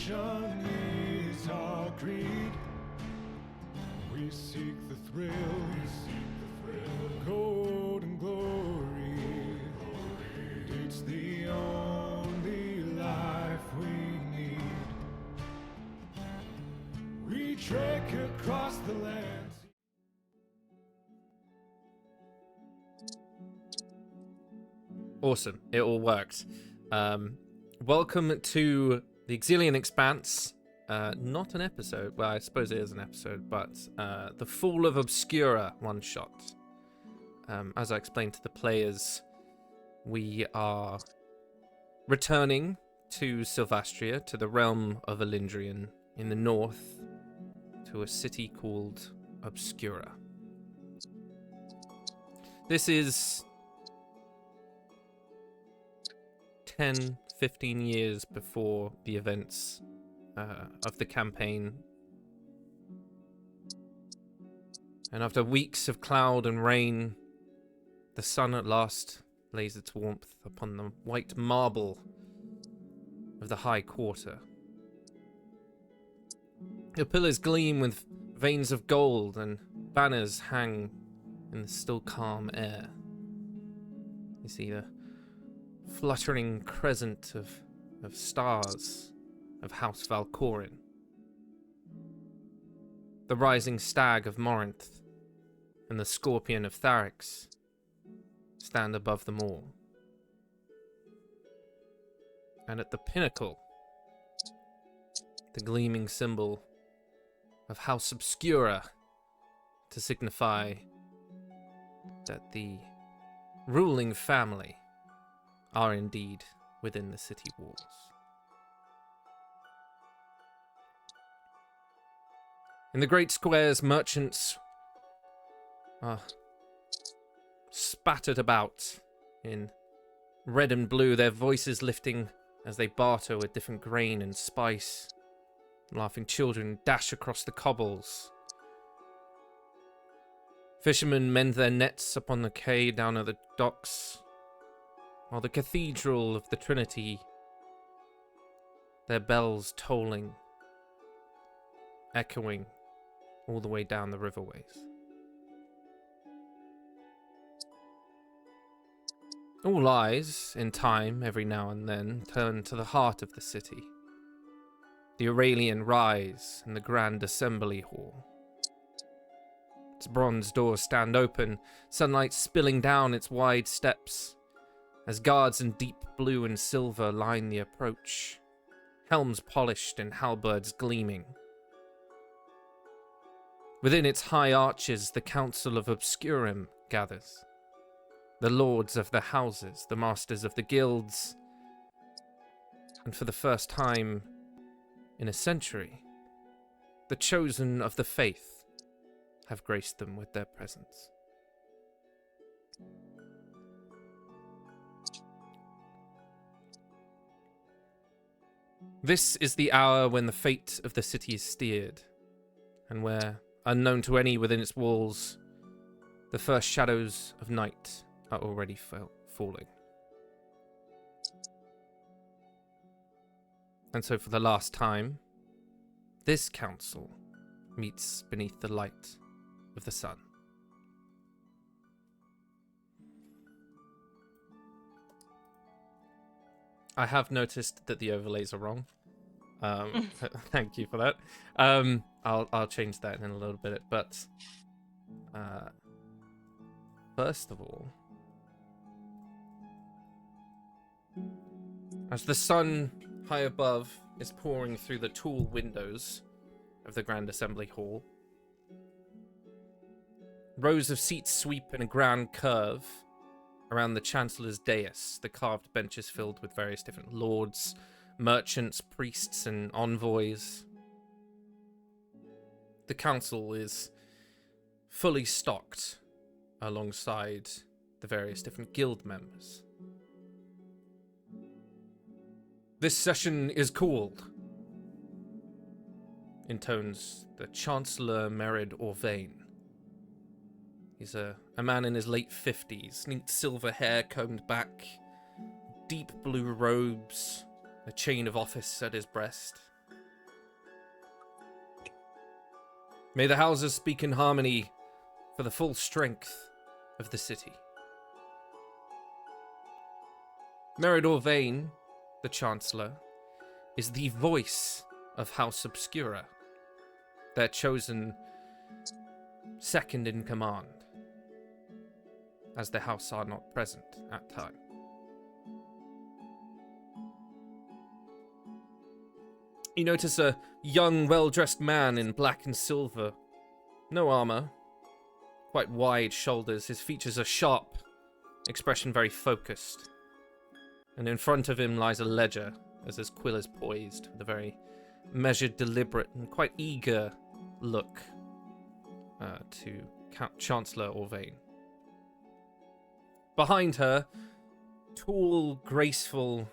Destruction is our creed. We seek the thrill, gold and glory. It's the only life we need. We trek across the land. Awesome. It all worked. Welcome to the Exillian Expanse. Not an episode. Well, I suppose it is an episode, but the Fall of Obscura one-shot. As I explained to the players, we are returning to Sylvastria, to the realm of Elindrian in the north, to a city called Obscura. This is 10, 15 years before the events of the campaign. And after weeks of cloud and rain, the sun at last lays its warmth upon the white marble of the high quarter. The pillars gleam with veins of gold, and banners hang in the still calm air. You see the fluttering crescent of stars of House Valcorin. The rising stag of Morinth and the scorpion of Tharix stand above them all. And at the pinnacle, the gleaming symbol of House Obscura, to signify that the ruling family are indeed within the city walls. In the great squares, merchants are spattered about in red and blue, their voices lifting as they barter with different grain and spice. Laughing children dash across the cobbles. Fishermen mend their nets upon the quay down at the docks, while the Cathedral of the Trinity, their bells tolling, echoing all the way down the riverways. All eyes, in time, every now and then, turn to the heart of the city. The Aurelian rise and the Grand Assembly Hall. Its bronze doors stand open, sunlight spilling down its wide steps, as guards in deep blue and silver line the approach, helms polished and halberds gleaming. Within its high arches, the Council of Obscurum gathers. The lords of the houses, the masters of the guilds, and for the first time in a century, the chosen of the faith have graced them with their presence. This is the hour when the fate of the city is steered, and where, unknown to any within its walls, the first shadows of night are already falling. And so for the last time, this council meets beneath the light of the sun. I have noticed that the overlays are wrong. Thank you for that. I'll change that in a little bit. But first of all, as the sun high above is pouring through the tall windows of the Grand Assembly Hall, rows of seats sweep in a grand curve around the Chancellor's dais, the carved benches filled with various different lords, merchants, priests, and envoys. The council is fully stocked alongside the various different guild members. This session is called, intones the Chancellor Merid Orvain. He's a man in his late 50s, neat silver hair combed back, deep blue robes, a chain of office at his breast. May the houses speak in harmony for the full strength of the city. Meridor Vane, the Chancellor, is the voice of House Obscura, their chosen second in command, as the house are not present at time. You notice a young, well-dressed man in black and silver. No armor. Quite wide shoulders. His features are sharp. Expression very focused. And in front of him lies a ledger, as his quill is poised, with a very measured, deliberate, and quite eager look to Chancellor Orvain. Behind her, tall, graceful,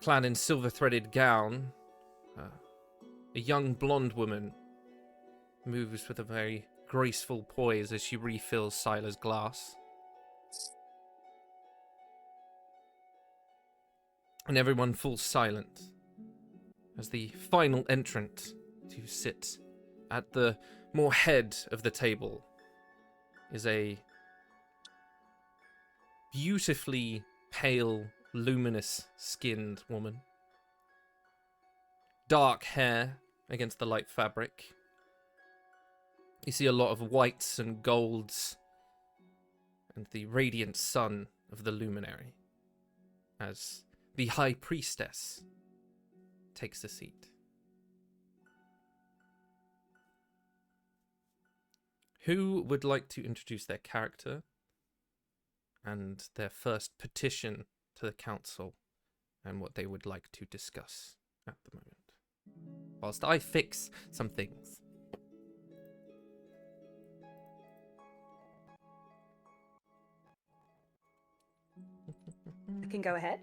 clad in silver-threaded gown, a young blonde woman moves with a very graceful poise as she refills Sila's glass. And everyone falls silent as the final entrant to sit at the more head of the table is a beautifully pale, luminous-skinned woman. Dark hair against the light fabric. You see a lot of whites and golds and the radiant sun of the luminary as the High Priestess takes a seat. Who would like to introduce their character and their first petition to the council and what they would like to discuss at the moment? Whilst I fix some things. I can go ahead.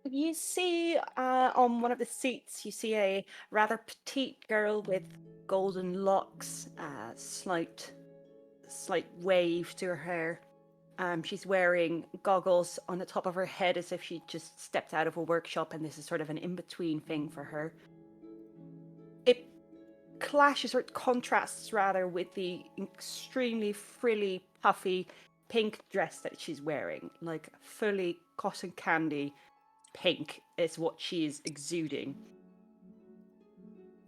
You see on one of the seats, you see a rather petite girl with golden locks, slight wave to her hair. She's wearing goggles on the top of her head as if she just stepped out of a workshop, and this is sort of an in-between thing for her. It clashes, or it contrasts rather, with the extremely frilly, puffy pink dress that she's wearing. Like fully cotton candy pink is what she is exuding.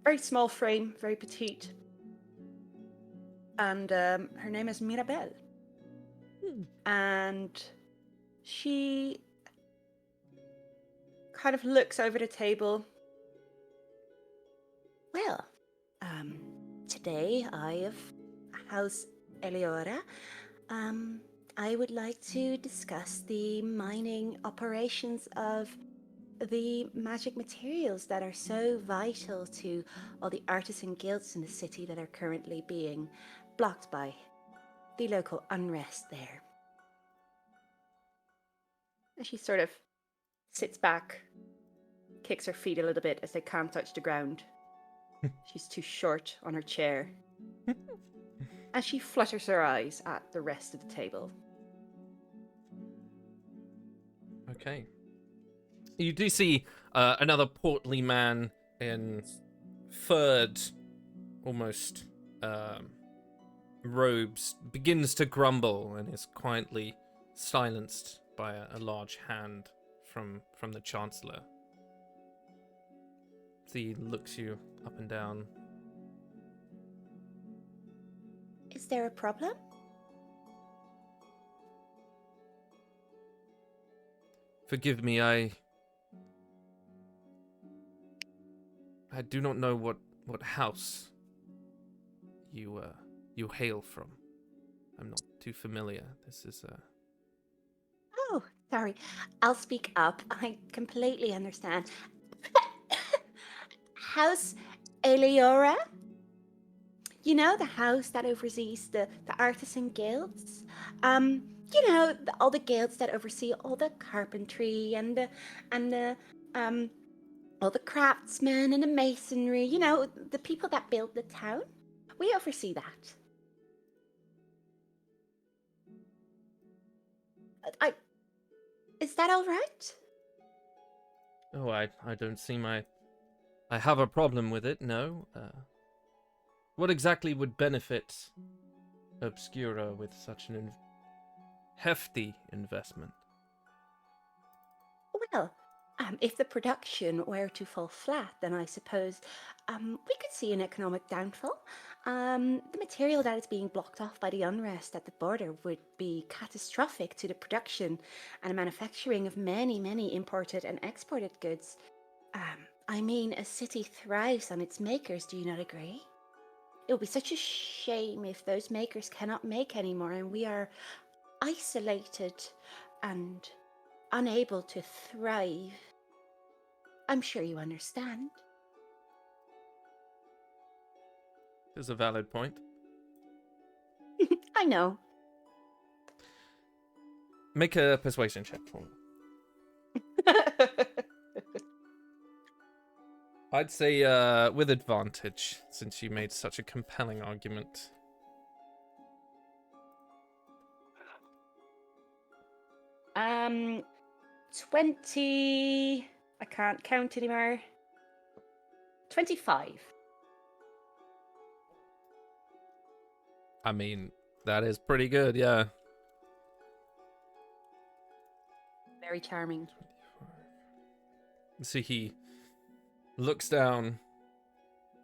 Very small frame, very petite. And her name is Mirabelle. And she kind of looks over the table. Well, today I of House Eliora, I would like to discuss the mining operations of the magic materials that are so vital to all the artisan guilds in the city that are currently being blocked by the local unrest there. And she sort of sits back, kicks her feet a little bit as they can't touch the ground. She's too short on her chair. And she flutters her eyes at the rest of the table. Okay. You do see another portly man in furred, almost robes begins to grumble and is quietly silenced by a large hand from the Chancellor. He looks you up and down. Is there a problem? Forgive me, I do not know what house you hail from. I'm not too familiar. This is Oh, sorry. I'll speak up. I completely understand. House Eliora? You know, the house that oversees the artisan guilds? You know, all the guilds that oversee all the carpentry and all the craftsmen and the masonry, you know, the people that build the town. We oversee that. Is that all right? Oh, I don't see I have a problem with it, no. What exactly would benefit Obscura with such an hefty investment? Well, if the production were to fall flat, then I suppose we could see an economic downfall. The material that is being blocked off by the unrest at the border would be catastrophic to the production and manufacturing of many, many imported and exported goods. I mean, a city thrives on its makers, do you not agree? It would be such a shame if those makers cannot make anymore and we are isolated and unable to thrive. I'm sure you understand. Is a valid point. I know. Make a persuasion check for me. I'd say with advantage, since you made such a compelling argument. um, 20. I can't count anymore. 25. I mean, that is pretty good, yeah. Very charming. So he looks down,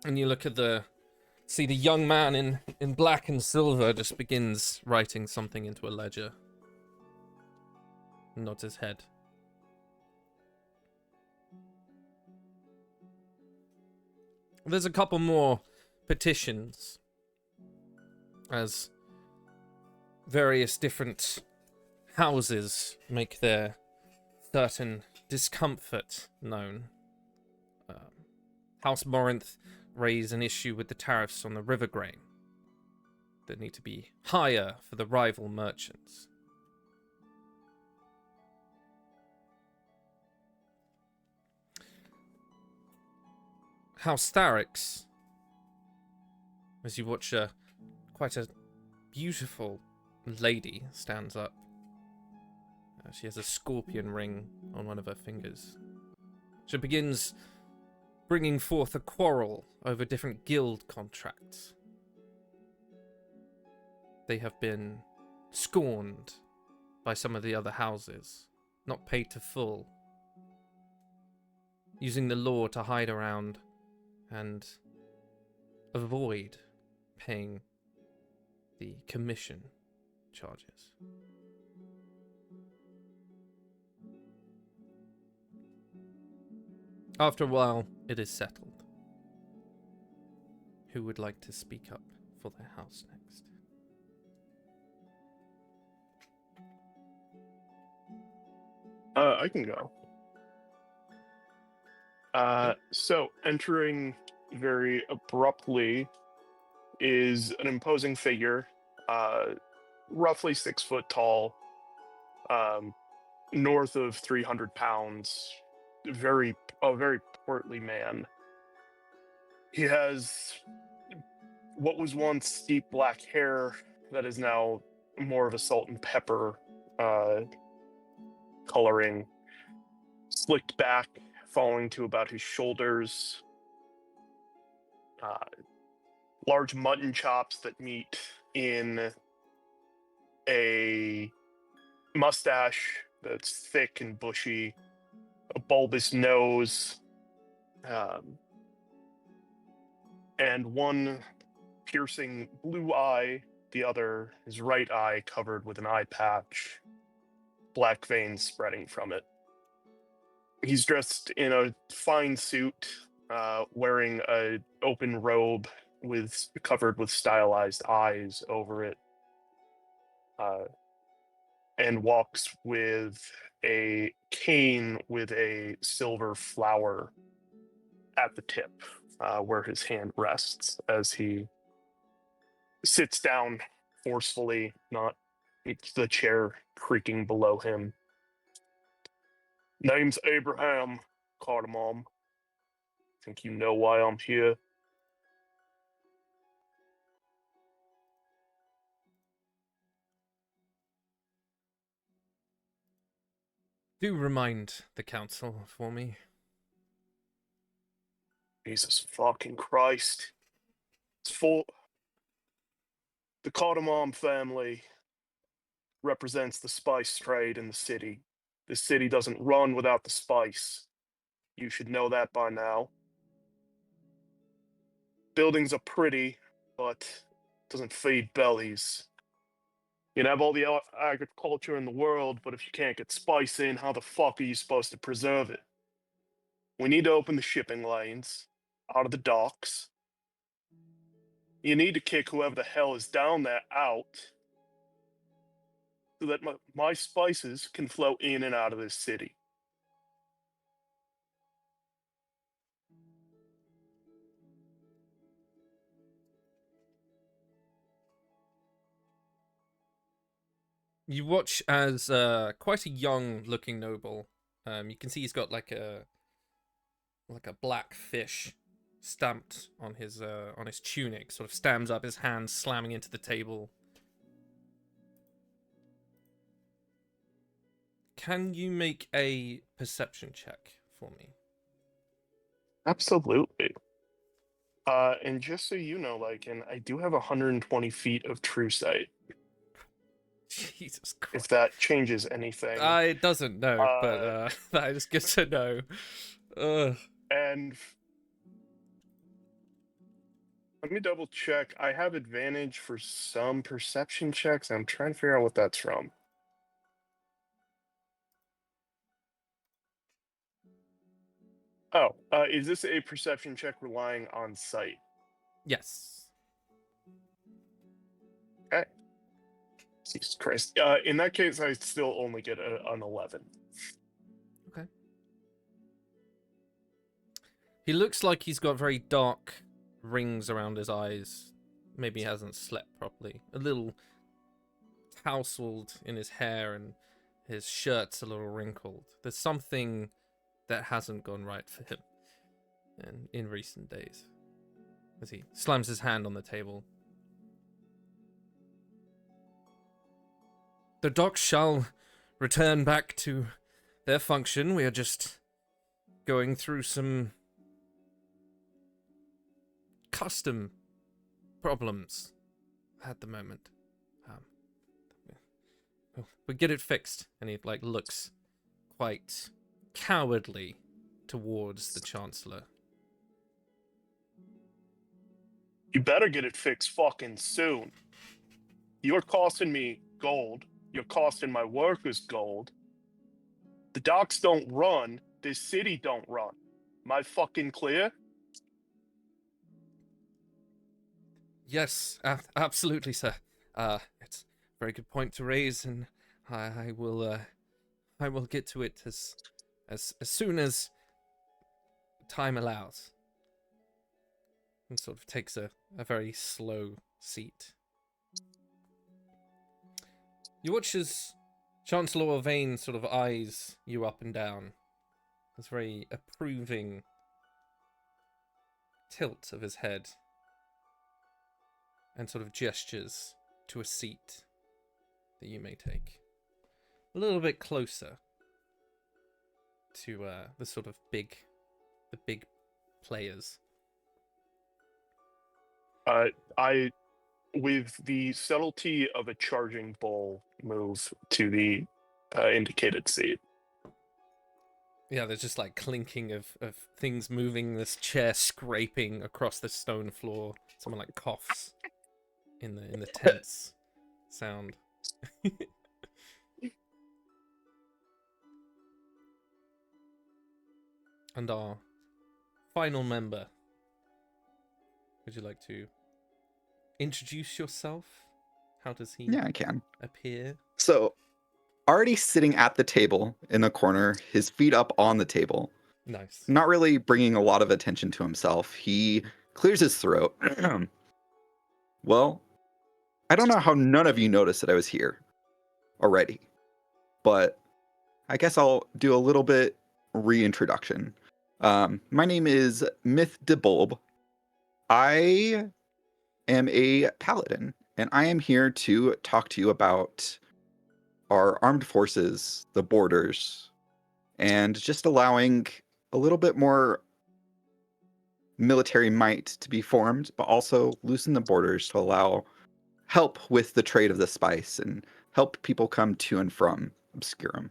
and you look at see the young man in black and silver just begins writing something into a ledger. Nods his head. There's a couple more petitions as various different houses make their certain discomfort known. House Morinth raise an issue with the tariffs on the river grain that need to be higher for the rival merchants. House Tharix, as you watch quite a beautiful lady stands up. She has a scorpion ring on one of her fingers. She begins bringing forth a quarrel over different guild contracts. They have been scorned by some of the other houses, not paid to full, using the law to hide around and avoid paying the commission charges. After a while, it is settled. Who would like to speak up for their house next? I can go. So entering very abruptly is an imposing figure, roughly 6 foot tall, north of 300 pounds, a very portly man. He has what was once deep black hair that is now more of a salt and pepper coloring, slicked back, falling to about his shoulders. Large mutton chops that meet in a mustache that's thick and bushy, a bulbous nose, and one piercing blue eye, the other, his right eye, covered with an eye patch, black veins spreading from it. He's dressed in a fine suit, wearing an open robe covered with stylized eyes over it, and walks with a cane with a silver flower at the tip, where his hand rests as he sits down forcefully, not the chair creaking below him. Name's Abraham, Cardamom. Think you know why I'm here? Do remind the council for me. Jesus fucking Christ. It's full. The Cardamom family represents the spice trade in the city. The city doesn't run without the spice. You should know that by now. Buildings are pretty, but doesn't feed bellies. You can have all the agriculture in the world, but if you can't get spice in, how the fuck are you supposed to preserve it? We need to open the shipping lanes out of the docks. You need to kick whoever the hell is down there out so that my spices can flow in and out of this city. You watch as quite a young-looking noble. You can see he's got like a black fish stamped on his tunic. Sort of stands up, his hands slamming into the table. Can you make a perception check for me? Absolutely. And just so you know, and I do have 120 feet of true sight. Jesus If Christ. that changes anything. It doesn't, no, but that is good to know. And let me double check. I have advantage for some perception checks. I'm trying to figure out what that's from. Oh, is this a perception check relying on sight? Yes. Okay. Jesus Christ. In that case, I still only get an 11. Okay. He looks like he's got very dark rings around his eyes. Maybe he hasn't slept properly. A little tousled in his hair, and his shirt's a little wrinkled. There's something that hasn't gone right for him in recent days. As he slams his hand on the table. The docks shall return back to their function. We are just going through some custom problems at the moment. We get it fixed. And he looks quite cowardly towards the Chancellor. You better get it fixed fucking soon. You're costing me gold. You're costing my workers gold. The docks don't run. This city don't run. Am I fucking clear? Yes, absolutely, sir. It's a very good point to raise, and I will get to it as soon as time allows. And sort of takes a very slow seat. You watch as Chancellor Orvain sort of eyes you up and down. This very approving tilt of his head. And sort of gestures to a seat that you may take. A little bit closer to the big players. I, with the subtlety of a charging bull, move to the indicated seat. Yeah, there's just clinking of things moving, this chair scraping across the stone floor. Someone coughs in the tense sound. And our final member. Would you like to introduce yourself? How does he Yeah, I can. appear? So, already sitting at the table in the corner, his feet up on the table, Nice. not really bringing a lot of attention to himself, he clears his throat. Well, I don't know how none of you noticed that I was here already, but I guess I'll do a little bit reintroduction. My name is Myth de Bulb. I am a paladin, and I am here to talk to you about our armed forces, the borders, and just allowing a little bit more military might to be formed, but also loosen the borders to allow help with the trade of the spice and help people come to and from Obscurum.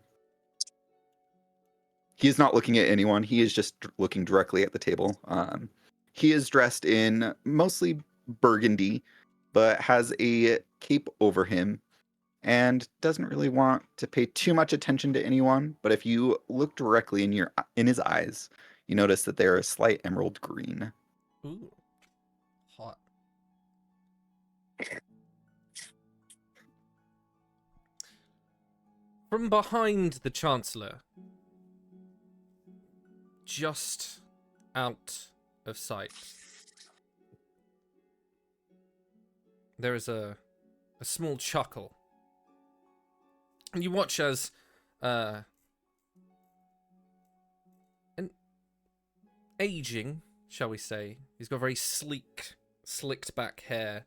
He is not looking at anyone. He is just looking directly at the table. He is dressed in mostly burgundy, but has a cape over him and doesn't really want to pay too much attention to anyone. But if you look directly in his eyes, you notice that they are a slight emerald green. Ooh. Hot. From behind the Chancellor, just out of sight, there is a small chuckle. And you watch as an aging, shall we say, he's got very sleek, slicked back hair,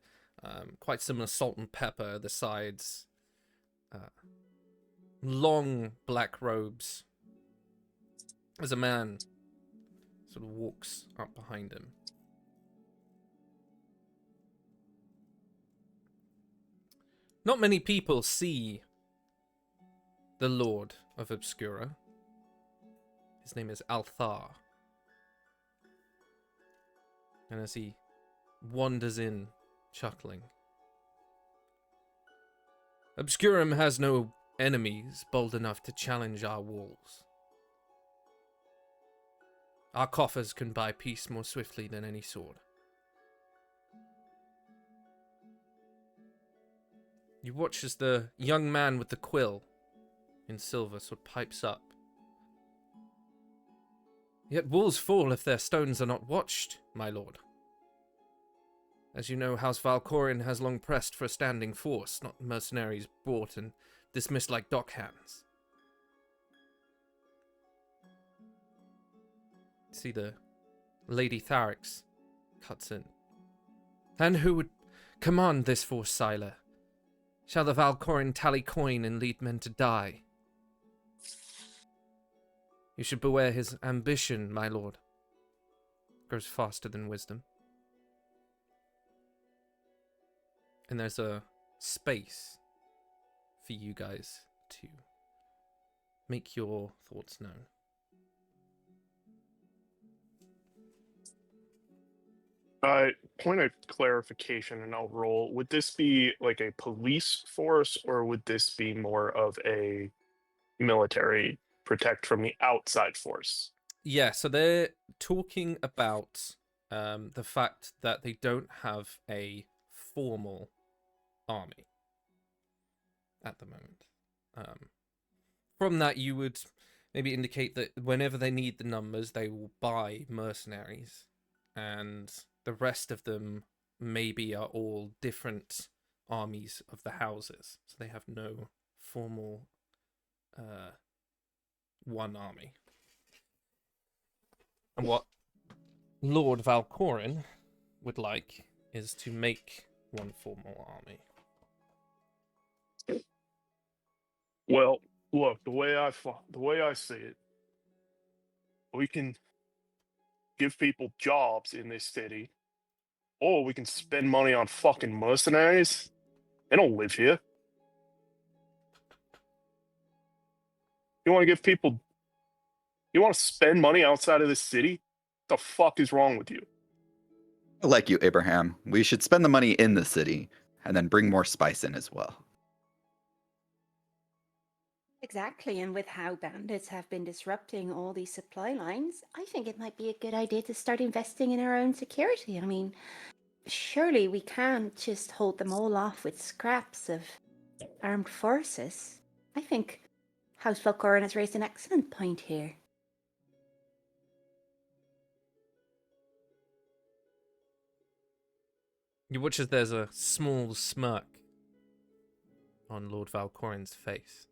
quite similar salt and pepper, the sides, long black robes, as a man sort of walks up behind him. Not many people see the Lord of Obscura. His name is Althar. And as he wanders in, chuckling, Obscurum has no enemies bold enough to challenge our walls. Our coffers can buy peace more swiftly than any sword. You watch as the young man with the quill in silver sort of pipes up. Yet walls fall if their stones are not watched, my lord. As you know, House Valcorin has long pressed for a standing force, not mercenaries bought and dismissed like dockhands. See the Lady Tharix cuts in. And who would command this force, Sylar? Shall the Valcorin tally coin and lead men to die? You should beware his ambition, my lord. Grows faster than wisdom. And there's a space for you guys to make your thoughts known. Point of clarification, and I'll roll. Would this be like a police force, or would this be more of a military protect from the outside force? Yeah, so they're talking about the fact that they don't have a formal army at the moment. From that, you would maybe indicate that whenever they need the numbers, they will buy mercenaries, and the rest of them maybe are all different armies of the houses. So they have no formal one army. And what Lord Valcorin would like is to make one formal army. Well, look, the way I see it, we can give people jobs in this city, or we can spend money on fucking mercenaries. They don't live here. You want to give people... You want to spend money outside of this city? What the fuck is wrong with you? Like you, Abraham, we should spend the money in the city and then bring more spice in as well. Exactly, and with how bandits have been disrupting all these supply lines, I think it might be a good idea to start investing in our own security. I mean, surely we can't just hold them all off with scraps of armed forces. I think House Valcorin has raised an excellent point here. You watch as there's a small smirk on Lord Valcorin's face.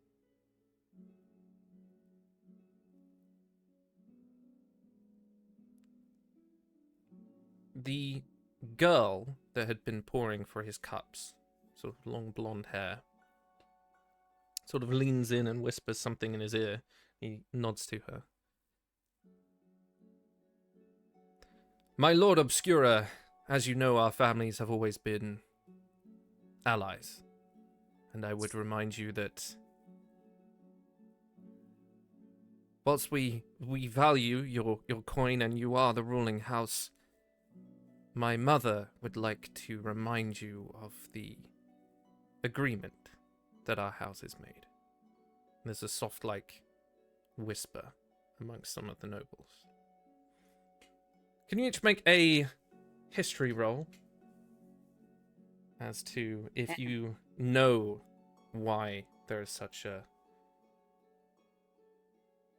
The girl that had been pouring for his cups, sort of long blonde hair, sort of leans in and whispers something in his ear. He nods to her. My Lord Obscura, as you know, our families have always been allies. And I would remind you that whilst we value your coin and you are the ruling house, my mother would like to remind you of the agreement that our house has made. There's a soft, whisper amongst some of the nobles. Can you each make a history roll as to if you know why there is such a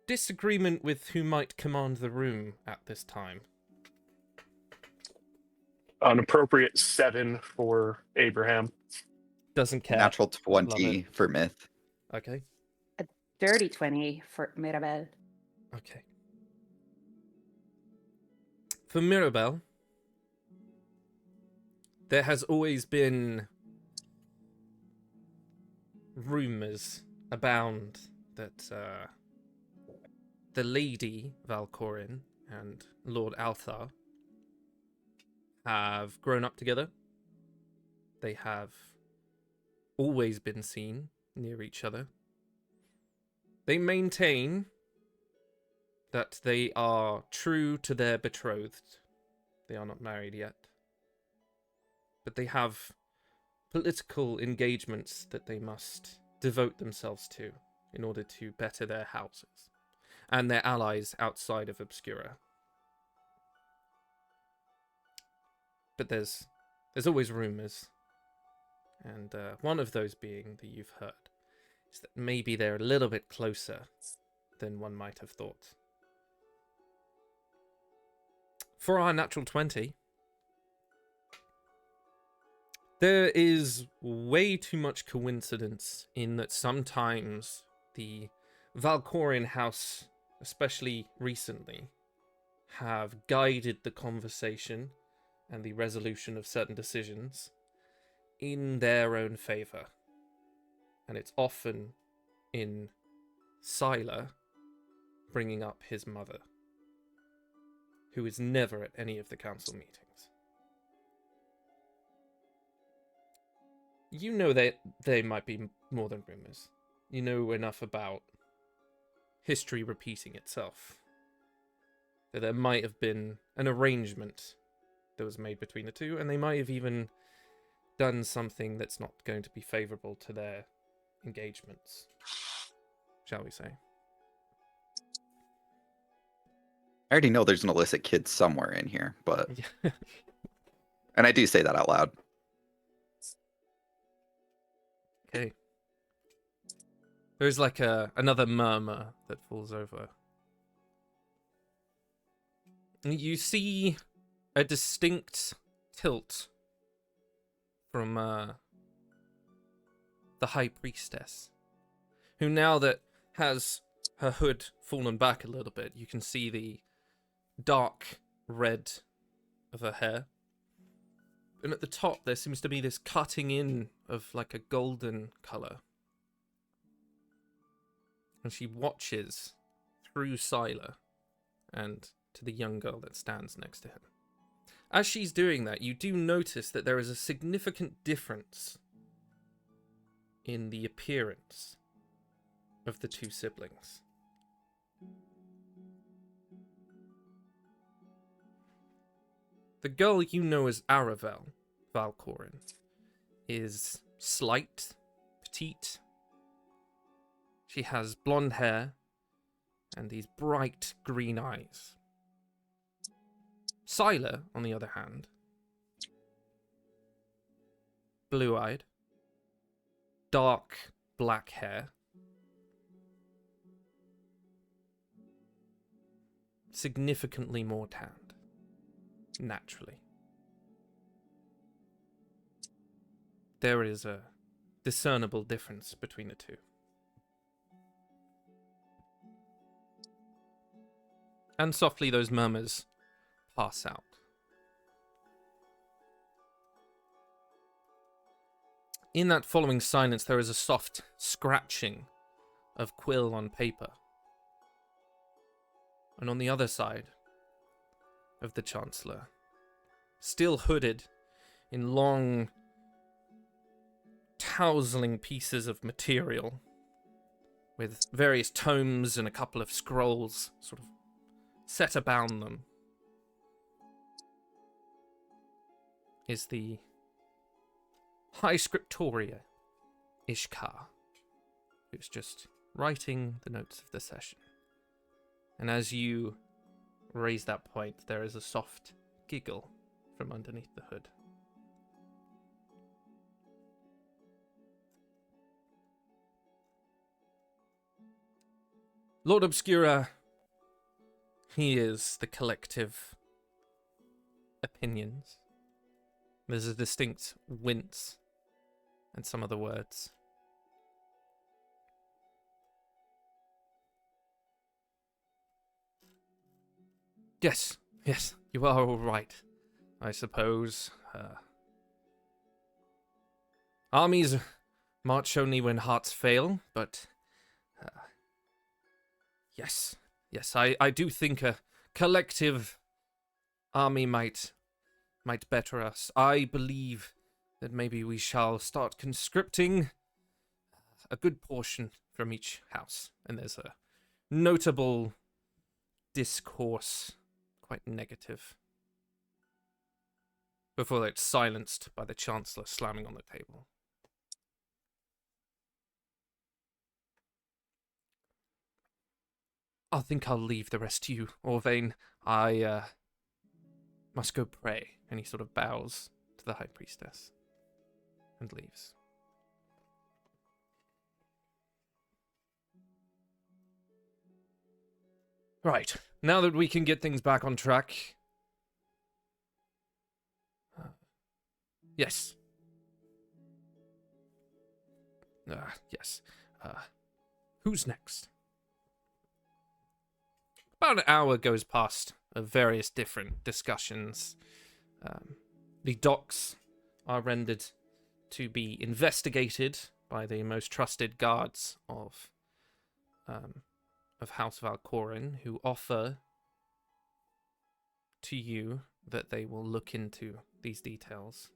disagreement with who might command the room at this time? An appropriate 7 for Abraham. Doesn't care. Natural Love 20 for Myth. Okay. A dirty 20 for Mirabelle. Okay. For Mirabelle, there has always been rumors abound that the Lady Valcorin and Lord Althar have grown up together. They have always been seen near each other. They maintain that they are true to their betrothed. They are not married yet. But they have political engagements that they must devote themselves to in order to better their houses and their allies outside of Obscura. But there's always rumors, and one of those being that you've heard is that maybe they're a little bit closer than one might have thought. For our natural 20, there is way too much coincidence in that sometimes the Valcorin house, especially recently, have guided the conversation and the resolution of certain decisions in their own favor. And it's often in Sylar bringing up his mother, who is never at any of the council meetings. You know that they might be more than rumors. You know enough about history repeating itself, that there might have been an arrangement that was made between the two, and they might have even done something that's not going to be favorable to their engagements, shall we say. I already know there's an illicit kid somewhere in here, but... Yeah. And I do say that out loud. Okay. There's another murmur that falls over. You see a distinct tilt from the High Priestess, who now that has her hood fallen back a little bit, you can see the dark red of her hair. And at the top there seems to be this cutting in of a golden colour. And she watches through Sylar and to the young girl that stands next to him. As she's doing that, you do notice that there is a significant difference in the appearance of the two siblings. The girl you know as Aravel Valcorin is slight, petite. She has blonde hair and these bright green eyes. Sylar, on the other hand, blue-eyed, dark black hair, significantly more tanned, naturally. There is a discernible difference between the two. And softly those murmurs pass out. In that following silence, there is a soft scratching of quill on paper. And on the other side, of the Chancellor, still hooded in long, toweling pieces of material, with various tomes and a couple of scrolls sort of set about them, is the High Scriptoria, Ishkar, who's just writing the notes of the session. And as you raise that point, there is a soft giggle from underneath the hood. Lord Obscura, he is the collective opinions. There's a distinct wince in some of the words. Yes, you are all right, I suppose. Armies march only when hearts fail, but yes, I do think a collective army might better us. I believe that maybe we shall start conscripting a good portion from each house, and there's a notable discourse, quite negative, before it's silenced by the Chancellor slamming on the table. I think I'll leave the rest to you, Orvain. I must go pray. And he sort of bows to the High Priestess and leaves. Right, now that we can get things back on track. Yes. Yes. Who's next? About an hour goes past of various different discussions. The docks are rendered to be investigated by the most trusted guards of House of Alcorin, who offer to you that they will look into these details.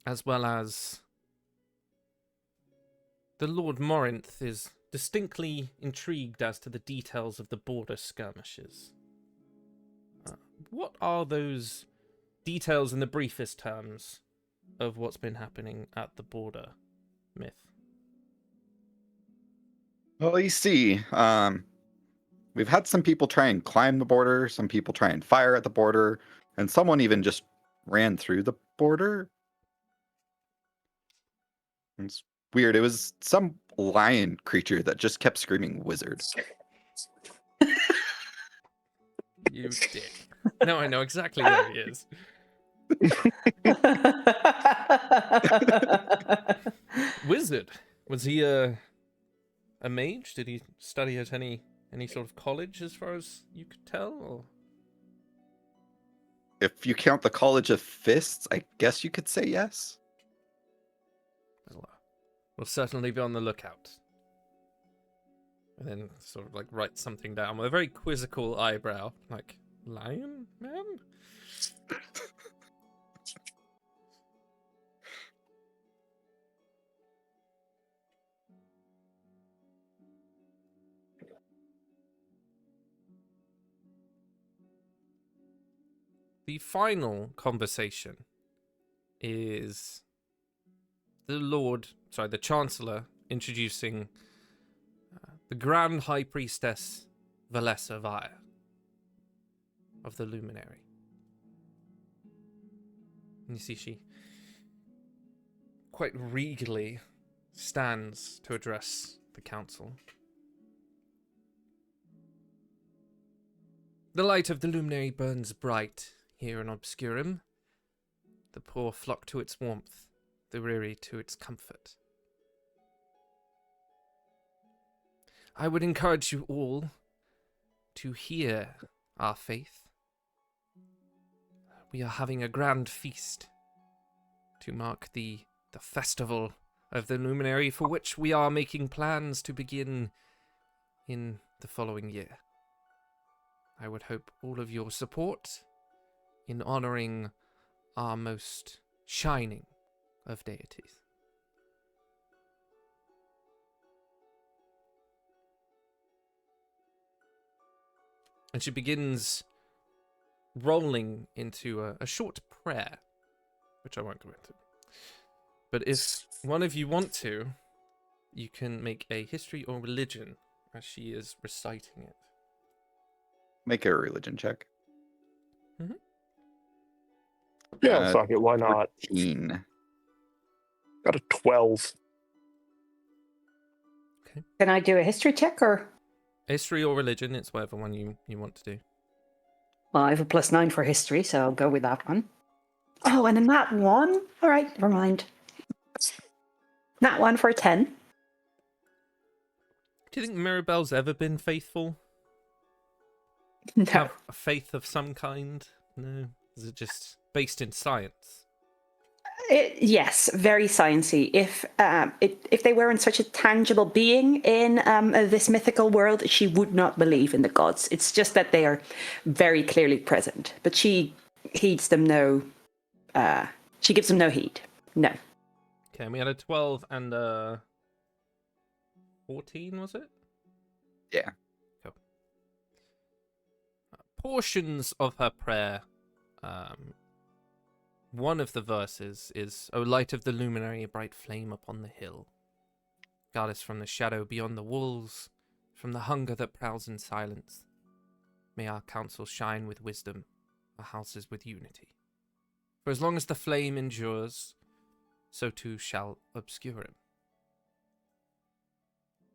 As well as the Lord Morinth is distinctly intrigued as to the details of the border skirmishes. What are those details in the briefest terms of what's been happening at the border, Myth? Well, you see, we've had some people try and climb the border, some people try and fire at the border, and someone even just ran through the border. It's weird. It was some lion creature that just kept screaming wizard. You dick. Now I know exactly where he is. Wizard. Was he a mage? Did he study at any sort of college, as far as you could tell? Or? If you count the College of Fists, I guess you could say yes. We'll certainly be on the lookout. And then sort of like write something down with a very quizzical eyebrow. Like, lion man? The final conversation is the Chancellor introducing the Grand High Priestess Valessa Vire of the Luminary. And you see she quite regally stands to address the council. The light of the Luminary burns bright here in Obscurum. The poor flock to its warmth, the weary to its comfort. I would encourage you all to hear our faith. We are having a grand feast to mark the festival of the Luminary, for which we are making plans to begin in the following year. I would hope all of your support in honoring our most shining of deities. And she begins rolling into a short prayer, which I won't go into. But if one of you want to, you can make a history or religion as she is reciting it. Make a religion check. Yeah, fuck it, why not? 14. Got a 12. Can I do a history check or? History or religion, it's whatever one you want to do. Well, I have a +9 for history, so I'll go with that one. Oh, and a nat 1? All right, never mind. Nat 1 for a 10. Do you think Mirabelle's ever been faithful? No. Have a faith of some kind? No? Is it just based in science? Yes, very sciencey. If they weren't such a tangible being in this mythical world, she would not believe in the gods. It's just that they are very clearly present, but she heeds them no. She gives them no heed. No. Okay, and we had a 12 and a 14, was it? Yeah. Cool. Portions of her prayer. One of the verses is, O light of the luminary, a bright flame upon the hill. Guard us from the shadow beyond the walls, from the hunger that prowls in silence. May our counsel shine with wisdom, our houses with unity. For as long as the flame endures, so too shall Obscura.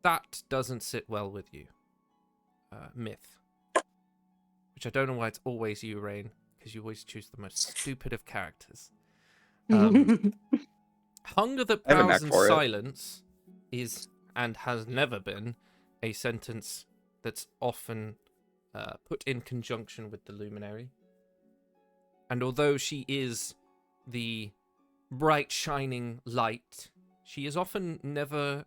That doesn't sit well with you, Myth. Which I don't know why it's always you, Rain, because you always choose the most stupid of characters. Hunger that I have a prowls knack in for it. silence is, and has never been, a sentence that's often put in conjunction with the luminary. And although she is the bright shining light, she is often never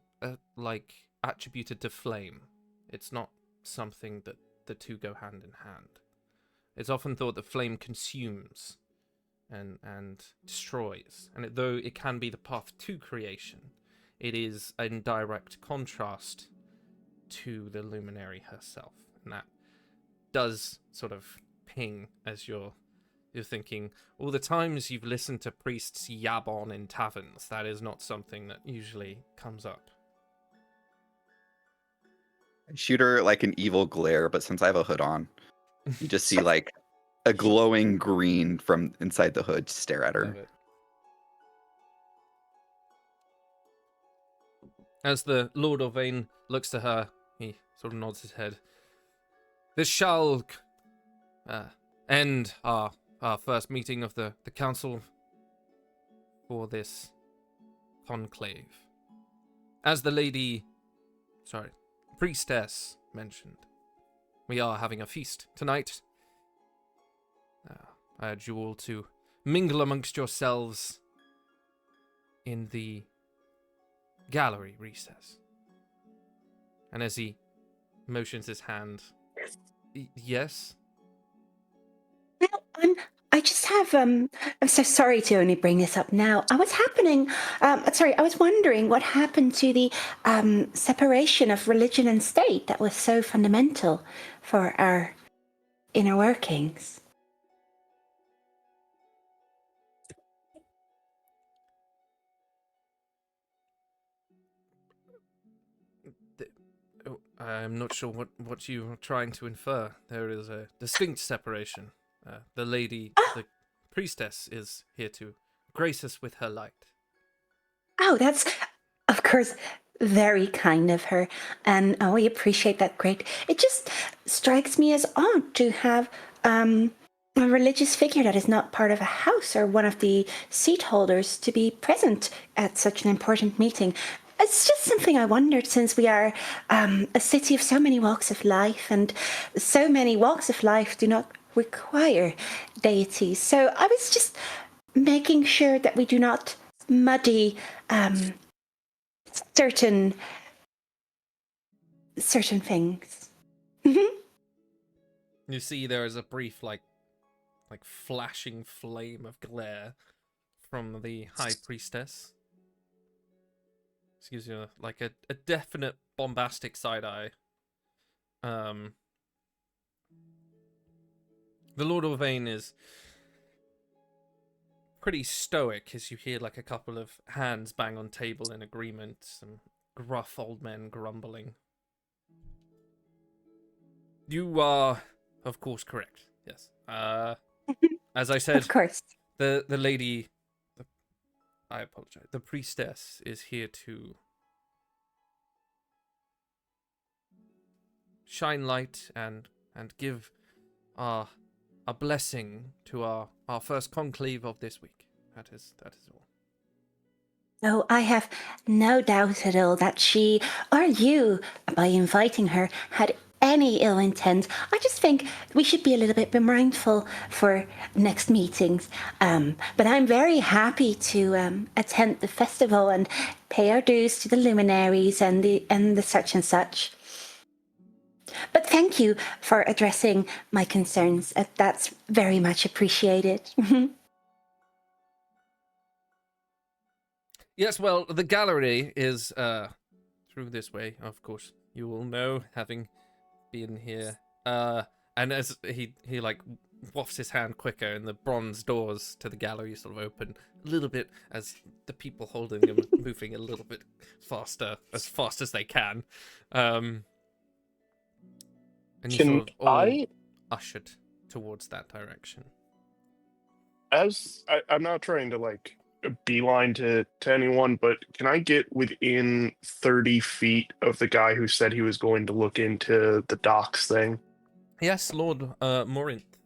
attributed to flame. It's not something that the two go hand in hand. It's often thought that flame consumes and destroys, and though it can be the path to creation, it is in direct contrast to the luminary herself, and that does sort of ping as you're thinking, all the times you've listened to priests yab on in taverns, that is not something that usually comes up. I shoot her like an evil glare, but since I have a hood on, you just see like a glowing green from inside the hood stare at Love her. it. As the Lord Orvain looks to her, he sort of nods his head. This shall end our first meeting of the council for this conclave. As the priestess mentioned, we are having a feast tonight. I urge you all to mingle amongst yourselves in the gallery recess. And as he motions his hand, yes? Well, I just have, I'm so sorry to only bring this up now. I was wondering what happened to the separation of religion and state that was so fundamental for our inner workings. I'm not sure what you are trying to infer. There is a distinct separation. The priestess is here to grace us with her light. Oh, that's, of course, very kind of her, and we appreciate that great. It just strikes me as odd to have a religious figure that is not part of a house or one of the seat holders to be present at such an important meeting. It's just something I wondered, since we are a city of so many walks of life, and so many walks of life do not require deities. So I was just making sure that we do not muddy certain things. You see there is a brief, like flashing flame of glare from the High Priestess. Excuse me, like a definite bombastic side eye. The Lord Orvain is pretty stoic as you hear like a couple of hands bang on table in agreement, some gruff old men grumbling. You are, of course, correct. Yes. As I said, Of course. the lady, I apologize. The priestess is here to shine light and give a blessing to our first conclave of this week. That is all. Oh, I have no doubt at all that she, or you, by inviting her, had any ill intent. I just think we should be a little bit mindful for next meetings. But I'm very happy to attend the festival and pay our dues to the luminaries and the such and such. But thank you for addressing my concerns. That's very much appreciated. Yes, well, the gallery is through this way, of course. You will know, having been here. And as he like wafts his hand quicker, and the bronze doors to the gallery sort of open a little bit as the people holding them moving a little bit faster, as fast as they can. And you sort of all ushered towards that direction. I'm not trying to like beeline to anyone, but can I get within 30 feet of the guy who said he was going to look into the docks thing? Yes, Lord Morinth.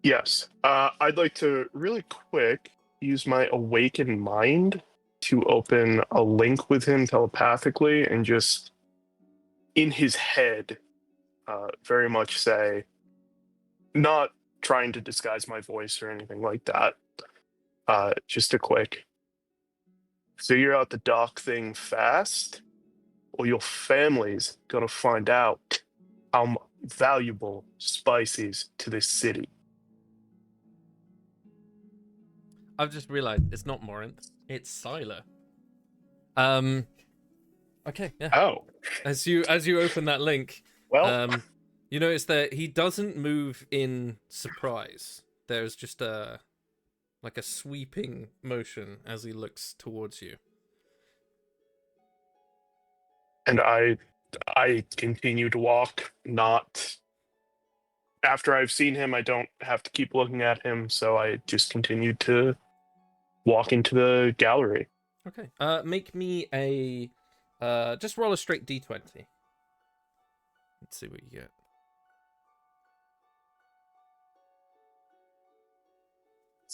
Yes. I'd like to really quick use my awakened mind to open a link with him telepathically and just in his head very much say, not trying to disguise my voice or anything like that, just a quick, figure out the dock thing fast or your family's gonna find out how valuable spice is to this city. I've just realized it's not Morinth, it's Siler. Okay, yeah. Oh. As you open that link, Well, you notice that he doesn't move in surprise. There's just a sweeping motion as he looks towards you. and I continue to walk, not after I've seen him, I don't have to keep looking at him, so I just continue to walk into the gallery. Okay. Make me a just roll a straight D20. Let's see what you get.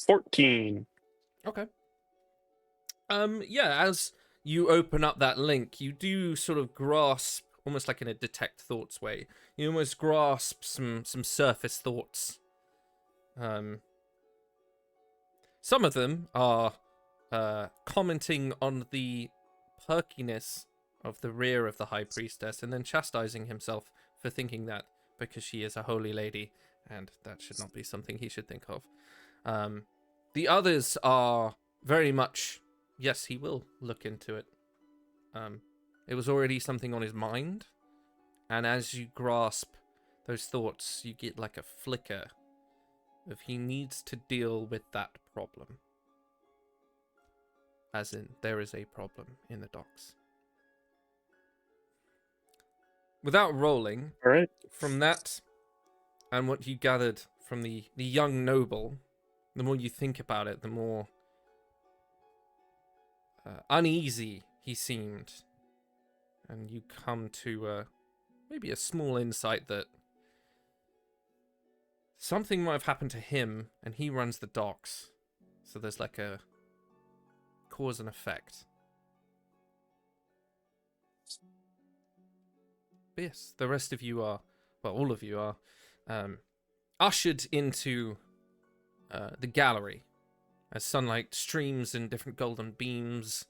14. Okay. Yeah, as you open up that link, you do sort of grasp, almost like in a detect thoughts way, you almost grasp some surface thoughts. Some of them are commenting on the perkiness of the rear of the High Priestess and then chastising himself for thinking that because she is a holy lady and that should not be something he should think of. The others are very much, yes, he will look into it. It was already something on his mind, and as you grasp those thoughts, you get like a flicker of he needs to deal with that problem. As in, there is a problem in the docks. Without rolling, All right. from that and what you gathered from the young noble, the more you think about it, the more uneasy he seemed. And you come to maybe a small insight that something might have happened to him, and he runs the docks. So there's like a cause and effect. But yes, the rest of you are, well, all of you are ushered into the gallery as sunlight streams in different golden beams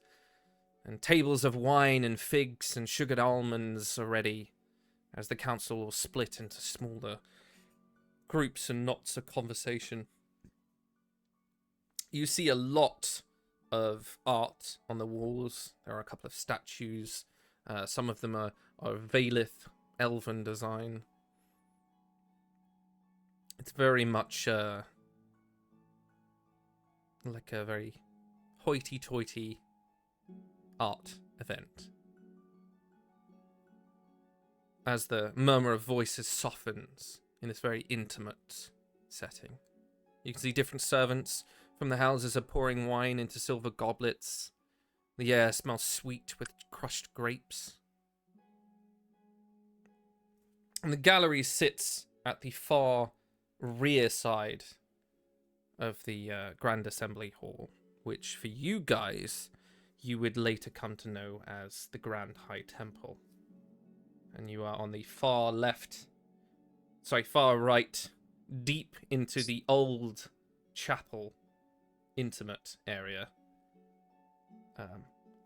and tables of wine and figs and sugared almonds are ready, as the council will split into smaller groups and knots of conversation. You see a lot of art on the walls. There are a couple of statues. Some of them are Valith, elven design. It's very much like a very hoity-toity art event. As the murmur of voices softens in this very intimate setting. You can see different servants from the houses are pouring wine into silver goblets. The air smells sweet with crushed grapes. And the gallery sits at the far rear side of the Grand Assembly Hall, which for you guys, you would later come to know as the Grand High Temple. And you are on the far right, deep into the old chapel intimate area.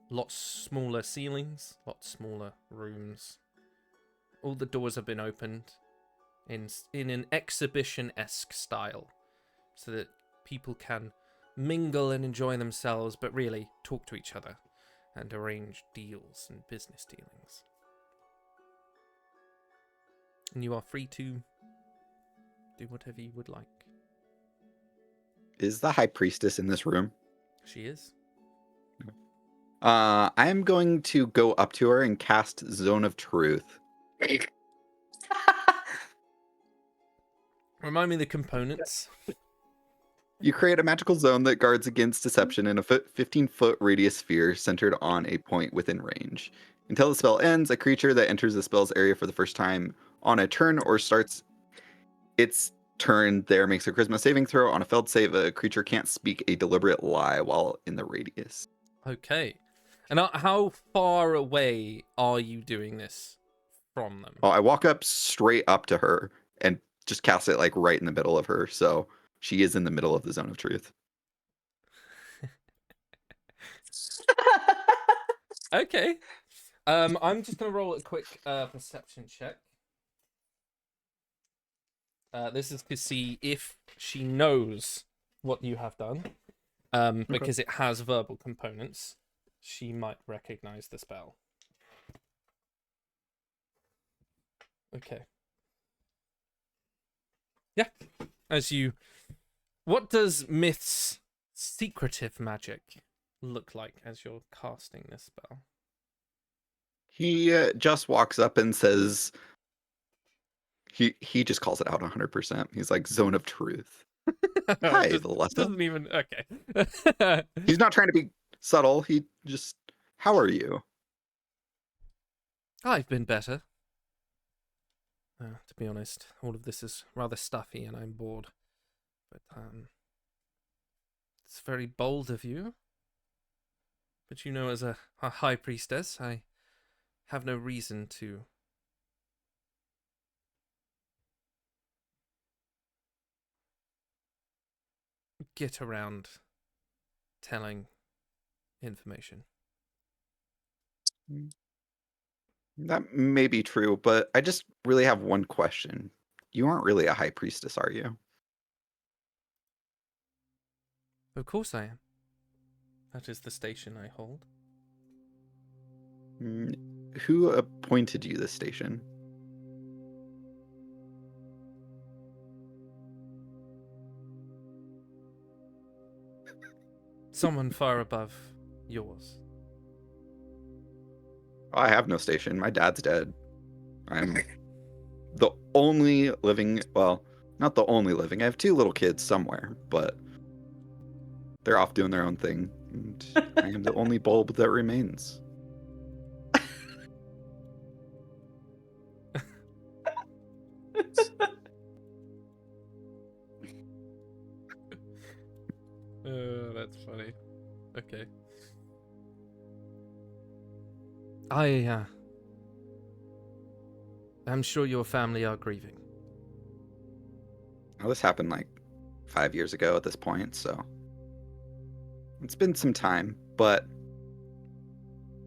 Lots smaller ceilings, lots smaller rooms. All the doors have been opened in an exhibition-esque style, so that people can mingle and enjoy themselves, but really talk to each other and arrange deals and business dealings. And you are free to do whatever you would like. Is the High Priestess in this room? She is. I'm going to go up to her and cast Zone of Truth. Remind me the components. You create a magical zone that guards against deception in a 15-foot radius sphere centered on a point within range. Until the spell ends, a creature that enters the spell's area for the first time on a turn or starts its turn there makes a charisma saving throw. On a failed save, a creature can't speak a deliberate lie while in the radius. Okay. And how far away are you doing this from them? Oh, I walk up straight up to her and just cast it like right in the middle of her, so she is in the middle of the Zone of Truth. Okay. I'm just going to roll a quick perception check. This is to see if she knows what you have done. Because it has verbal components, she might recognize the spell. Okay. Yeah. What does Myth's secretive magic look like as you're casting this spell? He just walks up and says, he just calls it out 100%. He's like, Zone of Truth. Hi, Valessa. Doesn't even, okay. He's not trying to be subtle. He just, how are you? I've been better. To be honest, all of this is rather stuffy and I'm bored. But it's very bold of you. But you know, as a high priestess, I have no reason to get around telling information. That may be true, but I just really have one question. You aren't really a high priestess, are you? Of course I am. That is the station I hold. Who appointed you this station? Someone far above yours. I have no station. My dad's dead. I'm the only living, well, not the only living. I have 2 little kids somewhere, but they're off doing their own thing. And I am the only bulb that remains. That's funny. Okay. I'm sure your family are grieving. Well, this happened like 5 years ago at this point, so it's been some time, but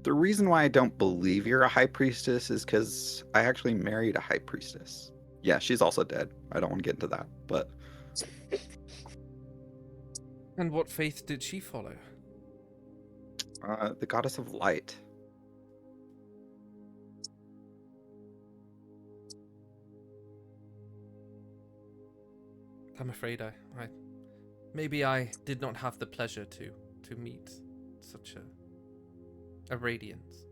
The reason why I don't believe you're a high priestess is because I actually married a high priestess. Yeah, she's also dead. I don't want to get into that, but And what faith did she follow? the goddess of light. I'm afraid maybe I did not have the pleasure to meet such a radiance.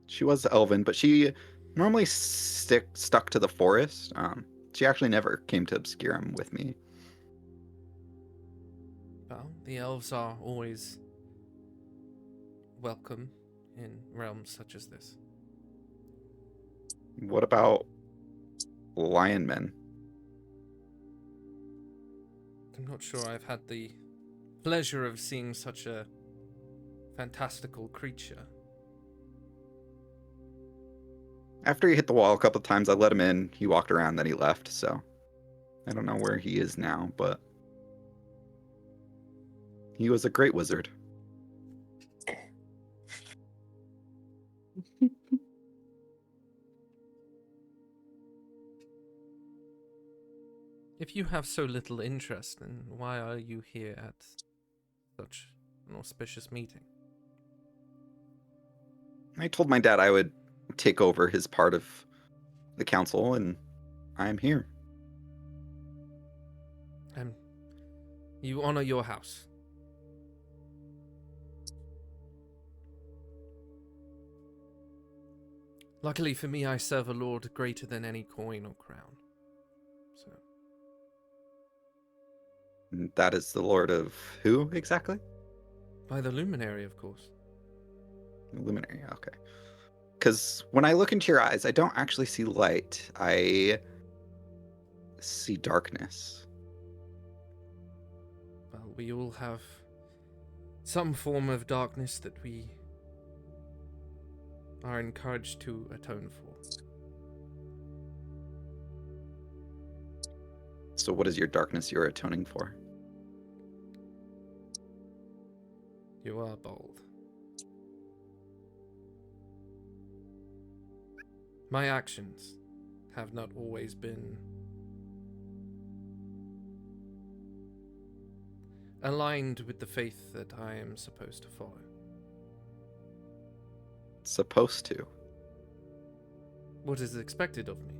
She was elven, but she normally stuck to the forest. She actually never came to Obscurum with me. Well, the elves are always welcome in realms such as this. What about lion men? I'm not sure I've had the pleasure of seeing such a fantastical creature. After he hit the wall a couple of times, I let him in. He walked around, then he left. So I don't know where he is now, but he was a great wizard. If you have so little interest, then why are you here at such an auspicious meeting? I told my dad I would take over his part of the council, and I'm here. You honor your house. Luckily for me, I serve a lord greater than any coin or crown. So, That is the Lord of who exactly? by the luminary, of course. Luminary, okay. Because when I look into your eyes, I don't actually see light. I see darkness. Well, we all have some form of darkness that we are encouraged to atone for. So what is your darkness you're atoning for? You are bold. My actions have not always been aligned with the faith that I am supposed to follow. Supposed to. What is expected of me?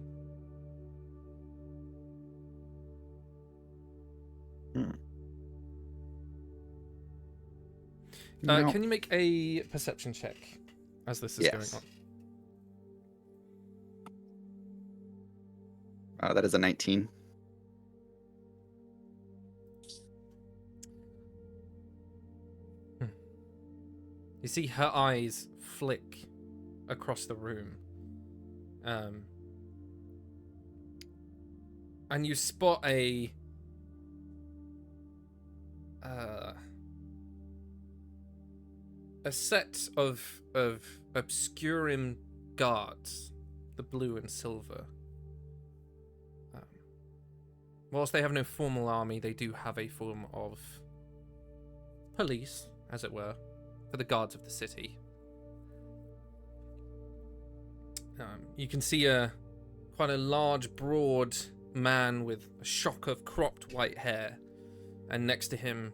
No. Can you make a perception check as this is Yes. going on? That is a 19. You see her eyes flick across the room. And you spot a set of Obscurum guards, the blue and silver. Whilst they have no formal army, they do have a form of police, as it were, for the guards of the city. You can see quite a large, broad man with a shock of cropped white hair, and next to him,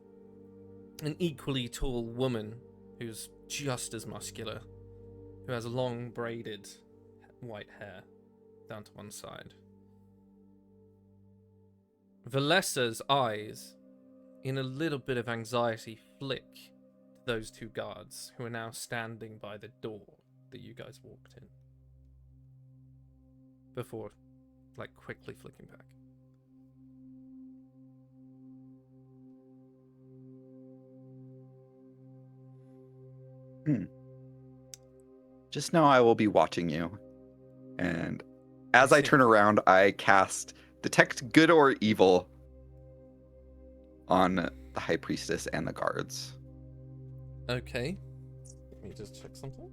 an equally tall woman who's just as muscular, who has long braided white hair down to one side. Valessa's eyes, in a little bit of anxiety, flick to those two guards who are now standing by the door that you guys walked in. Before, quickly flicking back. Just know I will be watching you. And as I turn around, I cast Detect Good or Evil on the High Priestess and the guards. Okay. Let me just check something.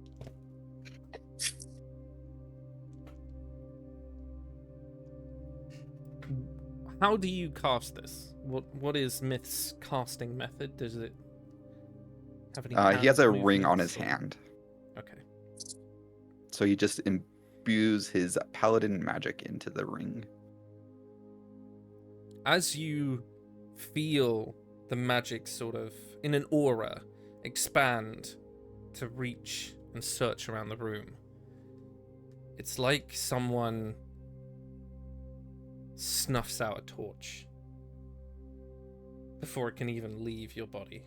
How do you cast this? What is Myth's casting method? Have any He has hand a ring on his movements or- hand, Okay. so he just imbues his paladin magic into the ring. As you feel the magic sort of in an aura expand to reach and search around the room, it's like someone snuffs out a torch before it can even leave your body.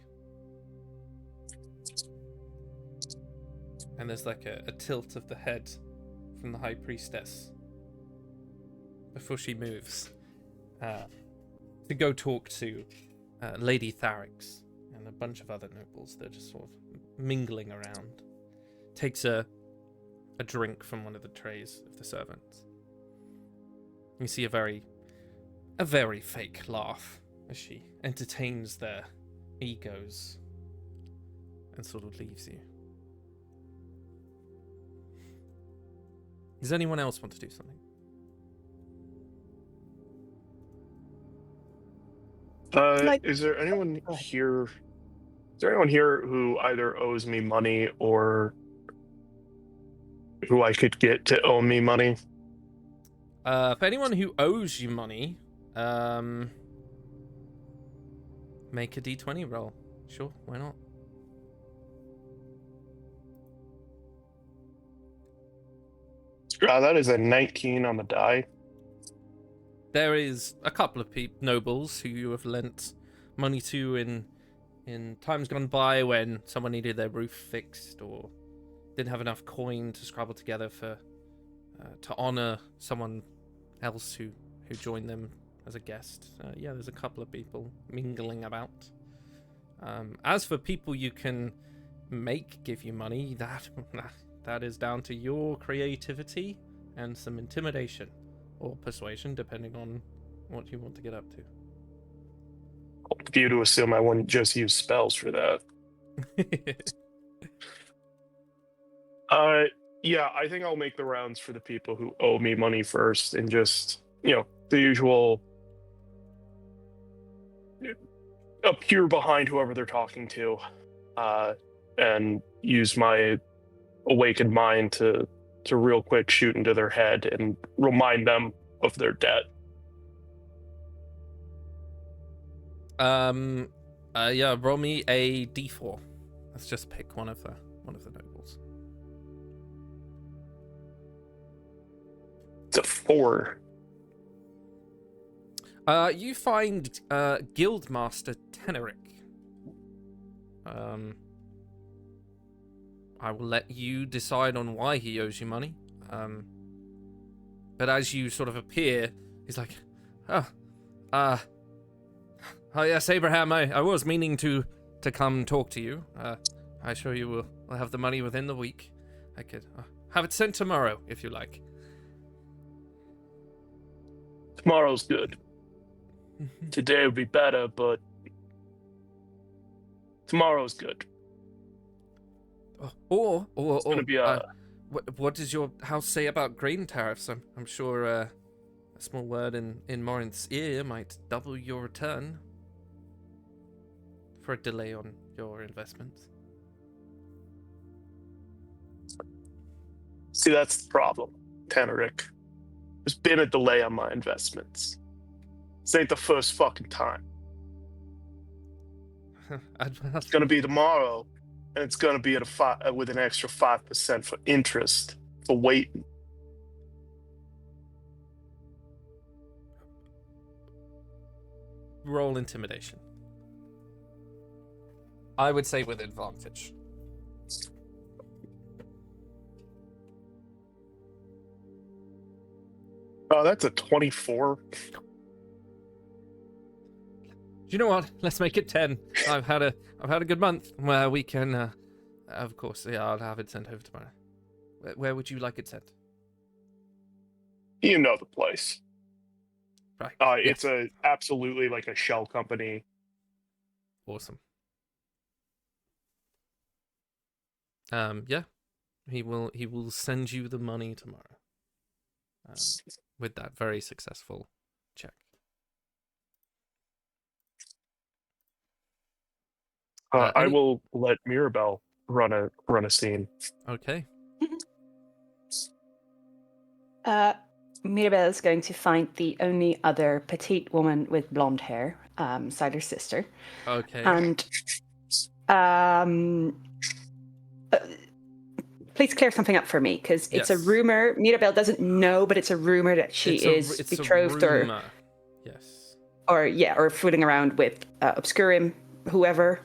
And there's like a tilt of the head from the High Priestess before she moves to go talk to Lady Tharix and a bunch of other nobles that are just sort of mingling around. Takes a drink from one of the trays of the servants. You see a very fake laugh as she entertains their egos and sort of leaves you. Does anyone else want to do something? Is there anyone Go ahead. here? Is there anyone here who either owes me money or who I could get to owe me money? For anyone who owes you money, make a d20 roll. Sure, why not? That is a 19 on the die. There is a couple of nobles who you have lent money to in times gone by when someone needed their roof fixed or didn't have enough coin to scrabble together for to honor someone else who joined them as a guest. Yeah, there's a couple of people mingling about. As for people you can make give you money, that is down to your creativity and some intimidation or persuasion, depending on what you want to get up to. For you to assume I wouldn't just use spells for that. Yeah, I think I'll make the rounds for the people who owe me money first and just, the usual appear behind whoever they're talking to, and use my awakened mind to real quick shoot into their head and remind them of their debt. Yeah, roll me a d4. Let's just pick one of the nobles. It's a 4. You find Guildmaster Teneric. I will let you decide on why he owes you money. But as you sort of appear, he's like, oh yes, Abraham, I was meaning to come talk to you. I assure you will have the money within the week. I could have it sent tomorrow, if you like. Tomorrow's good. Today would be better, but tomorrow's good. Or It's going to be a... what does your house say about grain tariffs? I'm sure a small word in Morinth's ear might double your return for a delay on your investments. See, that's the problem, Teneric. There's been a delay on my investments. This ain't the first fucking time. It's going to be tomorrow, and it's going to be at with an extra 5% for interest for waiting. Roll intimidation. I would say with advantage. Oh, that's a 24. You know what? Let's make it 10. I've had a good month where we can, of course, yeah, I'll have it sent over tomorrow. Where would you like it sent? You know the place. Right. It's absolutely like a shell company. Awesome. Yeah, he will send you the money tomorrow. With that very successful check. I will let Mirabelle run a scene. Okay. Mirabelle is going to find the only other petite woman with blonde hair, Siler's sister. Okay. And please clear something up for me, because it's a Yes. rumor. Mirabelle doesn't know, but it's a rumor that she is it's betrothed a rumor. Yes. or fooling around with Obscura, whoever.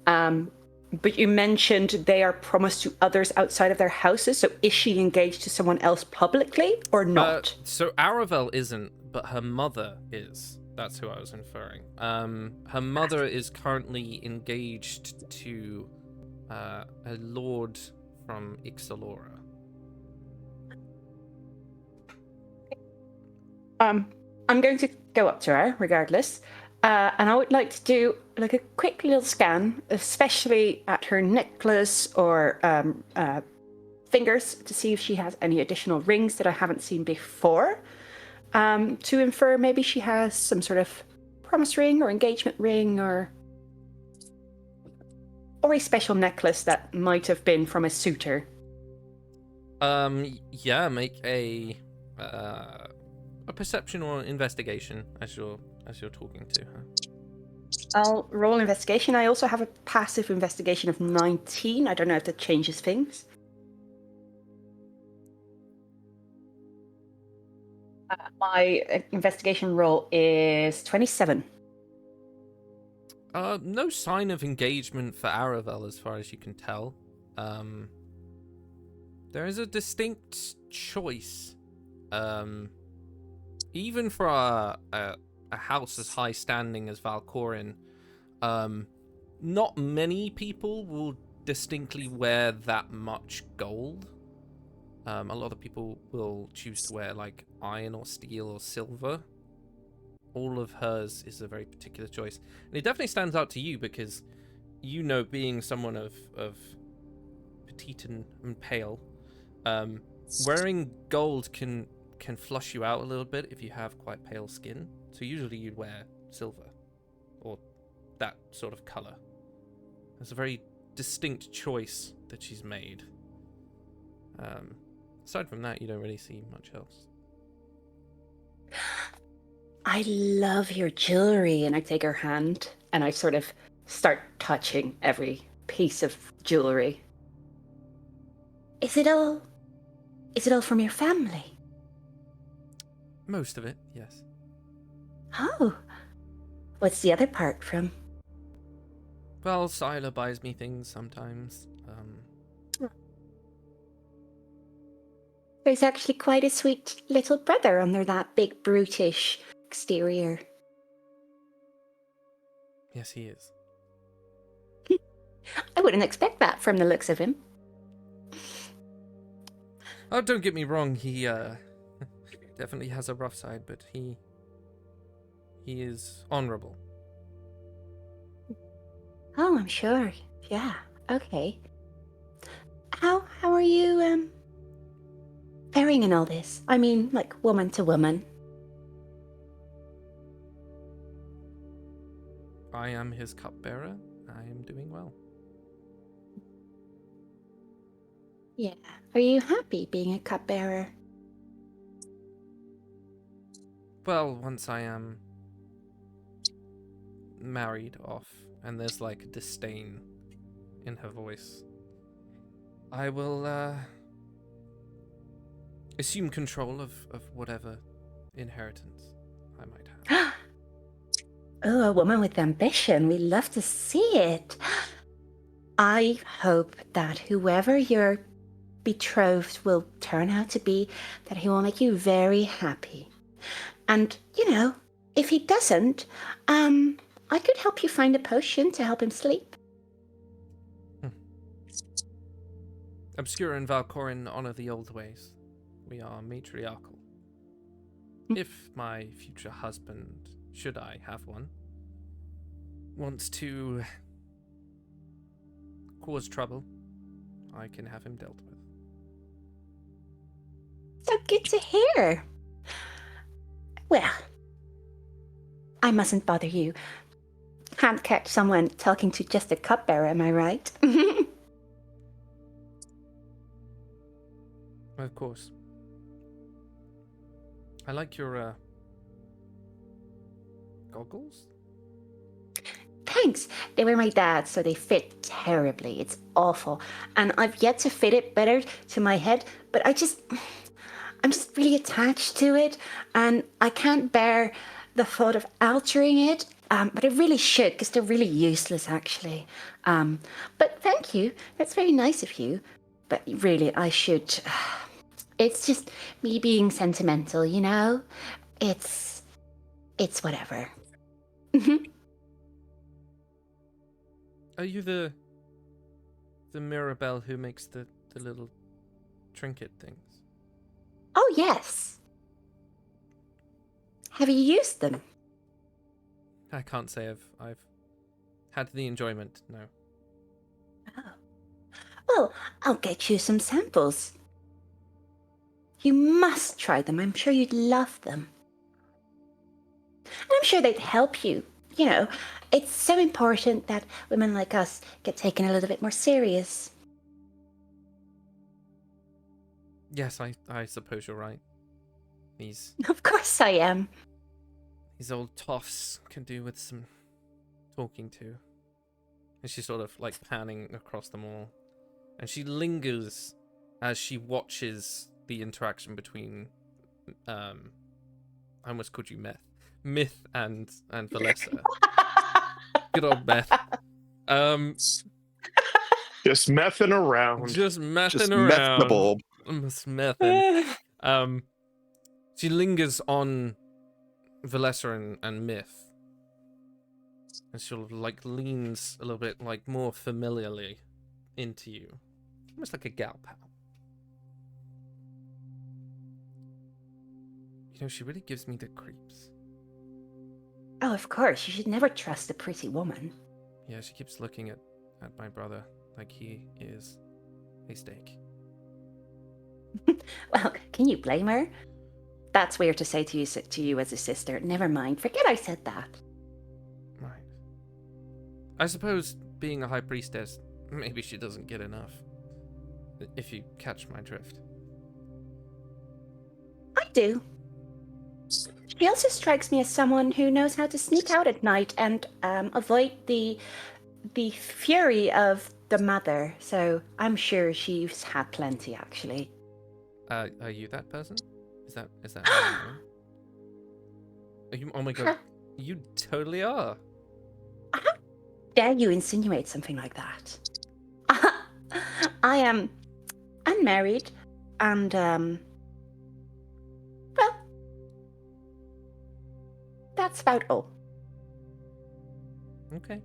But you mentioned they are promised to others outside of their houses. So is she engaged to someone else publicly or not? So Aravel isn't, but her mother is. That's who I was inferring. Her mother is currently engaged to a lord from Exillian. I'm going to go up to her regardless. And I would like to do like a quick little scan, especially at her necklace or fingers, to see if she has any additional rings that I haven't seen before. To infer maybe she has some sort of promise ring or engagement ring or a special necklace that might have been from a suitor. Yeah, make a perception or investigation as you're talking to her. I'll roll investigation. I also have a passive investigation of 19. I don't know if that changes things. My investigation roll is 27. No sign of engagement for Aravel as far as you can tell. There is a distinct choice. Even for a house as high standing as Valkorin, not many people will distinctly wear that much gold. A lot of people will choose to wear like iron or steel or silver. All of hers is a very particular choice. And it definitely stands out to you because, you know, being someone of petite and pale, wearing gold can flush you out a little bit if you have quite pale skin. So usually you'd wear silver or that sort of color. It's a very distinct choice that she's made. Aside from that, you don't really see much else. I love your jewelry. And I take her hand and I sort of start touching every piece of jewelry. Is it all from your family? Most of it, yes. Oh. What's the other part from? Well, Sila buys me things sometimes. There's actually quite a sweet little brother under that big brutish exterior. Yes, he is. I wouldn't expect that from the looks of him. Oh, don't get me wrong, he definitely has a rough side, but he is honorable. Oh, I'm sure. Yeah. Okay. How are you faring in all this? I mean, like woman to woman. I am his cupbearer. I am doing well. Yeah. Are you happy being a cupbearer? Well, once I am married off, and there's like disdain in her voice, I will assume control of whatever inheritance I might have. Oh, a woman with ambition. We love to see it. I hope that whoever your betrothed will turn out to be, that he will make you very happy. And, you know, if he doesn't, I could help you find a potion to help him sleep. Obscura and Valkorin honor the old ways. We are matriarchal. If my future husband, should I have one, wants to cause trouble, I can have him dealt with. So good to hear. Well, I mustn't bother you. can't catch someone talking to just a cupbearer, am I right? Of course. I like your goggles. Thanks. They were my dad's, so they fit terribly. It's awful. And I've yet to fit it better to my head, but I'm just really attached to it, and I can't bear the thought of altering it. But I really should, because they're really useless, actually. But thank you. That's very nice of you. But really, I should. It's just me being sentimental, you know? It's whatever. Are you the Mirabelle who makes the little trinket things? Oh, yes. Have you used them? I can't say I've had the enjoyment, no. Oh. Well, I'll get you some samples. You must try them. I'm sure you'd love them. And I'm sure they'd help you. You know, it's so important that women like us get taken a little bit more serious. Yes, I suppose you're right. These Of course I am. old toffs can do with some talking to. And she's sort of like panning across them all. And she lingers as she watches the interaction between I almost called you Myth and Valessa. Good old Meth. Just messing around. Just messing Just around. meth the bulb. Just mething. She lingers on Valessa and Myth. And she sort of like leans a little bit like more familiarly into you. Almost like a gal pal. You know, she really gives me the creeps. Oh, of course. You should never trust a pretty woman. Yeah, she keeps looking at my brother like he is a steak. Well, can you blame her? That's weird to say to you as a sister. Never mind. Forget I said that. Right. I suppose being a high priestess, maybe she doesn't get enough. If you catch my drift. I do. She also strikes me as someone who knows how to sneak out at night and avoid the fury of the mother. So I'm sure she's had plenty, actually. Are you that person? Is that how you know? Are you? Oh my god, you totally are. How dare you insinuate something like that? I am unmarried and well, that's about all. Okay.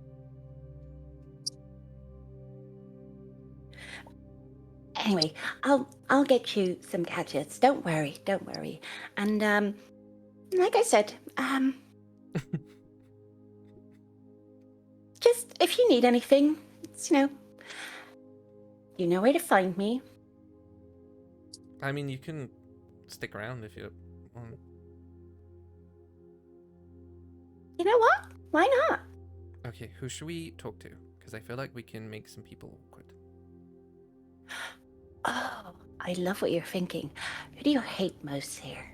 Anyway, I'll get you some gadgets. Don't worry. And like I said, just if you need anything, it's, you know where to find me. I mean, you can stick around if you want. You know what? Why not? Okay, who should we talk to? Because I feel like we can make some people awkward. Oh, I love what you're thinking. Who do you hate most here?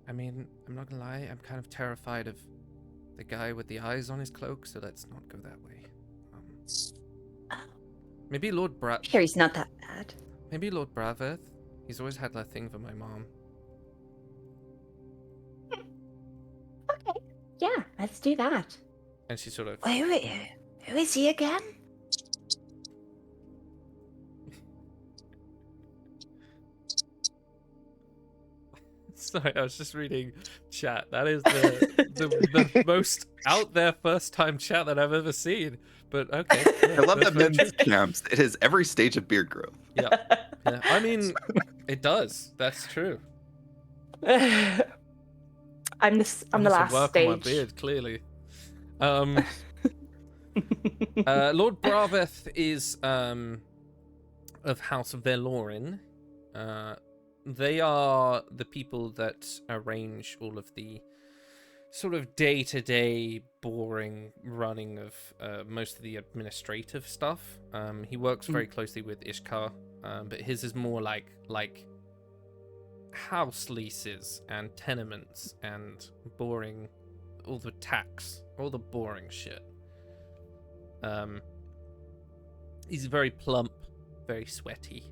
I mean, I'm not gonna lie, I'm kind of terrified of the guy with the eyes on his cloak, so let's not go that way. Maybe Lord Sure, he's not that bad. Maybe Lord Braveth. He's always had that thing for my mom. Okay, yeah, let's do that. And she sort of... Who is he again? Sorry, I was just reading chat. That is the most out there first time chat that I've ever seen. But okay. Yeah, I love that's that very men's true. camps. It has every stage of beard growth. Yeah. I mean, it does. That's true. I'm the I last work on my stage. beard, clearly. Lord Braveth is of House of Velorin. They are the people that arrange all of the sort of day-to-day boring running of most of the administrative stuff. He works very closely with Ishkar, but his is more like house leases and tenements and boring, all the tax, all the boring shit. He's very plump, very sweaty.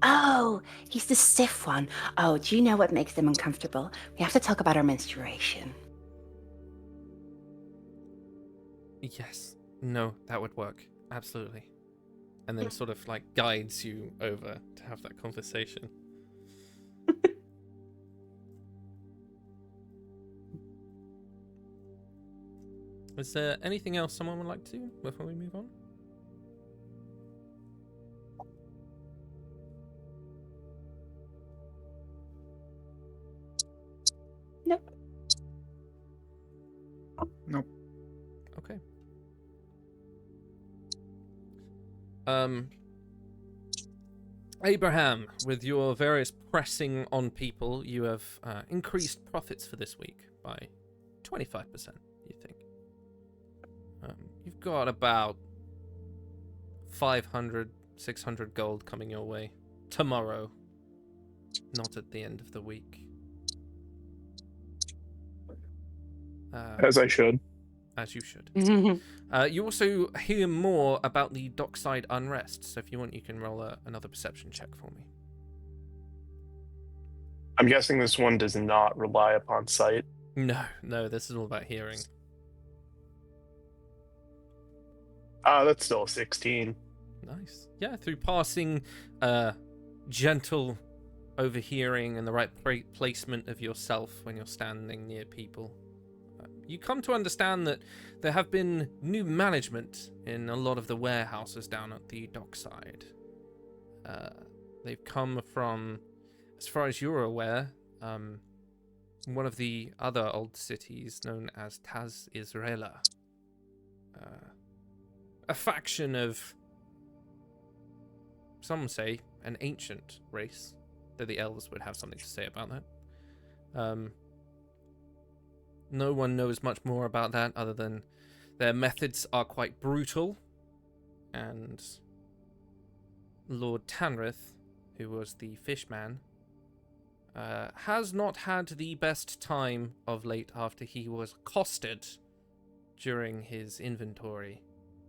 Oh, he's the stiff one. Oh, do you know what makes them uncomfortable? We have to talk about our menstruation. Yes. No, that would work. Absolutely. And then sort of like guides you over to have that conversation. Is there anything else someone would like to do before we move on? Nope. Nope. Okay. Abraham, with your various pressing on people, you have increased profits for this week by 25%, you think. You've got about 500, 600 gold coming your way tomorrow, not at the end of the week. As I should. As you should. You also hear more about the dockside unrest, so if you want, you can roll another perception check for me. I'm guessing this one does not rely upon sight. No, this is all about hearing. That's still a 16. Nice. Yeah, through passing gentle overhearing and the right placement of yourself when you're standing near people, you come to understand that there have been new management in a lot of the warehouses down at the dockside. They've come from, as far as you're aware, one of the other old cities known as Taz Israela. A faction of, some say, an ancient race, though the elves would have something to say about that. No one knows much more about that other than their methods are quite brutal, and Lord Tanrith, who was the fishman, has not had the best time of late after he was accosted during his inventory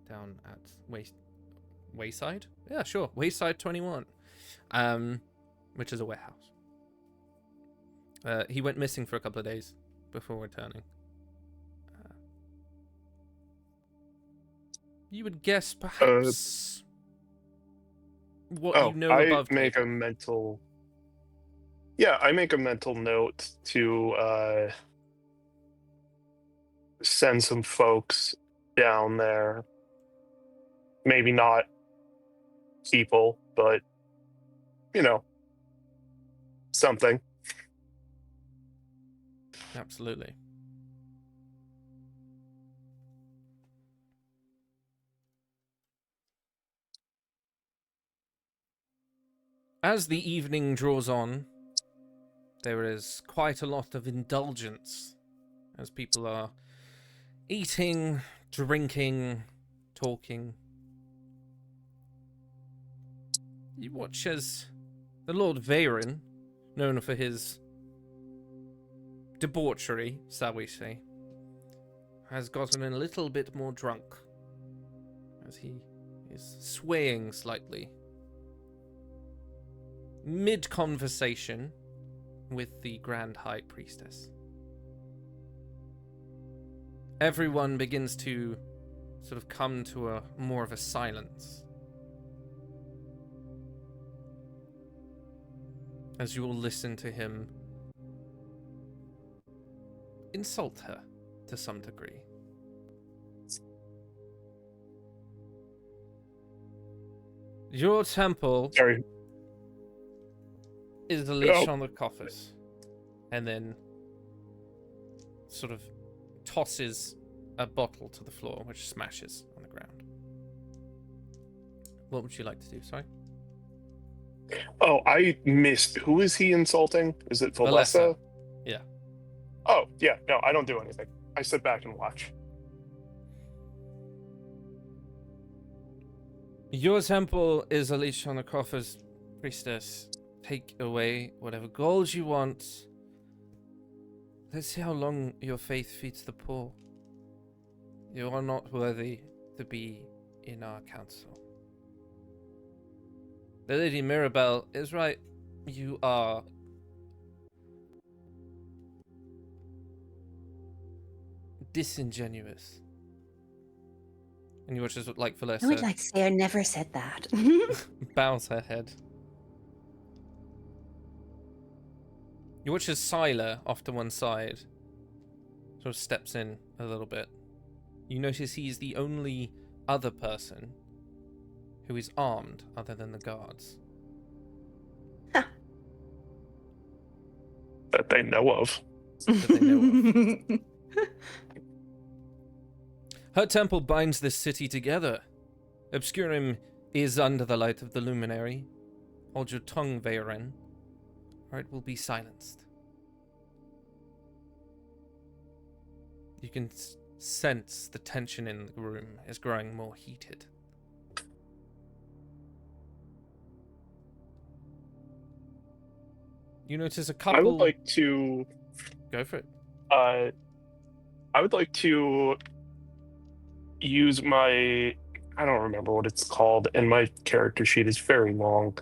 down at Wayside? Yeah, sure. Wayside 21, which is a warehouse. He went missing for a couple of days before returning. You would guess perhaps what you know above. I make a mental note to send some folks down there. Maybe not people, but something. Absolutely. As the evening draws on, there is quite a lot of indulgence as people are eating, drinking, talking. You watch as the Lord Veyron, known for his debauchery, shall we say, has gotten a little bit more drunk as he is swaying slightly. Mid-conversation with the Grand High Priestess. Everyone begins to sort of come to a more of a silence as you all listen to him insult her to some degree. Your temple Sorry. is the leash on the coffers, and then sort of tosses a bottle to the floor, which smashes on the ground. What would you like to do? Sorry. Oh, I missed. Who is he insulting? Is it Valessa. Valessa? Yeah. Oh, yeah. No, I don't do anything. I sit back and watch. Your temple is a leash on the coffers, priestess. Take away whatever gold you want. Let's see how long your faith feeds the poor. You are not worthy to be in our council. The Lady Mirabelle is right. You are disingenuous. And you watch as like I would Valessa like to say I never said that. bows her head. You watch as Sylar, off to one side, sort of steps in a little bit. You notice he's the only other person who is armed other than the guards. That they know of. That they know of. Her temple binds this city together. Obscurum is under the light of the luminary. Hold your tongue, Veyren, or it will be silenced. You can sense the tension in the room is growing more heated. You notice a couple... I would like to... Go for it. I would like to use my... I don't remember what it's called, and my character sheet is very long.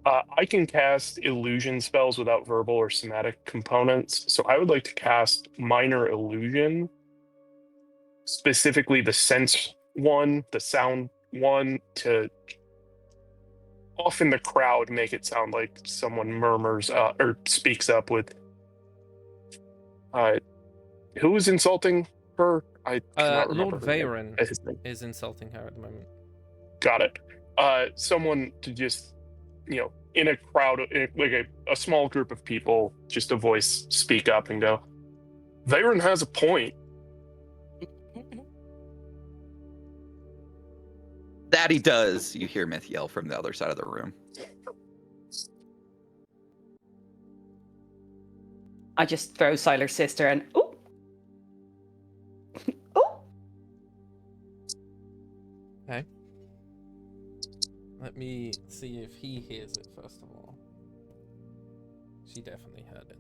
I can cast illusion spells without verbal or somatic components, so I would like to cast Minor Illusion, specifically the sense one, the sound one, to often the crowd make it sound like someone murmurs or speaks up with who is insulting her? I cannot remember. Lord her name. Veyren is insulting her at the moment. Got it. Someone to just, in a crowd, like a small group of people, just a voice speak up and go, Veyren has a point. That he does, you hear Myth yell from the other side of the room. I just throw Sylar's sister and oh, oh. Okay. Let me see if he hears it first of all. She definitely heard it.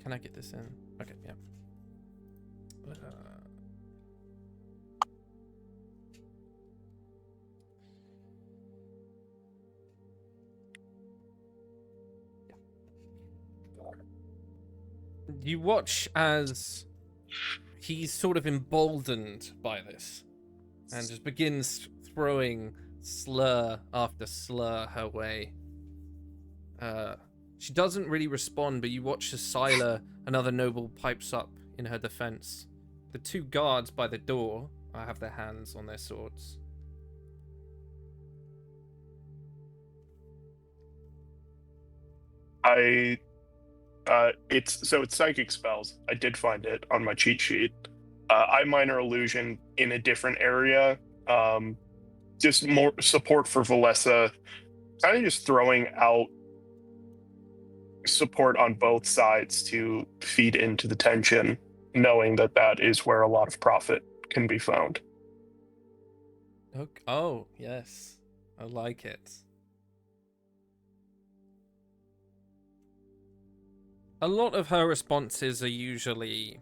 Can I get this in? Okay, yeah. You watch as he's sort of emboldened by this and just begins throwing slur after slur her way. She doesn't really respond, but you watch as Sylar, another noble, pipes up in her defense. The two guards by the door have their hands on their swords. It's psychic spells. I did find it on my cheat sheet. I Minor Illusion in a different area. Just more support for Valessa. Kind of just throwing out support on both sides to feed into the tension, knowing that is where a lot of profit can be found. Okay. Oh, yes. I like it. A lot of her responses are usually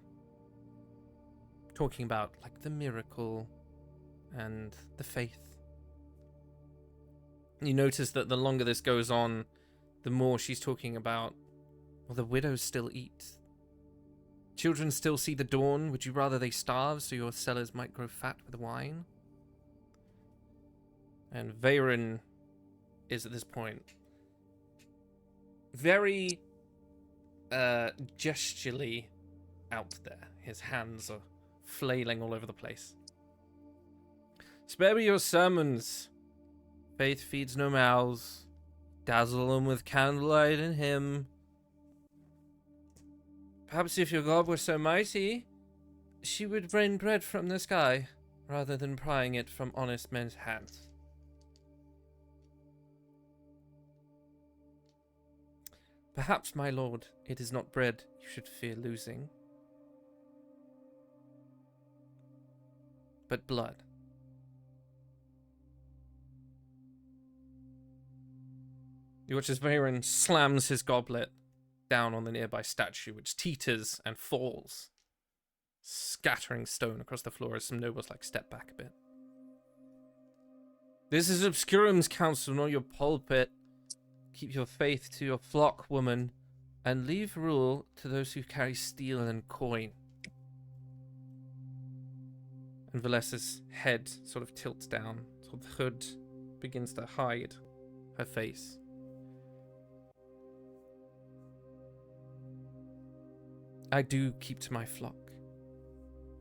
talking about like the miracle and the faith. You notice that the longer this goes on, the more she's talking about, well, the widows still eat. Children still see the dawn. Would you rather they starve so your cellars might grow fat with wine? And Veyren is at this point very gesturally out there. His hands are flailing all over the place. Spare me your sermons. Faith feeds no mouths. Dazzle them with candlelight and hymn. Perhaps if your god were so mighty, she would rain bread from the sky, rather than prying it from honest men's hands. Perhaps, my lord, it is not bread you should fear losing, but blood. You watch as Veyron slams his goblet down on the nearby statue, which teeters and falls, scattering stone across the floor as some nobles step back a bit. This is Obscurum's council, not your pulpit. Keep your faith to your flock, woman, and leave rule to those who carry steel and coin. And Valesa's head sort of tilts down, so the hood begins to hide her face. I do keep to my flock,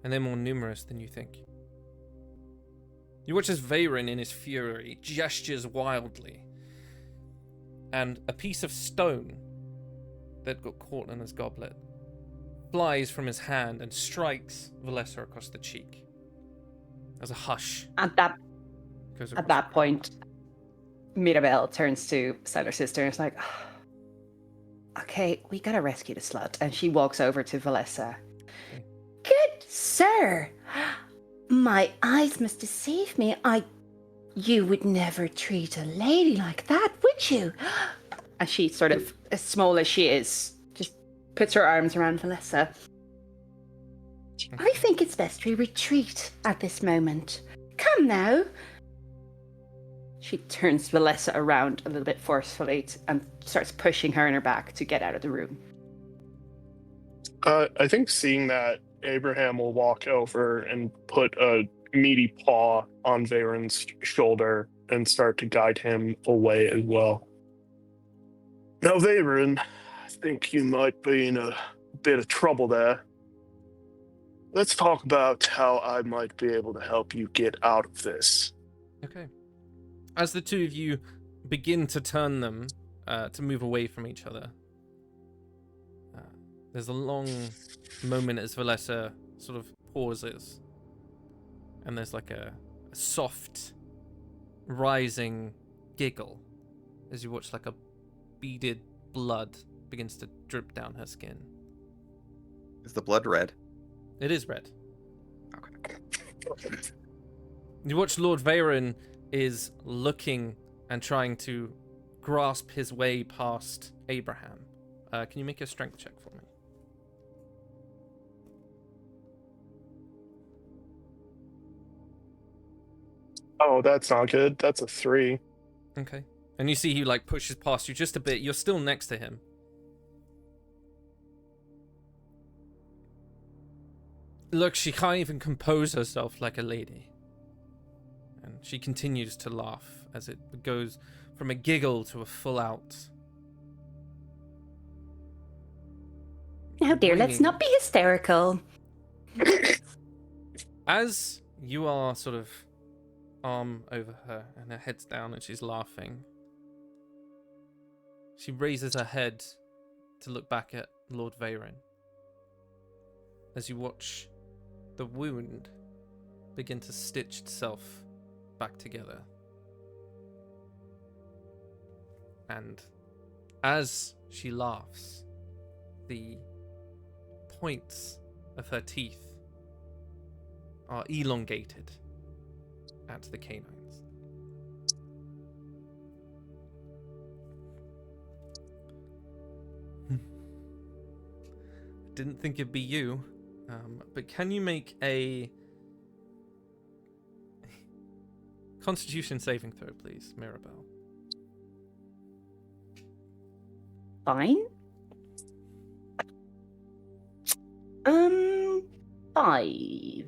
and they're more numerous than you think. You watch as Veyron, in his fury, gestures wildly, and a piece of stone that got caught in his goblet flies from his hand and strikes Valesa across the cheek. As a hush At goes that point, Mirabelle turns to Siler's sister and is like, okay, we gotta rescue the slut. And she walks over to Valesa. Good sir, my eyes must deceive me. You would never treat a lady like that, would you? And she sort of, as small as she is, just puts her arms around Valesa. I think it's best we retreat at this moment. Come now. She turns Valesa around a little bit forcefully and starts pushing her in her back to get out of the room. I think seeing that, Abraham will walk over and put a meaty paw on Veyron's shoulder and start to guide him away as well. Now, Veyron, I think you might be in a bit of trouble there. Let's talk about how I might be able to help you get out of this. Okay. As the two of you begin to turn them to move away from each other, there's a long moment as Valesa sort of pauses, and there's a soft, rising giggle as you watch a beaded blood begins to drip down her skin. Is the blood red? It is red. Okay. You watch Lord Veyron is looking and trying to grasp his way past Abraham. Can you make a strength check for me? Oh, that's not good. That's a 3. Okay. And you see he pushes past you just a bit. You're still next to him. Look, she can't even compose herself like a lady. And she continues to laugh as it goes from a giggle to a full out. Now, dear, let's not be hysterical. As you are sort of arm over her and her head's down and she's laughing, she raises her head to look back at Lord Veyron as you watch the wound begin to stitch itself back together. And as she laughs, the points of her teeth are elongated at the canines. Didn't think it'd be you, but can you make a Constitution saving throw, please, Mirabelle? Fine. 5.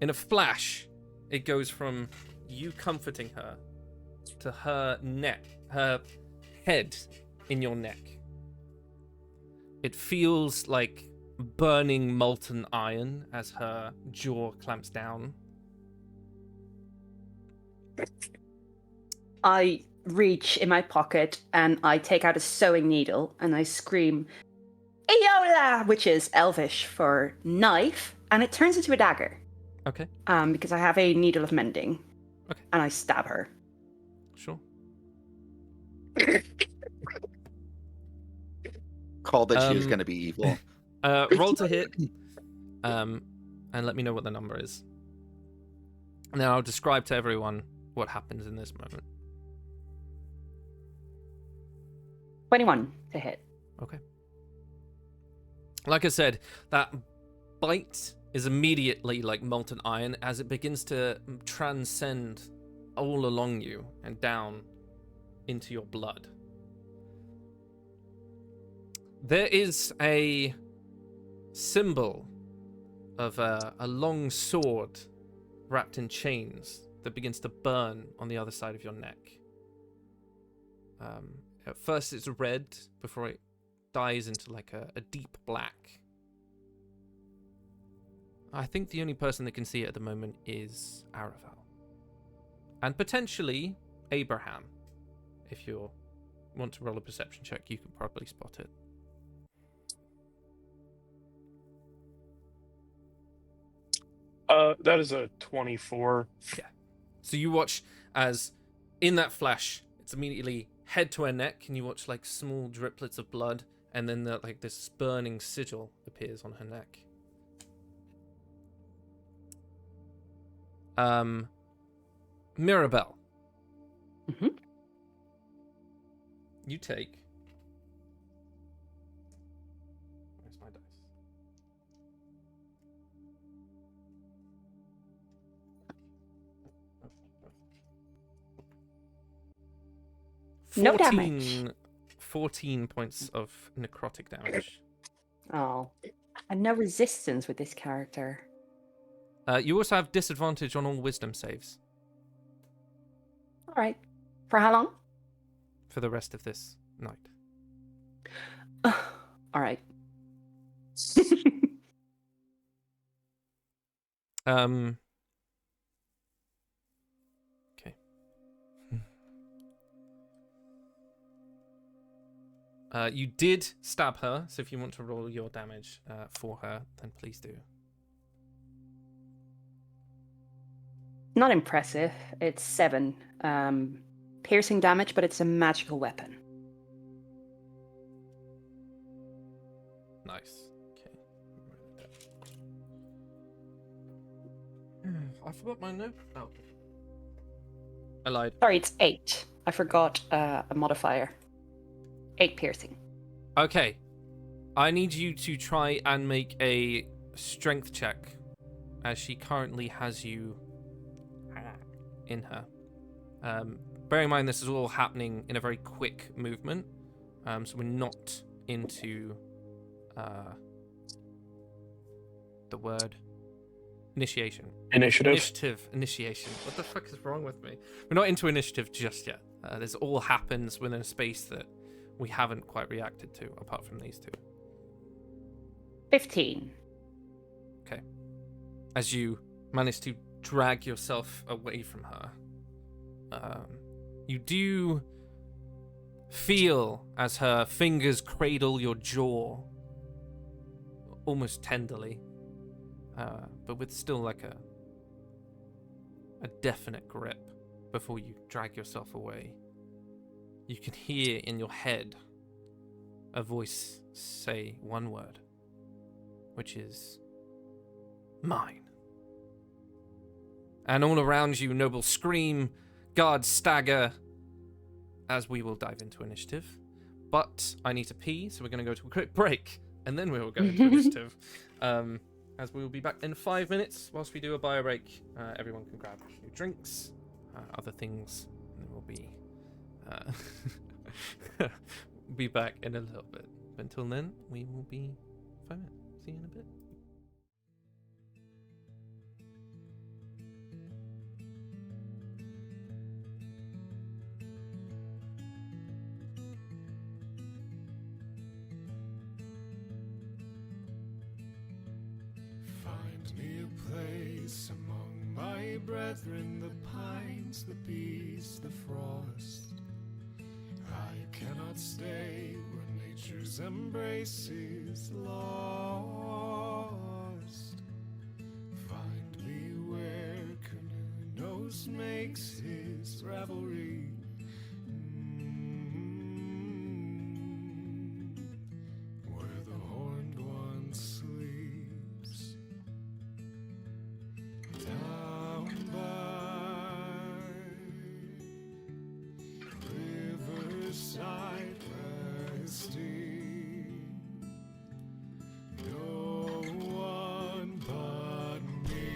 In a flash, it goes from you comforting her to her neck, her head in your neck. It feels like burning molten iron as her jaw clamps down. I reach in my pocket and I take out a sewing needle and I scream, Eola, which is Elvish for knife, and it turns into a dagger. Okay, Because I have a needle of mending. Okay. And I stab her. sure. Called that she was Um, going to be evil. Roll to hit, and let me know what the number is. And then I'll describe to everyone what happens in this moment. 21 to hit. Okay. Like I said, that bite is immediately like molten iron as it begins to transcend all along you and down into your blood. There is a symbol of a long sword wrapped in chains that begins to burn on the other side of your neck. At first it's red before it dies into like a deep black. I think the only person that can see it at the moment is Araval. And potentially Abraham. If you want to roll a perception check, you can probably spot it. That is a 24. Yeah. So you watch as in that flash, it's immediately head to her neck, and you watch like small driplets of blood, and then like this burning sigil appears on her neck. Mirabelle. Mm-hmm. You take. Where's my dice? No damage. 14 points of necrotic damage. Oh. And no resistance with this character. You also have disadvantage on all wisdom saves Alright. For how long? for the rest of this night. Alright. Okay. You did stab her, so if you want to roll your damage for her, then please do. Not impressive. It's 7 piercing damage, but it's a magical weapon. Nice. Okay. I forgot my note. Oh. I lied. Sorry, it's 8. I forgot a modifier. 8 piercing. Okay. I need you to try and make a strength check, as she currently has you in her. Bear in mind this is all happening in a very quick movement, so we're not into the word initiation. Initiation. What the fuck is wrong with me? We're not into initiative just yet. This all happens within a space that we haven't quite reacted to, apart from these two. 15. Okay. As you manage to drag yourself away from her, you do feel as her fingers cradle your jaw, almost tenderly, but with still like a definite grip before you drag yourself away. You can hear in your head a voice say one word, which is mine. And all around you, nobles scream, guards stagger, as we will dive into initiative. But I need to pee, so we're going to go to a quick break, and then we will go into initiative. As we will be back in 5 minutes. Whilst we do a bio break, everyone can grab new drinks, other things, and then we'll be back in a little bit. But until then, we will be 5 minutes. See you in a bit. Find me a place among my brethren, the pines, the bees, the frost. I cannot stay where nature nature's embrace is lost. Find me where Canoe makes his revelry. Where the horned one sleeps. Down by riverside resting. No one but me.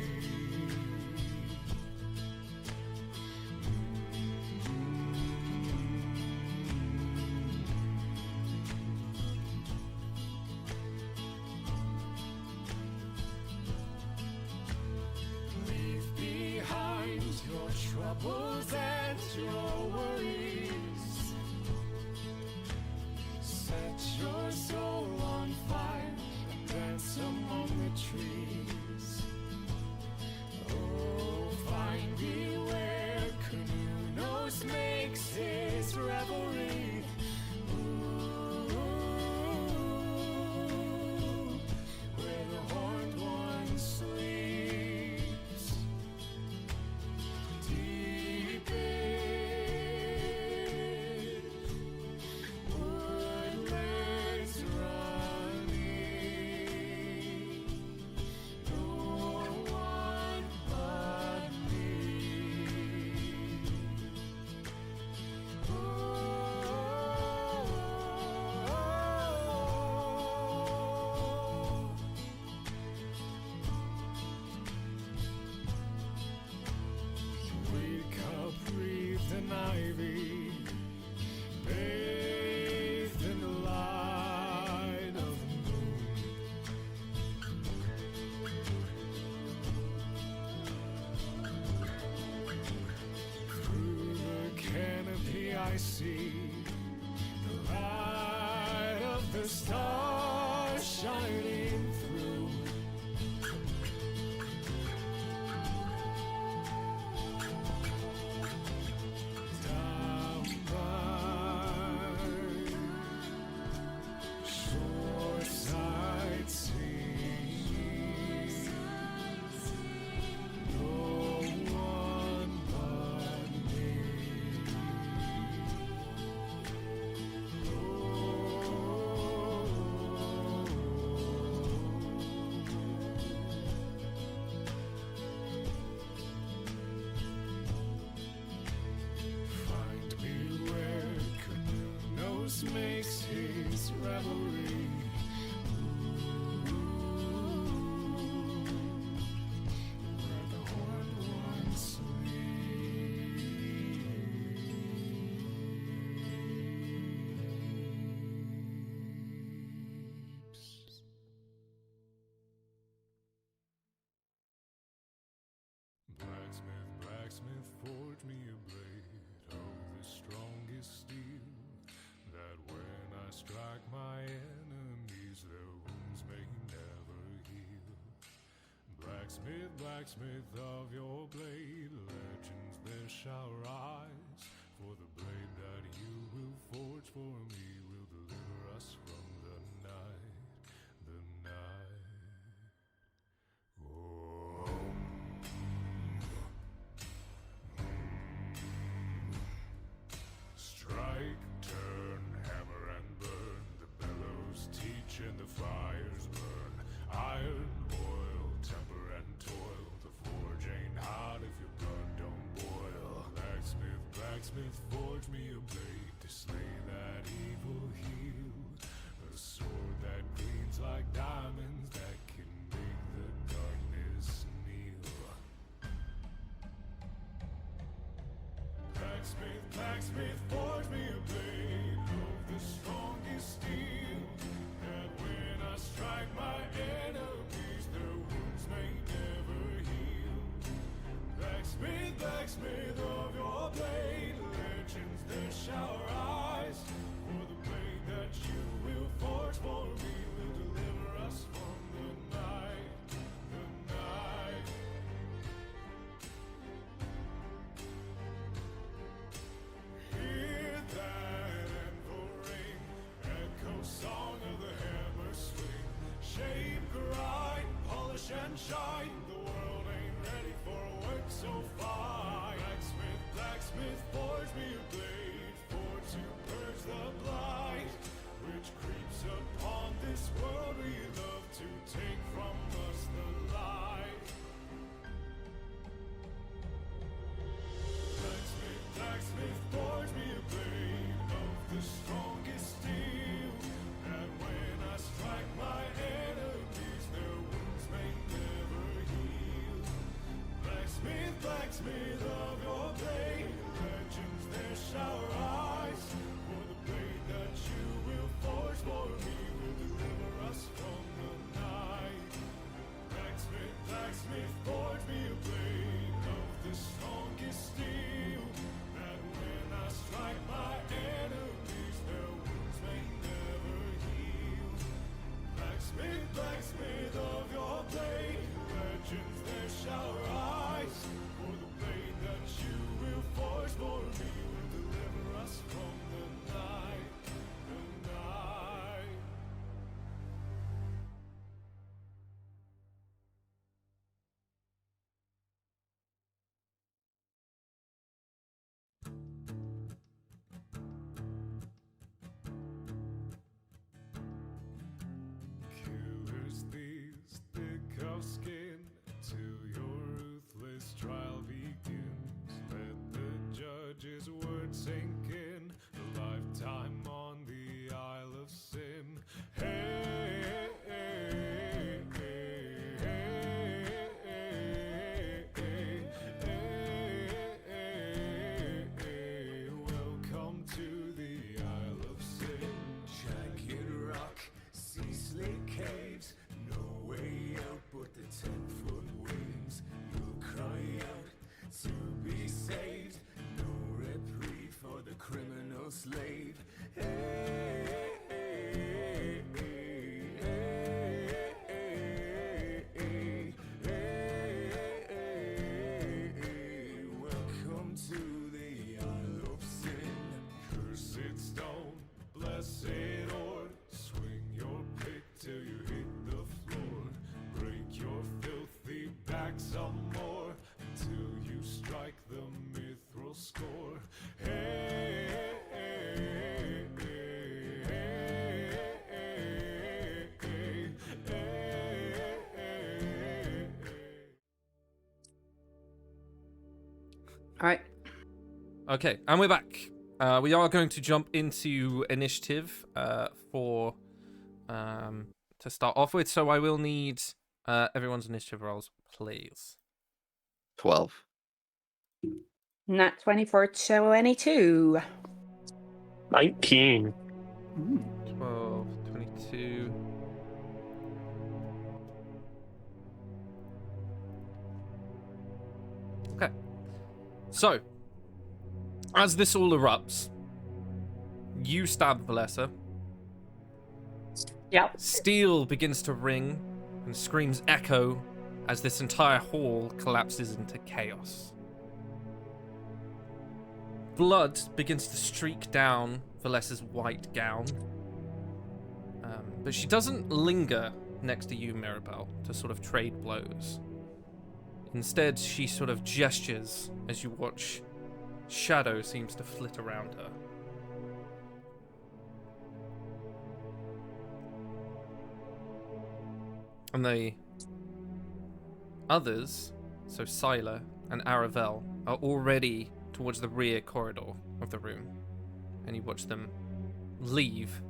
Leave behind your troubles and your worries. Set your soul on fire and dance among the trees. Oh, find me where Canoe makes his revelry. Ooh, where the horned one sleeps. Deep in woodlands running. No one but me. Wake up, breathed in ivy, bathed in the light of the moon. Through the canopy I see the light of the stars shining through. Down by shoreside singing. No one but me. Find me where Canoe makes his revelry. Where the horned one sleeps. Blacksmith, blacksmith, forge me a blade of the strongest steel, that when I strike my enemies, their wounds may never heal. Blacksmith, blacksmith of your blade, legends there shall rise, for the blade that you will forge for me will deliver us from the night, the night. Oh. Strike, turn, hammer and burn. The bellows teach and the fires burn. Iron, oil, temper and toil. The forge ain't hot if your blood don't boil. Blacksmith, blacksmith, forge me a blade to slay that evil heel. A sword that gleams like diamonds that can make the darkness kneel. Blacksmith, blacksmith, forge me a blade of the strongest steel, that when I strike my enemies, their wounds may never heal. Blacksmith, blacksmith of your blade, legends there shall rise, for the blade that you will forge for me will deliver us from the night, the night. Hear that shine. The world ain't ready for a work so fine. Blacksmith, forge me a blade for to purge the blight which creeps upon this world. We love to take from us the light. Blacksmith, forge me a blade of the strongest steel, that when I strike my enemies, their wounds may never heal. Blacksmith of your blade, legends there shower eyes, for the blade that you will forge for me will deliver us from the night. Blacksmith, forge me a blade of the strongest steel, that when I strike my enemies, their wounds may never heal. Blacksmith of your blade, legends there shower eyes, for the blade that you will forge for me will deliver us from the night, the night. Killers, thieves, thick of skin, till your ruthless trial begins. Let the judge's word sink in, a lifetime on the Isle of Sin. Hey, hey, hey, hey, hey, hey, hey, welcome to the Isle of Sin. Jagged rock, sea-slit caves, no way out but the 10-foot waves. You'll cry out to be saved, no reprieve for the criminal slave. Hey, hey, hey, hey, hey, hey, hey, welcome to the Isle of Sin. Cursed stone, blessed orb, swing your pick till you hit the floor. Break your filthy back some more, until you strike the mithril score. Hey, hey, hey, hey, hey, hey, hey, hey, hey. All right. Okay, and we're back. We are going to jump into initiative for to start off with. So I will need everyone's initiative rolls, please. 12. Nat 24 to 22. 19. 12, 22. Okay. So, as this all erupts, you stab Valessa. Yep. Steel begins to ring and screams echo as this entire hall collapses into chaos. Blood begins to streak down Valessa's white gown. But she doesn't linger next to you, Mirabelle, to sort of trade blows. Instead, she sort of gestures as you watch shadow seems to flit around her. And the others, so Scylla and Aravel, are already towards the rear corridor of the room. And you watch them leave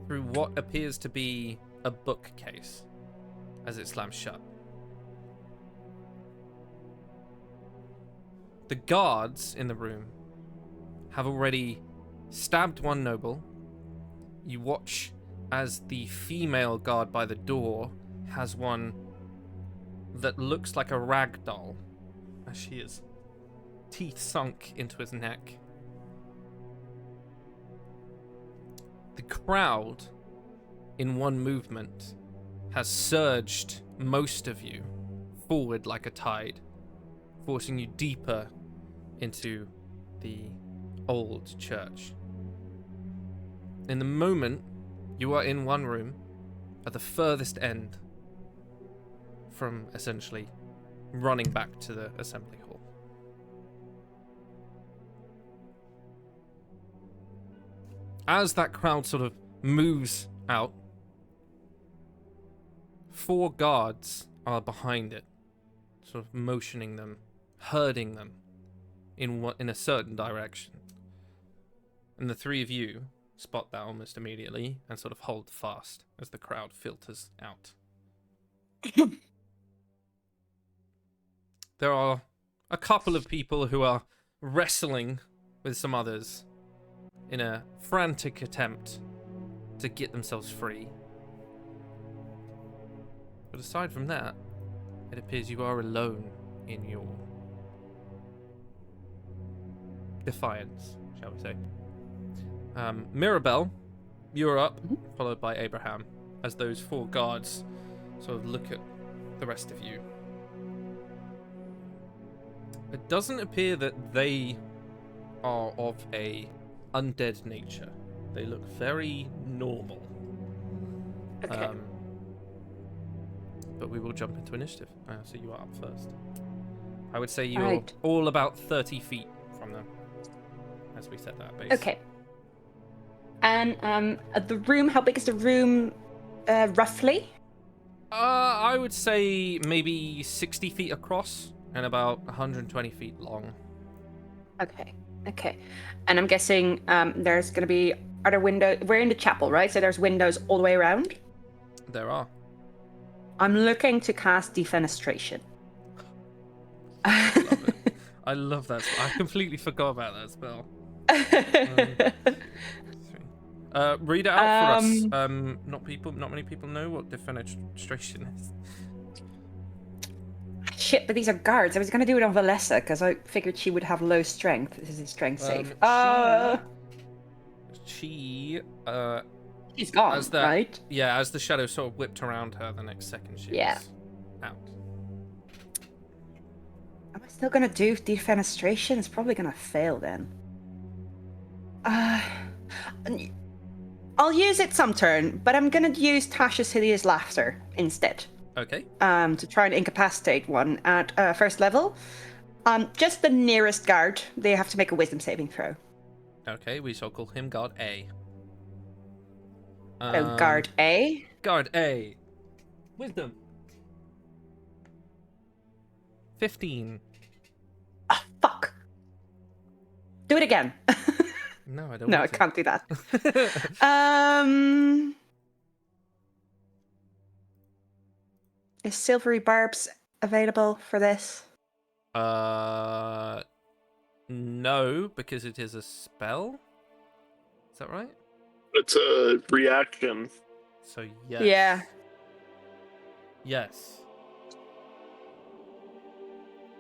through what appears to be a bookcase as it slams shut. The guards in the room have already stabbed one noble. You watch as the female guard by the door has one that looks like a rag doll, as she is teeth sunk into his neck. The crowd, in one movement, has surged most of you forward like a tide, forcing you deeper into the old church. In the moment, you are in one room, at the furthest end. from essentially running back to the assembly hall. As that crowd sort of moves out, 4 guards are behind it, sort of motioning them, herding them in a certain direction. And the 3 of you spot that almost immediately and sort of hold fast as the crowd filters out. There are a couple of people who are wrestling with some others in a frantic attempt to get themselves free. But aside from that, it appears you are alone in your defiance, shall we say. Mirabelle, you're up, followed by Abraham, as those 4 guards sort of look at the rest of you. It doesn't appear that they are of a undead nature. They look very normal. Okay. But we will jump into initiative. So you are up first. I would say you're Right. all about 30 feet from them, as we set that base. Okay. And the room, how big is the room roughly? I would say maybe 60 feet across and about 120 feet long. Okay. And I'm guessing there's going to be, are there windows? We're in the chapel, right? So there's windows all the way around? There are. I'm looking to cast Defenestration. I love that spell. I completely forgot about that spell. Read it out for us. Not many people know what Defenestration is. Shit, but these are guards. I was going to do it on Valessa because I figured she would have low strength. This is a strength save. She's gone, as that, right? Yeah, as the shadow sort of whipped around her, the next second she was out. Am I still going to do Defenestration? It's probably going to fail then. I'll use it some turn, but I'm going to use Tasha's Hideous Laughter instead. Okay. To try and incapacitate one at first level. Just the nearest guard. They have to make a wisdom saving throw. Okay, we shall call him Guard A. Guard A. Guard A. Wisdom. 15. Ah, fuck. Do it again. No, I don't No, I want to. can't do that. Is Silvery Barbs available for this? No, because it is a spell. Is that right? It's a reaction. So yes. Yeah. Yes.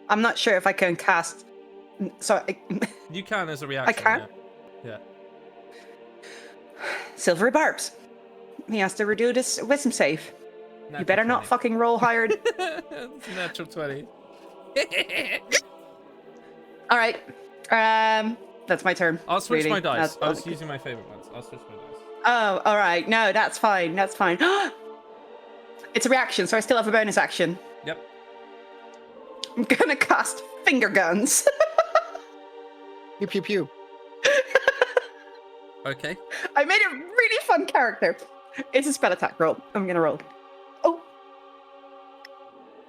I'm not sure if I can cast. So You can as a reaction. can? Yeah. Silvery Barbs. He has to redo this wisdom save. You better not fucking roll higher. It's a natural 20. All right. That's my turn. I'll switch really. my dice. That's I was okay. using my favorite ones. I'll switch my dice. Oh, all right. No, that's fine. That's fine. It's a reaction, so I still have a bonus action. Yep. I'm gonna cast finger guns. Pew pew pew. Okay. I made a really fun character. It's a spell attack roll. I'm gonna roll. Oh.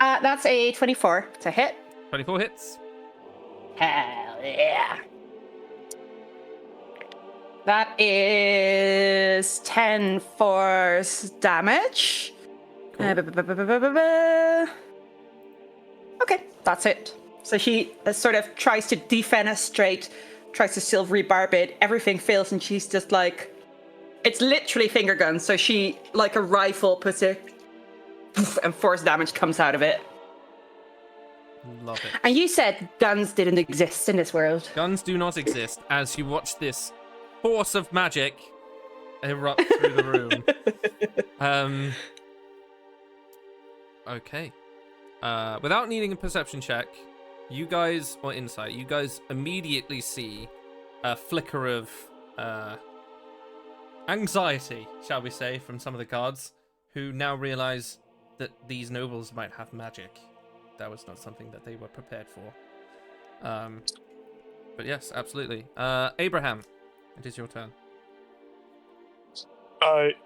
That's a 24 to hit. 24 hits. Hell yeah. That is 10 force damage. Cool. Okay, that's it. So she sort of tries to defenestrate, tries to silvery barb it. Everything fails, and she's just like, it's literally finger guns. So she, like a rifle, puts it, and force damage comes out of it. Love it. And you said guns didn't exist in this world. Guns do not exist as you watch this force of magic erupt through the room. Okay. Without needing a perception check, you guys, or insight, you guys immediately see a flicker of anxiety, shall we say, from some of the guards who now realize that these nobles might have magic. That was not something that they were prepared for. But yes, absolutely. Abraham, it is your turn.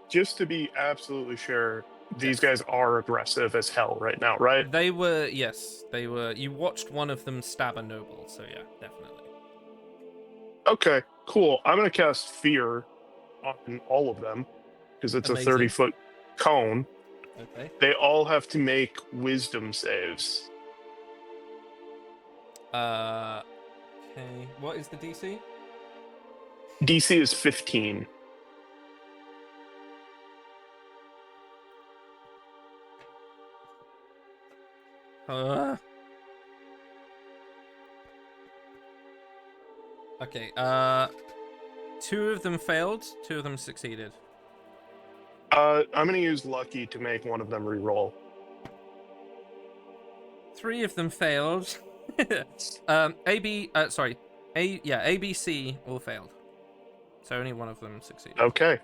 Just to be absolutely sure, these Yes. guys are aggressive as hell right now, right? They were, yes, they were. You watched one of them stab a noble, so yeah, definitely. Okay, cool. I'm gonna cast Fear on all of them because it's Amazing. a 30-foot cone. Okay. They all have to make Wisdom saves. Okay. What is the DC? DC is 15. Okay. 2 of them failed. 2 of them succeeded. I'm gonna use Lucky to make one of them reroll. 3 of them failed. ABC all failed. So only one of them succeeded. Okay.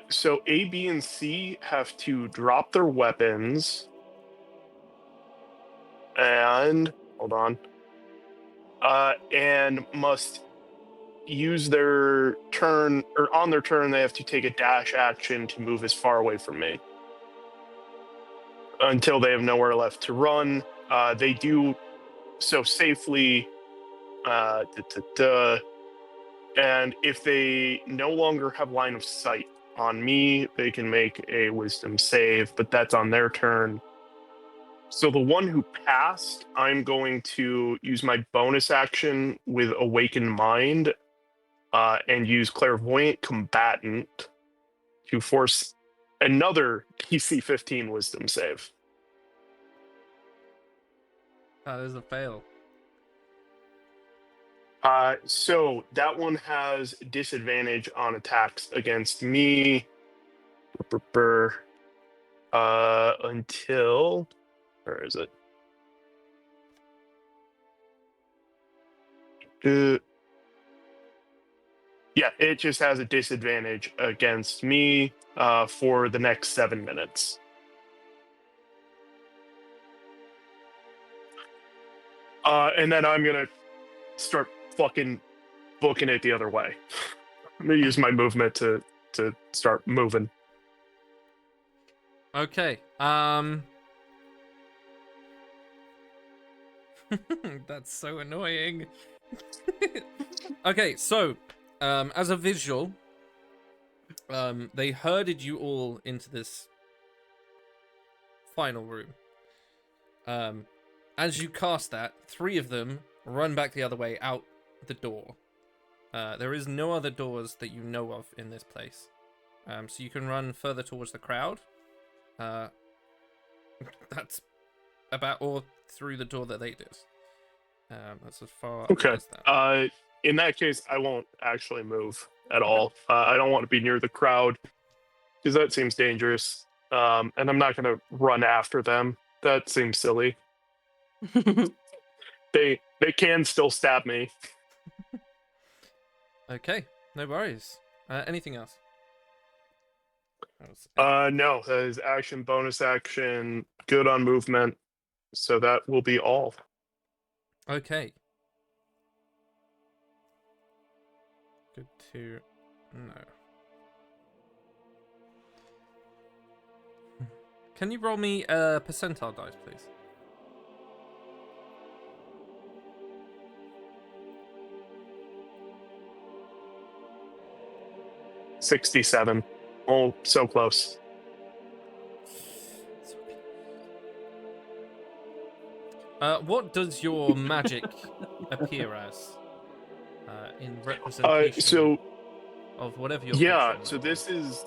So A, B, and C have to drop their weapons. And hold on. And must use their turn, or on their turn, they have to take a dash action to move as far away from me until they have nowhere left to run. They do so safely. And if they no longer have line of sight on me, they can make a Wisdom save, but that's on their turn. So the one who passed, I'm going to use my bonus action with Awakened Mind and use Clairvoyant Combatant to force another DC 15 Wisdom save. That is a fail. So that one has disadvantage on attacks against me until... Where is it? Yeah, it just has a disadvantage against me for the next 7 minutes. And then I'm gonna start fucking booking it the other way. I'm gonna use my movement to start moving. Okay. That's so annoying. Okay, so as a visual, they herded you all into this final room. As you cast that, 3 of them run back the other way out the door. There is no other doors that you know of in this place. So you can run further towards the crowd. That's about all through the door that they did. That's as far as that. In that case, I won't actually move at all. I don't want to be near the crowd because that seems dangerous. And I'm not going to run after them. That seems silly. They can still stab me. Okay, no worries. Anything else? No, that is action, bonus action, good on movement. So that will be all. Okay. Good to know. Can you roll me a percentile dice, please? $67. Oh, so close. What does your magic appear as in representation of whatever you're picturing? So this is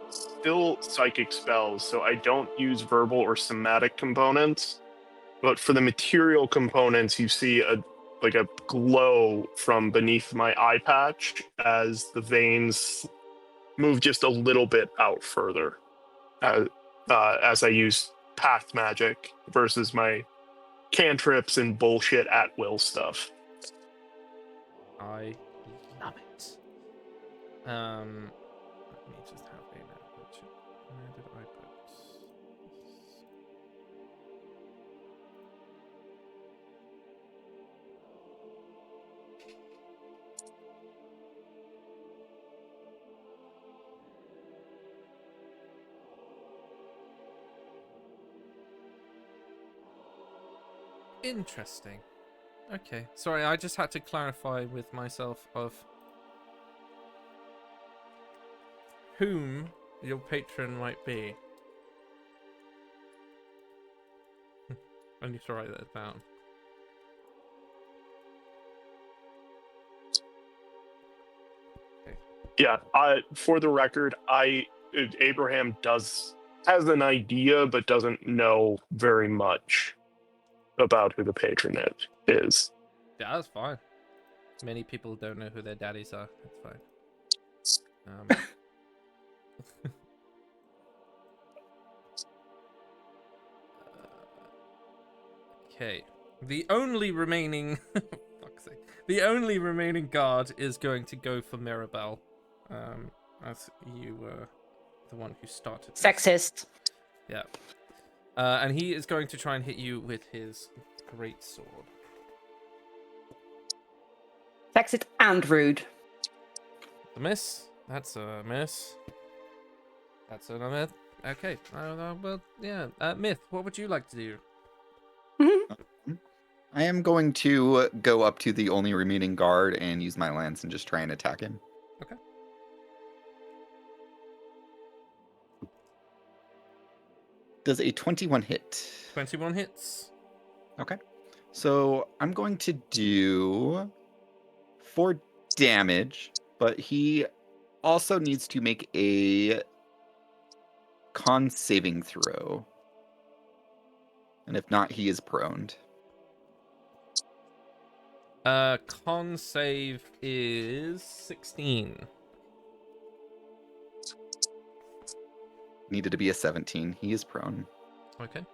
still psychic spells, so I don't use verbal or somatic components. But for the material components, you see a glow from beneath my eye patch as the veins move just a little bit out further as I use path magic versus my cantrips and bullshit at will stuff. I love it. Let me just have a now. Where did I put? Interesting. Okay. Sorry, I just had to clarify with myself of whom your patron might be. I need to write that down. Yeah, for the record, Abraham has an idea, but doesn't know very much about who the patron is. Yeah, that's fine. Many people don't know who their daddies are. That's fine. Okay. The only remaining fuck's sake. The only remaining guard is going to go for Mirabelle. As you were the one who started this. Sexist. Yeah. And he is going to try and hit you with his great sword. Sexist and rude. A miss. That's a miss. That's another. Okay. Well, yeah. Myth, what would you like to do? I am going to go up to the only remaining guard and use my lance and just try and attack him. Okay. Does a 21 hit? 21 hits. Okay. So I'm going to do 4 damage, but he also needs to make a con saving throw. And if not, he is proned. Con save is 16. Needed to be a 17. He is prone. Okay.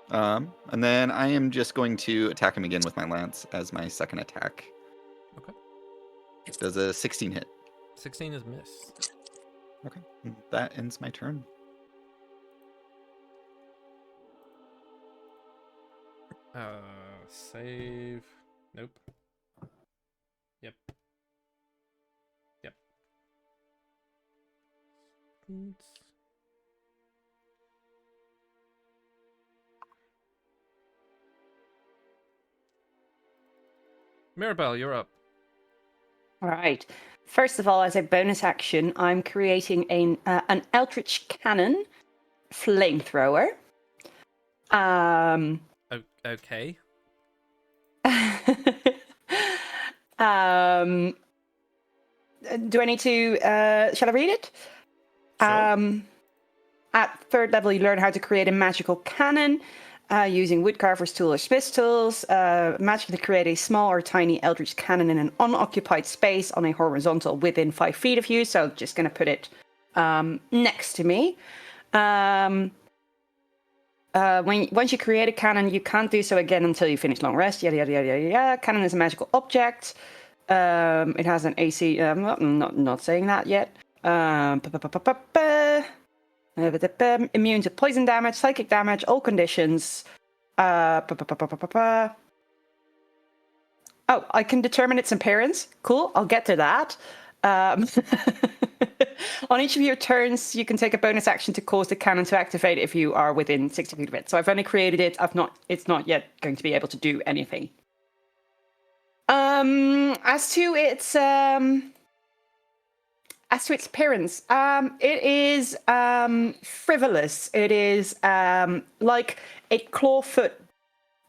And then I am just going to attack him again with my lance as my second attack. Okay. Does a 16 hit? 16 is missed. Okay. That ends my turn. Save. Nope. Yep. Mirabelle, you're up. All right. First of all, as a bonus action, I'm creating an Eldritch Cannon flamethrower. Okay. Do I need to? Shall I read it? Sure. At 3rd level, you learn how to create a magical cannon using woodcarver's tool or smith's tools. Magically create a small or tiny eldritch cannon in an unoccupied space on a horizontal within 5 feet of you. So just going to put it next to me. Once you create a cannon, you can't do so again until you finish long rest. Yada yada yada yada yada. Cannon is a magical object. It has an AC. I'm not saying that yet. Immune to poison damage, psychic damage, all conditions. Oh, I can determine its appearance. Cool, I'll get to that. On each of your turns, you can take a bonus action to cause the cannon to activate if you are within 60 feet of it. So I've only created it. It's not yet going to be able to do anything. As to its appearance, it is frivolous. It is like a clawfoot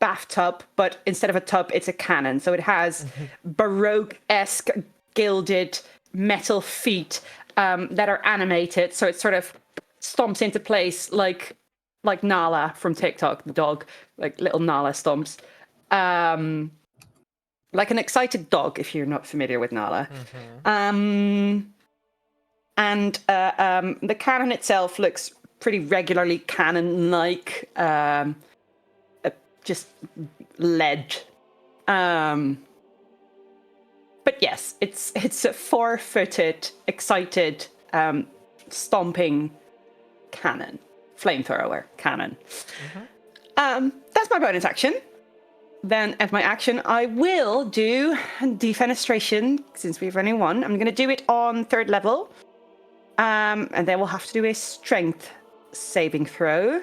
bathtub, but instead of a tub, it's a cannon. So it has Baroque-esque gilded metal feet that are animated. So it sort of stomps into place like Nala from TikTok, the dog, like little Nala stomps. Like an excited dog, if you're not familiar with Nala. And the cannon itself looks pretty regularly cannon-like, just lead. But yes, it's a 4-footed, excited, stomping cannon, flamethrower cannon. That's my bonus action. Then, as my action, I will do defenestration, since we've only one. I'm going to do it on 3rd level. And then we'll have to do a strength saving throw.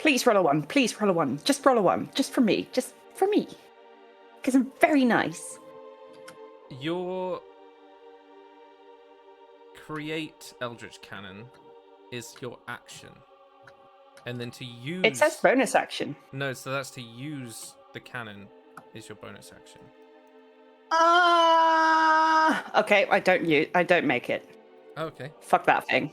Please roll a 1. Please roll a 1. Just roll a 1. Just for me. Just for me. Because I'm very nice. Your create Eldritch Cannon is your action. And then to use... It says bonus action. No, so that's to use the cannon is your bonus action. Okay, I don't make it. Okay. Fuck that thing.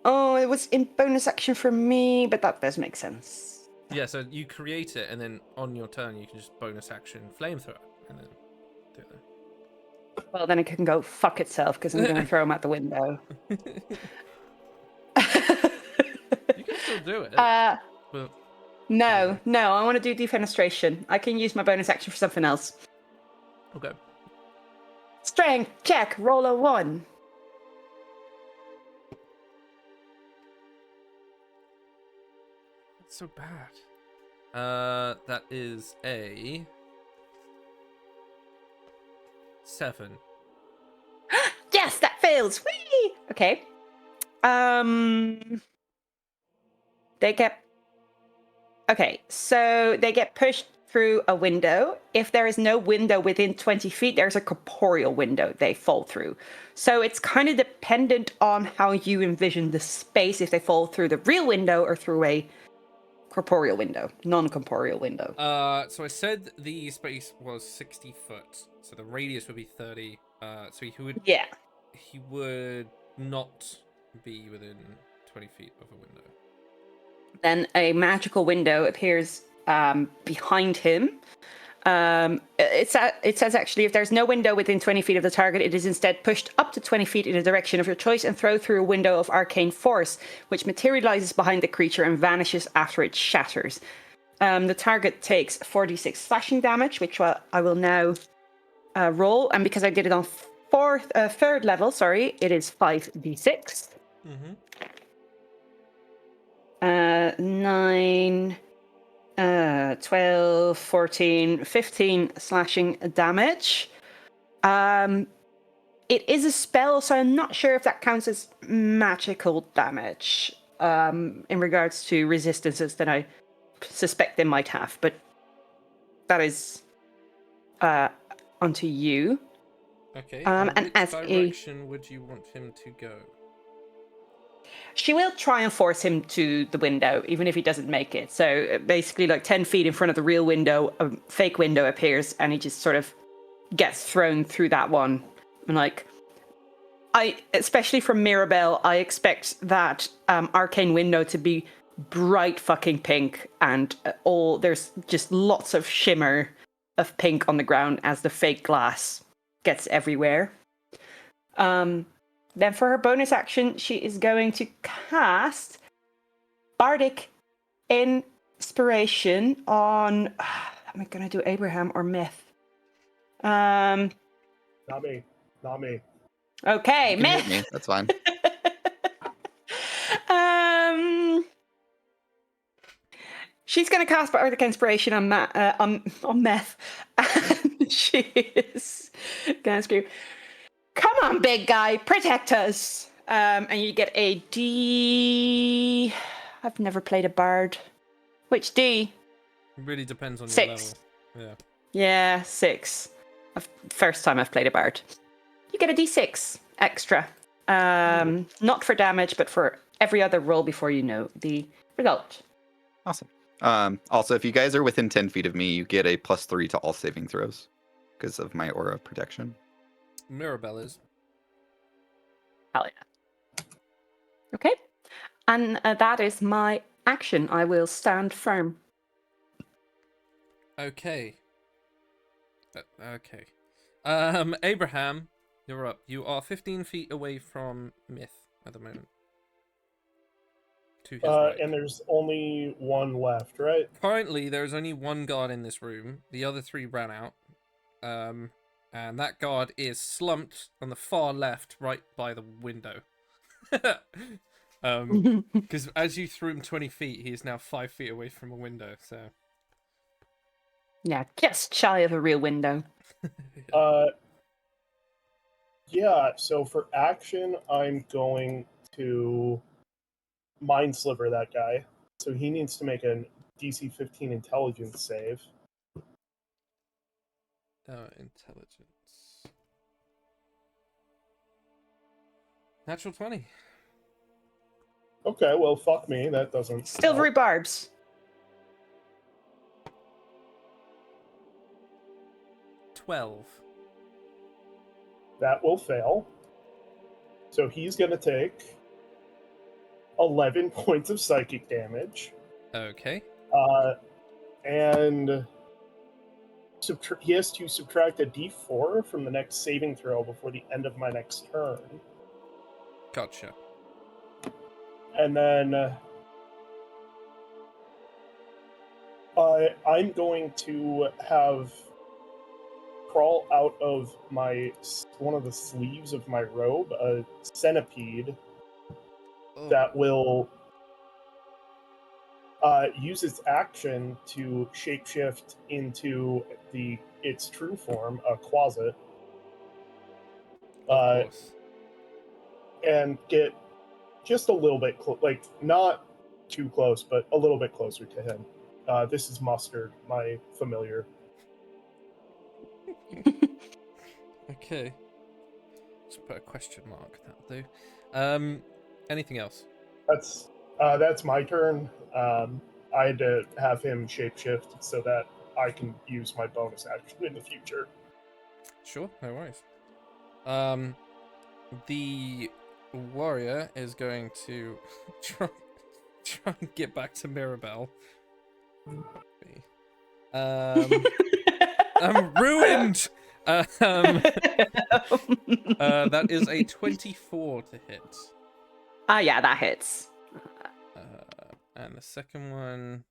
Oh, it was in bonus action for me, but that does make sense. Yeah, so you create it, and then on your turn, you can just bonus action flamethrower, and then do it. Well, then it can go fuck itself, because I'm going to throw him out the window. You can still do it. But... No, I want to do defenestration. I can use my bonus action for something else. Okay. Strength check, roll a 1. That's so bad. That is a 7. Yes, that fails. Whee! Okay. They get... Okay, so they get pushed through a window. If there is no window within 20 feet, there's a corporeal window they fall through. So it's kind of dependent on how you envision the space, if they fall through the real window or through a corporeal window, non-corporeal window. So I said the space was 60 foot, so the radius would be 30. So he would not be within 20 feet of a window. Then a magical window appears behind him. It says actually, if there's no window within 20 feet of the target, it is instead pushed up to 20 feet in a direction of your choice and thrown through a window of arcane force, which materializes behind the creature and vanishes after it shatters. The target takes 46 slashing damage, which I will now roll. And because I did it on third level, it is 5d6. Mm-hmm. 9, 12, 14, 15 slashing damage. It is a spell, so I'm not sure if that counts as magical damage in regards to resistances that I suspect they might have, but that is onto you. Okay. And which as direction would you want him to go? She will try and force him to the window, even if he doesn't make it. So basically, like 10 feet in front of the real window, a fake window appears, and he just sort of gets thrown through that one. And especially from Mirabelle, I expect that arcane window to be bright fucking pink, and there's just lots of shimmer of pink on the ground as the fake glass gets everywhere. Then for her bonus action, she is going to cast Bardic Inspiration on... Am I going to do Abraham or Myth? Not me. Okay, You can Myth! hit me. That's fine. She's going to cast Bardic Inspiration on Myth. And she is going to scream, "Come on, big guy, protect us!" And you get a D... I've never played a bard. Which D? It really depends on 6. your level. Yeah. Yeah, 6. First time I've played a bard. You get a D6 extra. Not for damage, but for every other roll before you know the result. Awesome. Also, if you guys are within 10 feet of me, you get a +3 to all saving throws because of my aura of protection. Mirabelle is. Hell yeah. Okay. And that is my action. I will stand firm. Okay. Okay. Abraham, you're up. You are 15 feet away from Myth at the moment. To his right. And there's only one left, right? Currently, there's only one guard in this room. The other 3 ran out. And that guard is slumped on the far left, right by the window. Because as you threw him 20 feet, he is now 5 feet away from a window, so... Yeah, just shy of a real window. Yeah, so for action, I'm going to mind sliver that guy. So he needs to make an DC 15 intelligence save. Intelligence. Natural 20. Okay, well, fuck me. That doesn't. Silvery barbs. 12. That will fail. So he's going to take 11 points of psychic damage. Okay. And he has to subtract a d4 from the next saving throw before the end of my next turn. Gotcha. And then I'm going to have crawl out of one of the sleeves of my robe a centipede that will use its action to shapeshift into its true form, a closet, Of course. and get just a little bit like not too close, but a little bit closer to him. This is Mustard, my familiar. Okay. Just put a question mark. That'll do. Anything else? That's my turn. I had to have him shapeshift so that I can use my bonus action in the future. Sure, no worries. The warrior is going to try and get back to Mirabelle. I'm ruined. That is a 24 to hit. Yeah, that hits. And the second one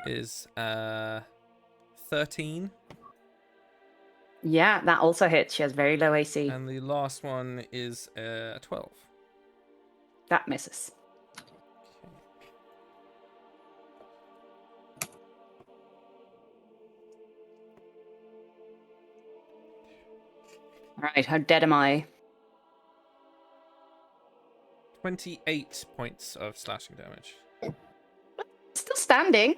is 13. Yeah, that also hits. She has very low AC. And the last one is 12. That misses. All right, how dead am I? 28 points of slashing damage. Still standing.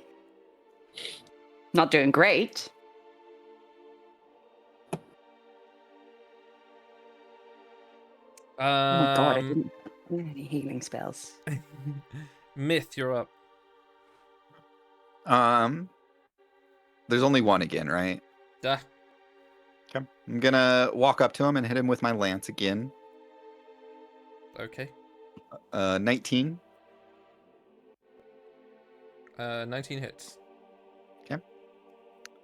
Not doing great. Oh my god, I didn't have any healing spells. Myth, you're up. There's only one again, right? Duh. Okay. I'm gonna walk up to him and hit him with my lance again. Okay. 19. 19 hits. Okay.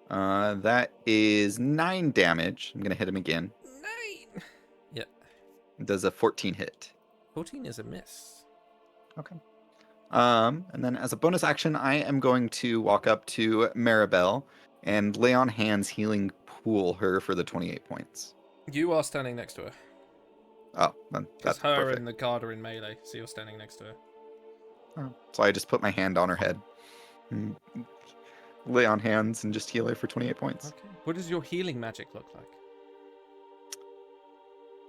That is 9 damage. I'm gonna hit him again. 9. Yeah. Does a 14 hit. 14 is a miss. Okay. And then as a bonus action, I am going to walk up to Maribel and lay on hands, healing pool her for the 28 points. You are standing next to her. Oh, then that's her perfect. and the guard are in melee, so you're standing next to her. Oh, so I just put my hand on her head, and lay on hands, and just heal her for 28 points. Okay. What does your healing magic look like?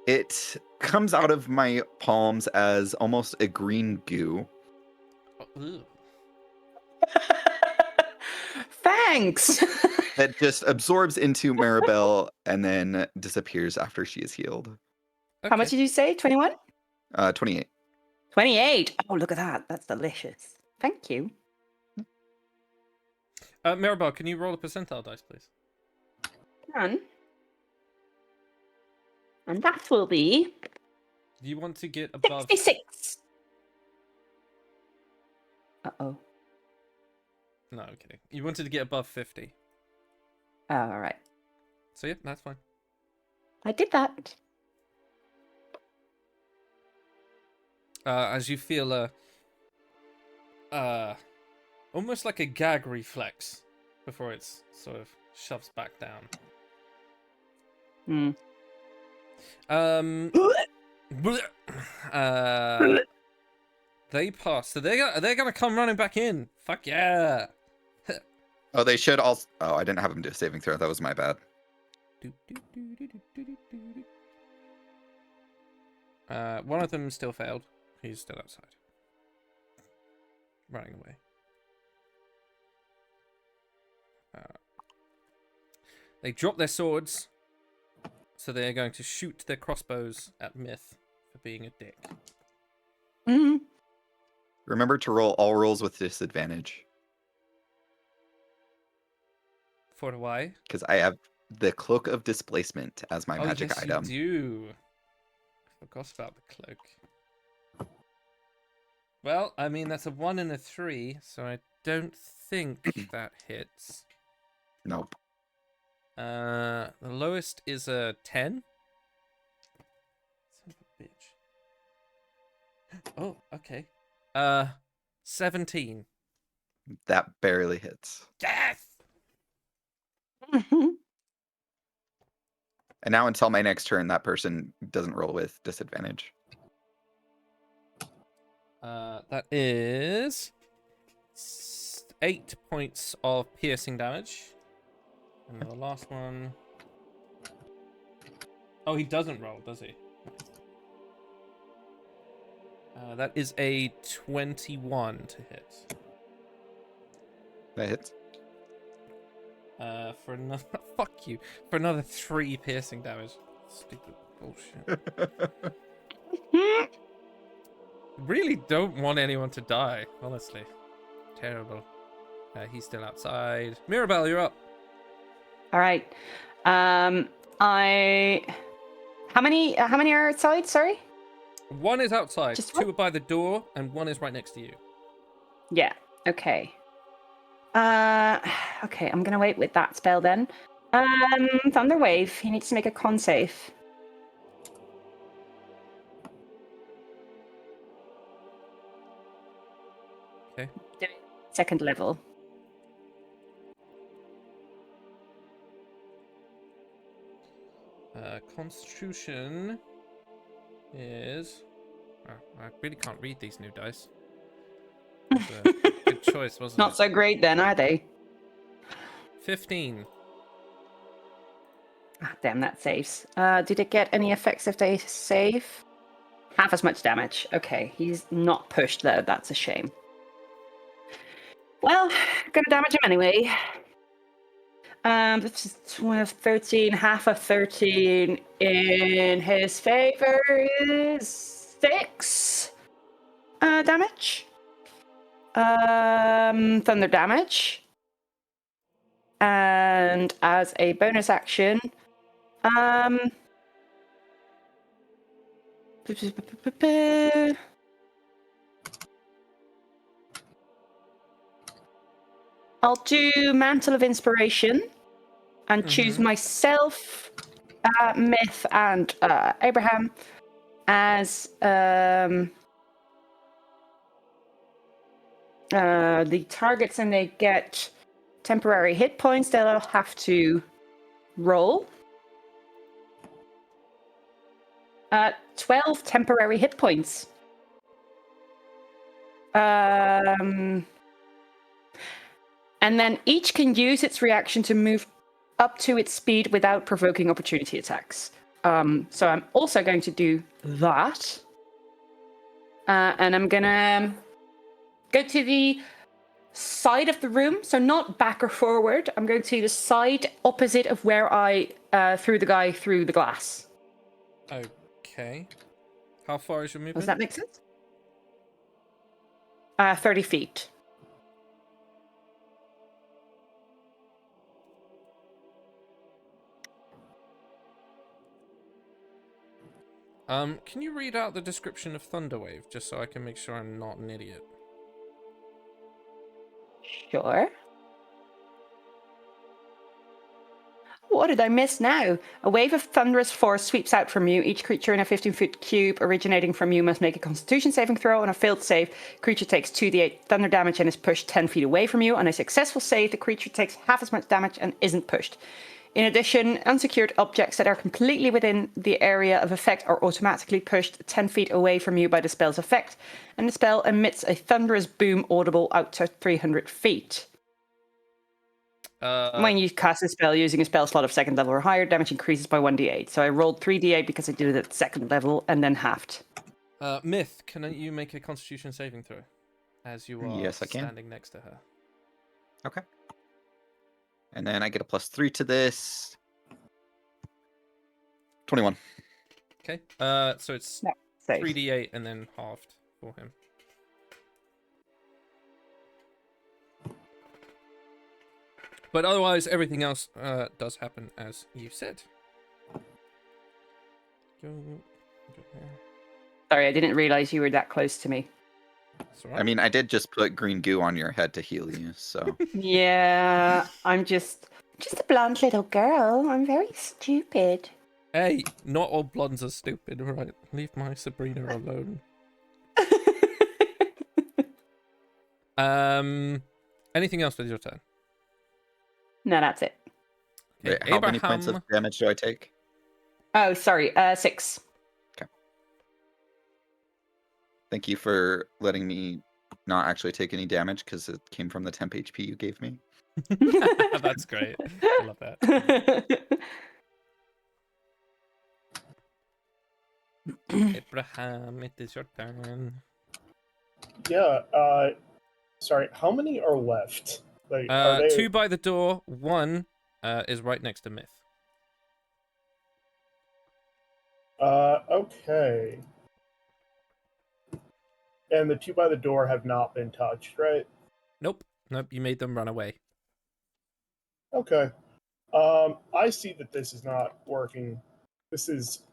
It comes out of my palms as almost a green goo. Oh, Thanks! That just absorbs into Maribel and then disappears after she is healed. okay. How much did you say? 21? 28. 28. Oh, look at that. That's delicious. Thank you. Mirabelle, can you roll a percentile dice, please? Done. And that will be Do you want to get above... 66. Uh-oh. No, I'm kidding. You wanted to get above 50. Oh, all right. So yeah, that's fine. I did that. As you feel almost like a gag reflex before it's sort of shoves back down. Hmm. They pass, so they're gonna come running back in. Fuck yeah! Oh, they should also... Oh, I didn't have him do a saving throw. That was my bad. One of them still failed. He's still outside. running away. They drop their swords, so they are going to shoot their crossbows at Myth for being a dick. Mhm. Remember to roll all rolls with disadvantage, For why? because I have the Cloak of Displacement as my magic yes, item. You do. I forgot about the cloak. Well, I mean, that's a 1 and a 3, so I don't think that hits. Nope. The lowest is a 10. Son of a bitch. Oh, okay. 17. That barely hits. Yes! Mhm. And now until my next turn, that person doesn't roll with disadvantage. That is 8 points of piercing damage. And the last one. Oh, he doesn't roll, does he? That is a 21 to hit. That hits. For another fuck you. For another 3 piercing damage. Stupid bullshit. Really don't want anyone to die, honestly. Terrible. He's still outside. Mirabelle, you're up. All right. How many are outside? Sorry. 1 is outside, Just 2 one? are by the door, and 1 is right next to you. Yeah. Okay. Okay. I'm gonna wait with that spell then. Thunder Wave. He needs to make a con save. Okay. Second level. Constitution is... Oh, I really can't read these new dice. It's a good choice, wasn't Not it? so great then, are they? 15. Ah, damn, that saves. Did it get any effects if they save? Half as much damage. Okay, he's not pushed though. That's a shame. Well, gonna damage him anyway. This is 12, 13. Half of 13 in his favor is 6 damage. Thunder damage. And as a bonus action, I'll do Mantle of Inspiration and choose myself, Myth, and Abraham as the targets, and they get temporary hit points that I'll have to roll. 12 temporary hit points. And then each can use its reaction to move up to its speed without provoking opportunity attacks. So I'm also going to do that. And I'm gonna go to the side of the room, so not back or forward. I'm going to the side opposite of where I threw the guy through the glass. Okay. How far is your movement? Does that make sense? 30 feet. Can you read out the description of Thunderwave, just so I can make sure I'm not an idiot? Sure. What did I miss now? A wave of thunderous force sweeps out from you. Each creature in a 15-foot cube originating from you must make a Constitution saving throw. On a failed save, creature takes 2d8 thunder damage and is pushed 10 feet away from you. On a successful save, the creature takes half as much damage and isn't pushed. In addition, unsecured objects that are completely within the area of effect are automatically pushed 10 feet away from you by the spell's effect, and the spell emits a thunderous boom audible out to 300 feet. When you cast a spell using a spell slot of second level or higher, damage increases by 1d8. So I rolled 3d8 because I did it at second level and then halved. Myth, can you make a Constitution saving throw? as you are Yes, I can. standing next to her. Okay. And then I get a +3 to this. 21. Okay. So it's No, save. 3d8 and then halved for him. But otherwise, everything else does happen as you said. Sorry, I didn't realize you were that close to me. That's all right. I mean, I did just put green goo on your head to heal you, so. Yeah, I'm just Just a blonde little girl. I'm very stupid. Hey, not all blondes are stupid, alright? Leave my Sabrina alone. Anything else with your turn? No, that's it. Okay, Wait, how many points of damage do I take? Oh, sorry. 6. Thank you for letting me not actually take any damage because it came from the temp HP you gave me. That's great. I love that. Abraham, it is your turn. Yeah. Sorry. How many are left? Like, are they 2 by the door, 1 is right next to Myth. Okay. And the 2 by the door have not been touched, right? Nope, you made them run away. Okay. I see that this is not working. This is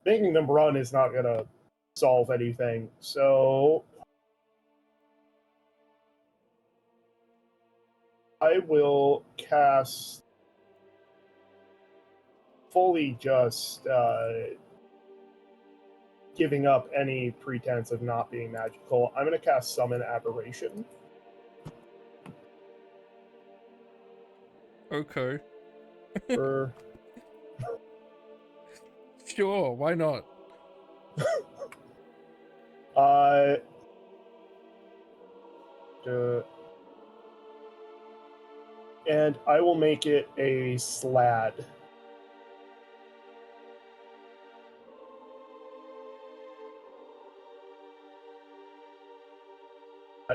making them run is not gonna solve anything. So I will cast fully just giving up any pretense of not being magical. I'm gonna cast Summon Aberration. Okay. For Sure, why not? and I will make it a slad.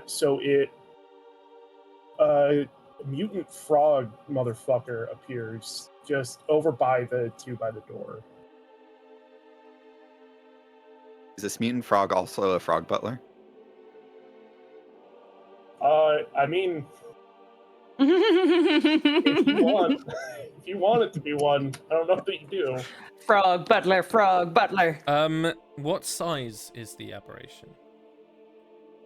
So it mutant frog motherfucker appears just over by the 2 by the door. Is this mutant frog also a frog butler? I mean, if you want it to be one, I don't know that you do. Frog butler, frog butler. What size is the aberration?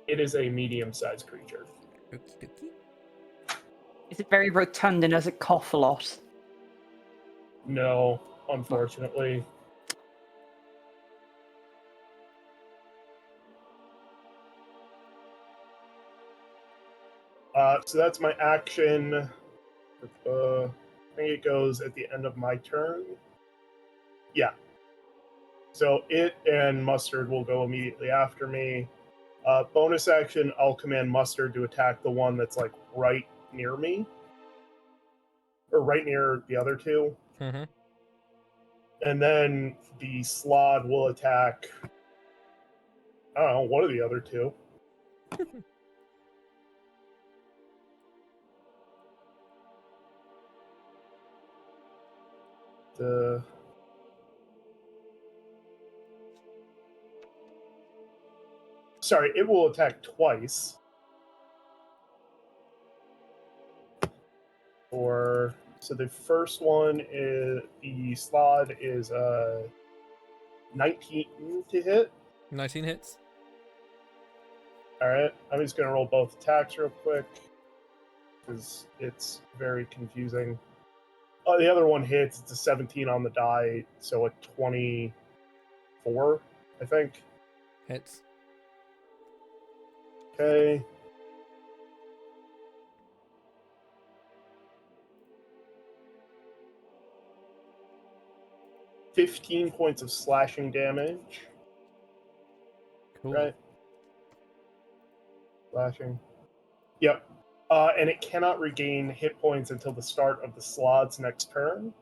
It is a medium-sized creature. Okie dokie. Is it very rotund and does it cough a lot? No, unfortunately. So that's my action. I think it goes at the end of my turn. Yeah. So it and Mustard will go immediately after me. Bonus action, I'll command Mustard to attack the one that's like right near me. Or right near the other 2. Mm-hmm. And then the Slod will attack, I don't know, one of the other 2. Sorry, it will attack twice. So the first one is the Slod is 19 to hit. 19 hits. Alright, I'm just gonna roll both attacks real quick because it's very confusing. The other one hits, it's a 17 on the die, so a 24, I think. Hits. Okay. $15 points of slashing damage. Cool. Right? Slashing. Yep. And it cannot regain hit points until the start of the Slod's next turn.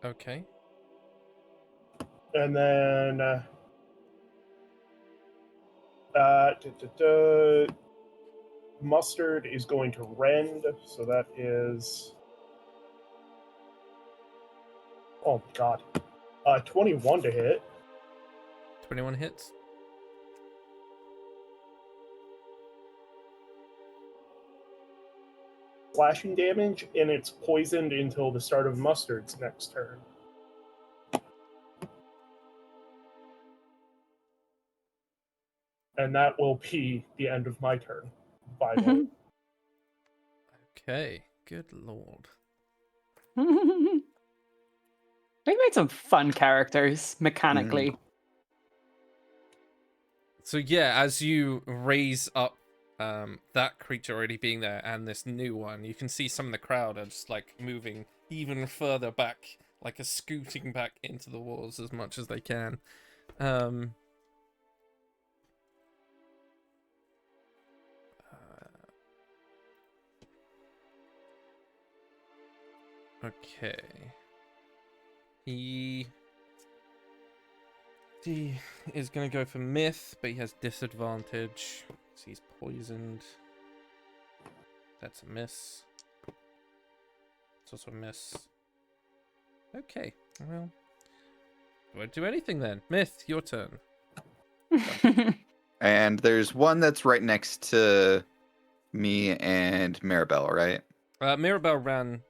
Okay. And then Mustard is going to rend, so that is... Oh, God. 21 to hit. 21 hits. Slashing damage, and it's poisoned until the start of Mustard's next turn. And that will be the end of my turn. Finally. Okay, good lord. We made some fun characters mechanically. So yeah, as you raise up that creature already being there and this new one, you can see some of the crowd are just like moving even further back, like a scooting back into the walls as much as they can. Okay. He is going to go for myth, but he has disadvantage. So he's poisoned. That's a miss. It's also a miss. Okay, well, won't do anything then. Myth, your turn. And there's one that's right next to me and Maribel, right? Mirabelle ran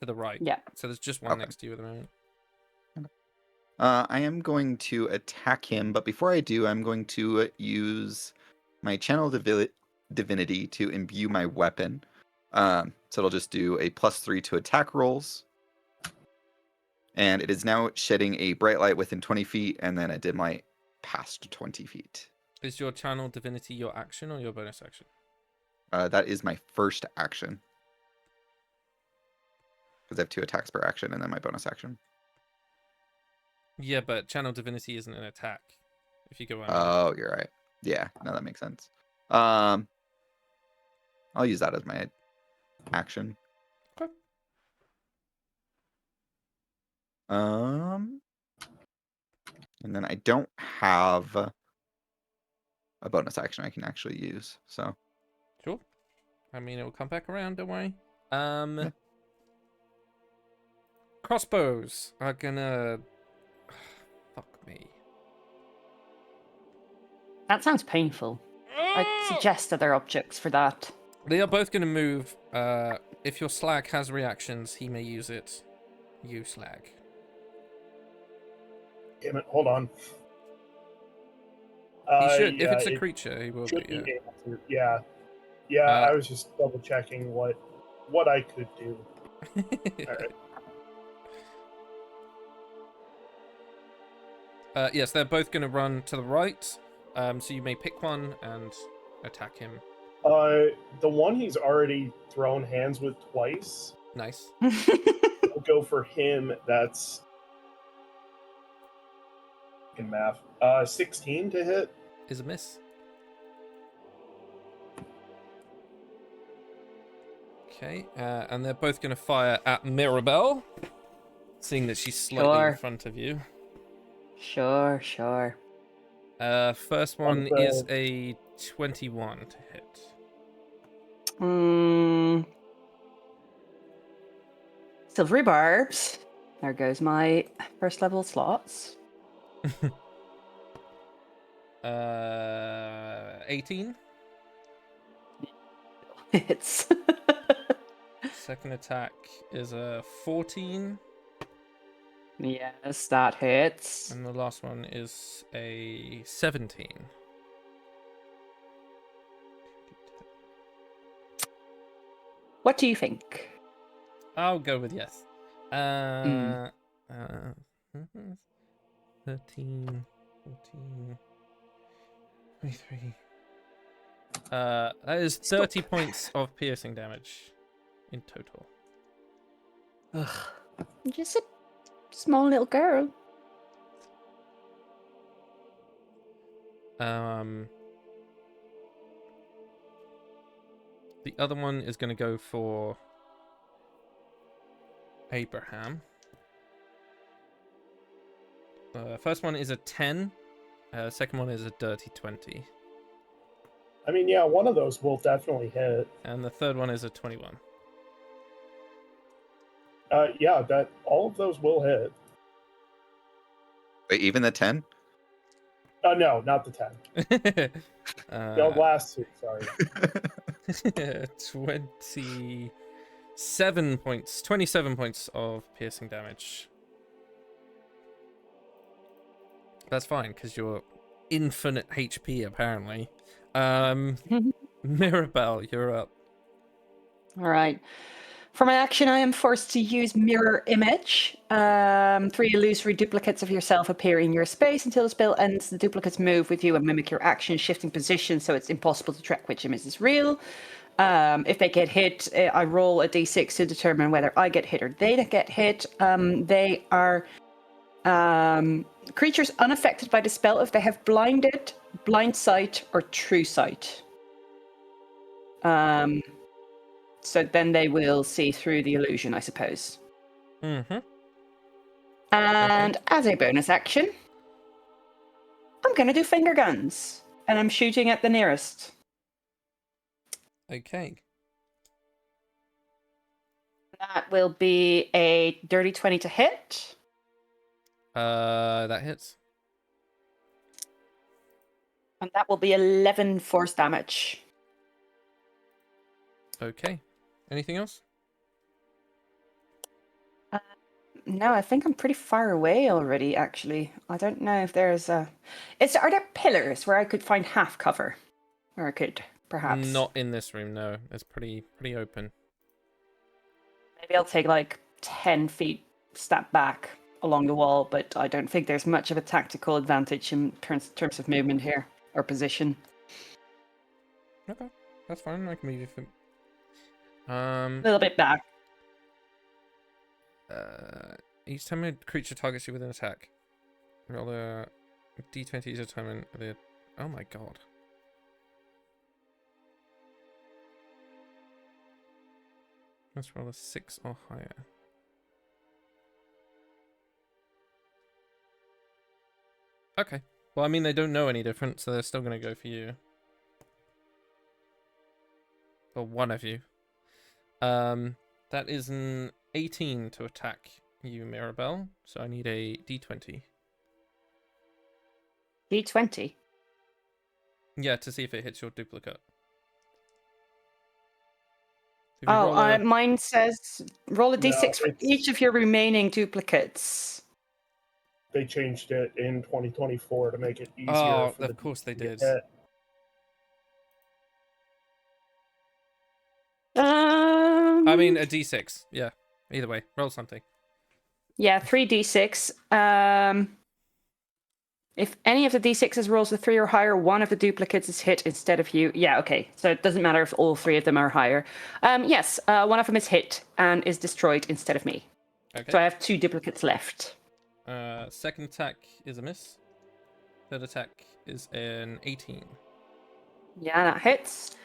to the right. Yeah. So there's just one Okay. next to you at the moment. I am going to attack him, but before I do, I'm going to use my Channel Divinity to imbue my weapon. So it'll just do a +3 to attack rolls. And it is now shedding a bright light within 20 feet, and then a dim light past 20 feet. Is your channel divinity your action or your bonus action? That is my first action. Because I have 2 attacks per action, and then my bonus action. Yeah, but channel divinity isn't an attack. If you go on. Oh, you're right. Yeah, no, that makes sense. I'll use that as my action. Okay. And then I don't have a bonus action I can actually use. So Sure. I mean, it will come back around, don't worry. Yeah. Crossbows are gonna... Fuck me. That sounds painful. I'd suggest other objects for that. They are both gonna move. If your slag has reactions, he may use it. You slag. Damn it, hold on. He should. If Yeah, it's a it creature, he will should be. be Yeah. able to. Yeah. Yeah, I was just double checking what I could do. Alright. Yes, they're both going to run to the right. So you may pick one and attack him. The one he's already thrown hands with twice. Nice. I'll go for him. That's in math. 16 to hit. Is a miss. Okay, and they're both going to fire at Mirabelle, seeing that she's slightly in Sure. front of you. Sure. First one is a 21 to hit. Silvery barbs. There goes my first level slots. 18. Hits. Second attack is a 14. Yes, that hits. And the last one is a 17. What do you think? I'll go with yes. 13, 14, 23. That is 30 points of piercing damage in total. Ugh. I'm just a small little girl. The other one is going to go for Abraham. First one is a 10. Second one is a dirty 20. I mean, yeah, one of those will definitely hit. And the third one is a 21. Yeah, that all of those will hit. Wait, even the 10? No, not the 10. The last two, sorry. 27 points of piercing damage. That's fine, because you're infinite HP, apparently. Mirabelle, you're up. All right. For my action, I am forced to use Mirror Image. 3 illusory duplicates of yourself appear in your space until the spell ends. The duplicates move with you and mimic your action, shifting position, so it's impossible to track which image is real. If they get hit, I roll a d6 to determine whether I get hit or they get hit. They are creatures unaffected by the spell if they have blinded, blind sight, or true sight. So then they will see through the illusion, I suppose. Mm-hmm. And as a bonus action, I'm going to do finger guns. And I'm shooting at the nearest. Okay. That will be a dirty 20 to hit. That hits. And that will be 11 force damage. Okay. Anything else? No, I think I'm pretty far away already, actually. I don't know if there's a... Are there pillars where I could find half cover? Where I could, perhaps... Not in this room, no. It's pretty open. Maybe I'll take like 10 feet step back along the wall, but I don't think there's much of a tactical advantage in terms of movement here, or position. Okay. That's fine. I can move you for... A little bit back. Each time a creature targets you with an attack, roll a d20 to determine the... Oh my god. Let's roll a 6 or higher. Okay. Well, I mean, they don't know any different, so they're still going to go for you. Or one of you. That is an 18 to attack you, Mirabelle. So I need a d20. D20? Yeah, to see if it hits your duplicate. If you roll Mine says roll a No, d6 for each of your remaining duplicates. They changed it in 2024 to make it easier. Oh, for of course they did. I mean, a d6. Yeah. Either way, roll something. Yeah, 3d6. If any of the d6s rolls a 3 or higher, one of the duplicates is hit instead of you. Yeah, okay. So it doesn't matter if all 3 of them are higher. Yes, one of them is hit and is destroyed instead of me. Okay. So I have 2 duplicates left. Second attack is a miss. Third attack is an 18. Yeah, that hits.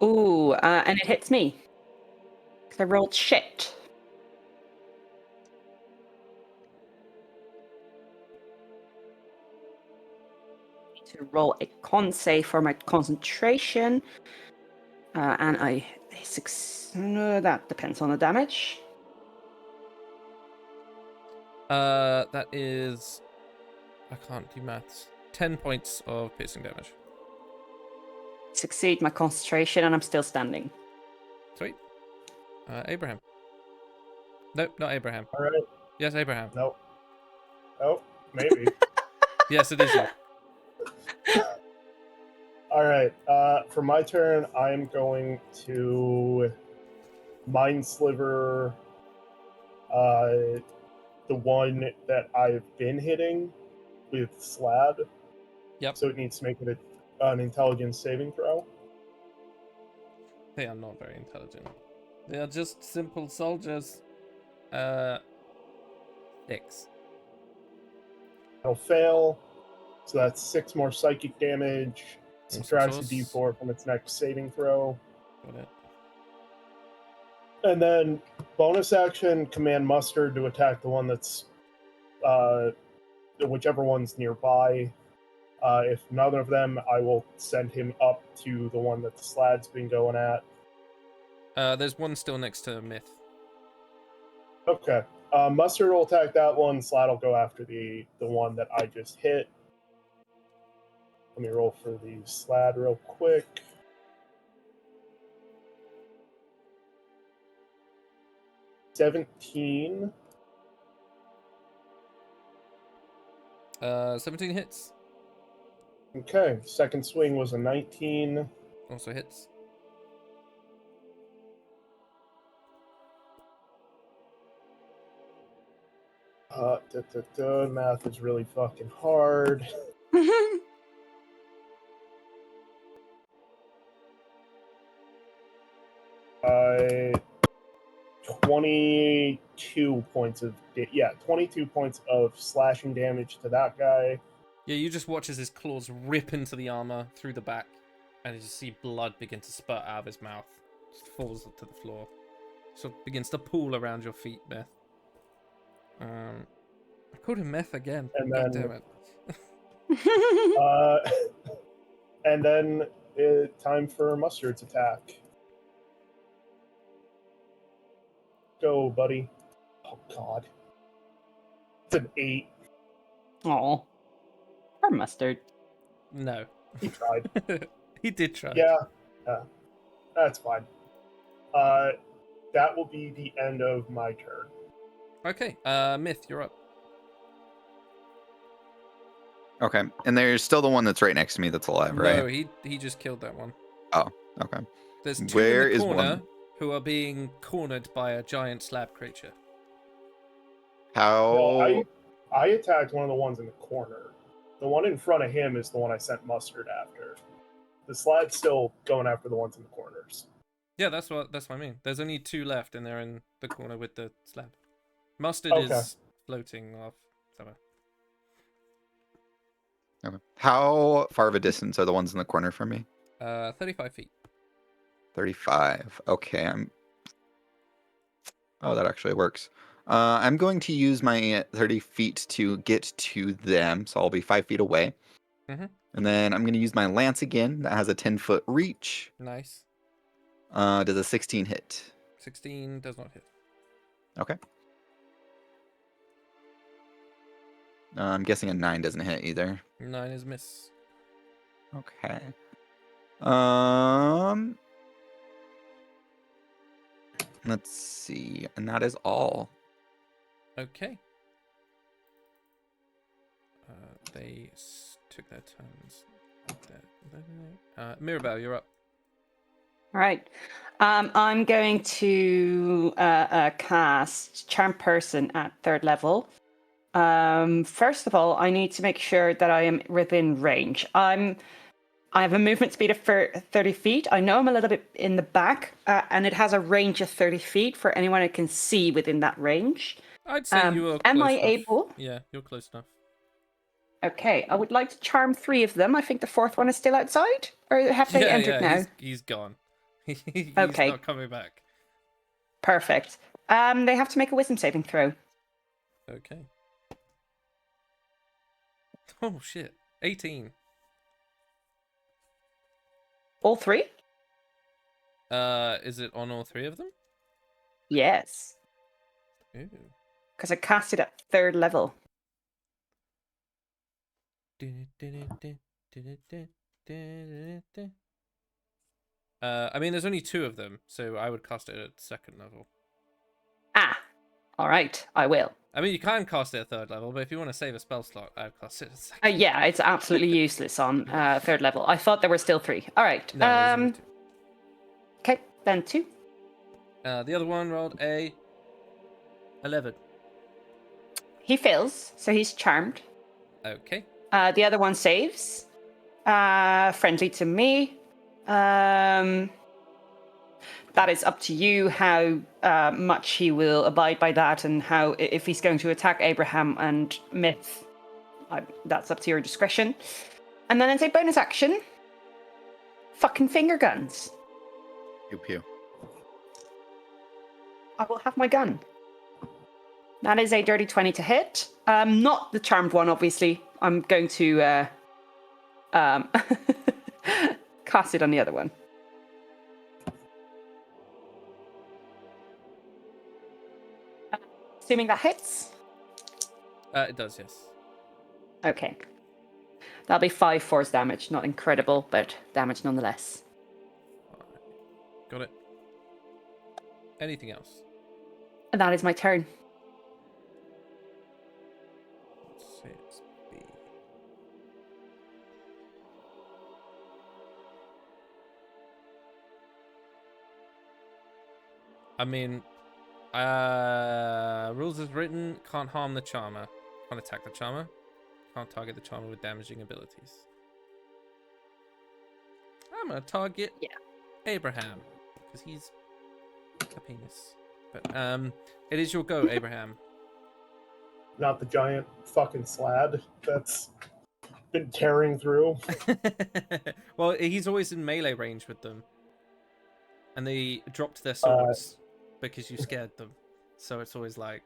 Ooh, and it hits me. Because I rolled shit. To roll a con save for my concentration. And that depends on the damage. That is... I can't do maths. 10 points of piercing damage. Succeed my concentration and I'm still standing. Sweet. Abraham. Nope, not Abraham. All right. Yes, Abraham. Nope. Oh, maybe. Yes, it is you. All right. For my turn, I'm going to Mind Sliver the one that I've been hitting with Slab. Yep. So it needs to make it an intelligence saving throw. They are not very intelligent. They are just simple soldiers. 6. It'll fail. So that's 6 more psychic damage. Subtracts a source. d4 from its next saving throw. Got it. And then bonus action, command mustard to attack the one that's whichever one's nearby. If none of them, I will send him up to the one that the Slad's been going at. There's one still next to Myth. Okay. Mustard will attack that one. Slad will go after the one that I just hit. Let me roll for the Slad real quick. $17. 17 hits. Okay. Second swing was a 19. Also hits. Math is really fucking hard. 22 points of 22 points of slashing damage to that guy. Yeah, you just watch as his claws rip into the armor through the back, and you just see blood begin to spurt out of his mouth. Just falls to the floor. So it begins to pool around your feet, Meth. I called him Meth again. And God then- damn it. And then time for Mustard's attack. Go, buddy. Oh God, it's an 8. Oh, or mustard. No. He tried. He did try. Yeah, that's fine. That will be the end of my turn. Okay, Myth, you're up. Okay, and there's still the one that's right next to me that's alive, right? No, he just killed that one. Oh, okay. There's two Where in the is corner one? who are being cornered by a giant slab creature. How? Well, I attacked one of the ones in the corner. The one in front of him is the one I sent Mustard after. The Slad's still going after the ones in the corners. Yeah, that's what I mean. There's only two left, and they're in the corner with the slab. Mustard Okay. is floating off somewhere. Okay. How far of a distance are the ones in the corner from me? 35 feet. 35. Okay, Oh, that actually works. I'm going to use my 30 feet to get to them, so I'll be 5 feet away. Mhm. And then I'm going to use my lance again. That has a 10-foot reach. Nice. Does a 16 hit? 16 does not hit. Okay. I'm guessing a 9 doesn't hit either. 9 is miss. Okay. Let's see. And that is all. Okay. They took their turns. Mirabelle, you're up. All right. I'm going to cast Charm Person at 3rd level. First of all, I need to make sure that I am within range. I have a movement speed of 30 feet. I know I'm a little bit in the back, and it has a range of 30 feet for anyone I can see within that range. I'd say you were am close I enough. able? Yeah, you're close enough. Okay, I would like to charm 3 of them. I think the 4th one is still outside, or have they entered now? He's gone. He's Okay. not coming back. Perfect. They have to make a wisdom saving throw. Okay. Oh shit. 18. All 3? Is it on all 3 of them? Yes, Ooh. because I cast it at 3rd level. I mean, there's only 2 of them, so I would cast it at 2nd level. Ah, all right, I will. I mean, you can cast it at 3rd level, but if you want to save a spell slot, I'd cast it at 2nd. Yeah, it's absolutely useless on 3rd level. I thought there were still 3. All right. No, there's only 2. Okay, then 2. The other one rolled a 11. He fails, so he's charmed. Okay. The other one saves. Friendly to me. That is up to you how much he will abide by that, and how if he's going to attack Abraham and Myth. That's up to your discretion. And then as a bonus action, fucking finger guns. Pew pew. I will have my gun. That is a dirty 20 to hit. Not the charmed one, obviously. I'm going to Um, cast it on the other one. Assuming that hits. It does, yes. Okay. That'll be 5 force damage. Not incredible, but damage nonetheless. Alright. Got it. Anything else? And that is my turn. Let's say it's B. I mean, rules as written, can't harm the charmer. Can't attack the charmer. Can't target the charmer with damaging abilities. I'm gonna target Abraham, because he's a penis. But it is your go, Abraham. Not the giant fucking slab that's been tearing through. Well, he's always in melee range with them. And they dropped their swords because you scared them. So it's always like...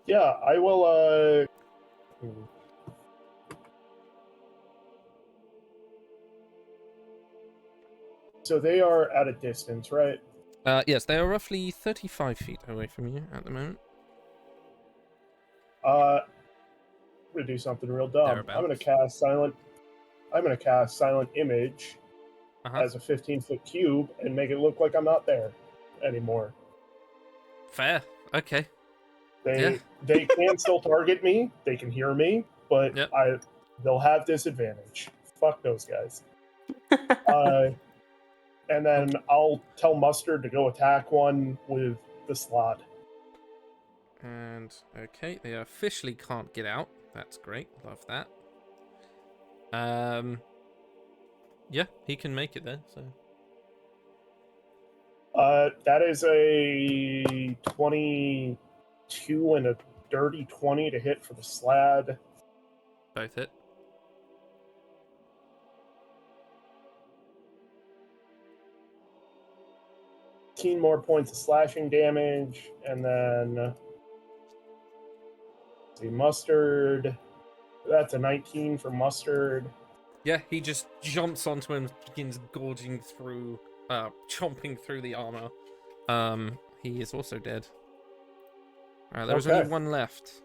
Yeah, I will, So they are at a distance, right? Yes, they are roughly 35 feet away from you at the moment. I'm gonna do something real dumb. Thereabouts. I'm gonna cast Silent Image as a 15-foot cube and make it look like I'm not there anymore. Fair. Okay. They can still target me. They can hear me, but they'll have disadvantage. Fuck those guys. And then I'll tell Mustard to go attack one with the slot. And, okay, they officially can't get out. That's great. Love that. Yeah, he can make it there, so... That is a 22 and a dirty 20 to hit for the slad. Both hit. More points of slashing damage, and then see Mustard. That's a 19 for Mustard. Yeah, he just jumps onto him, begins gorging through, chomping through the armor. He is also dead. Alright, there was only one left.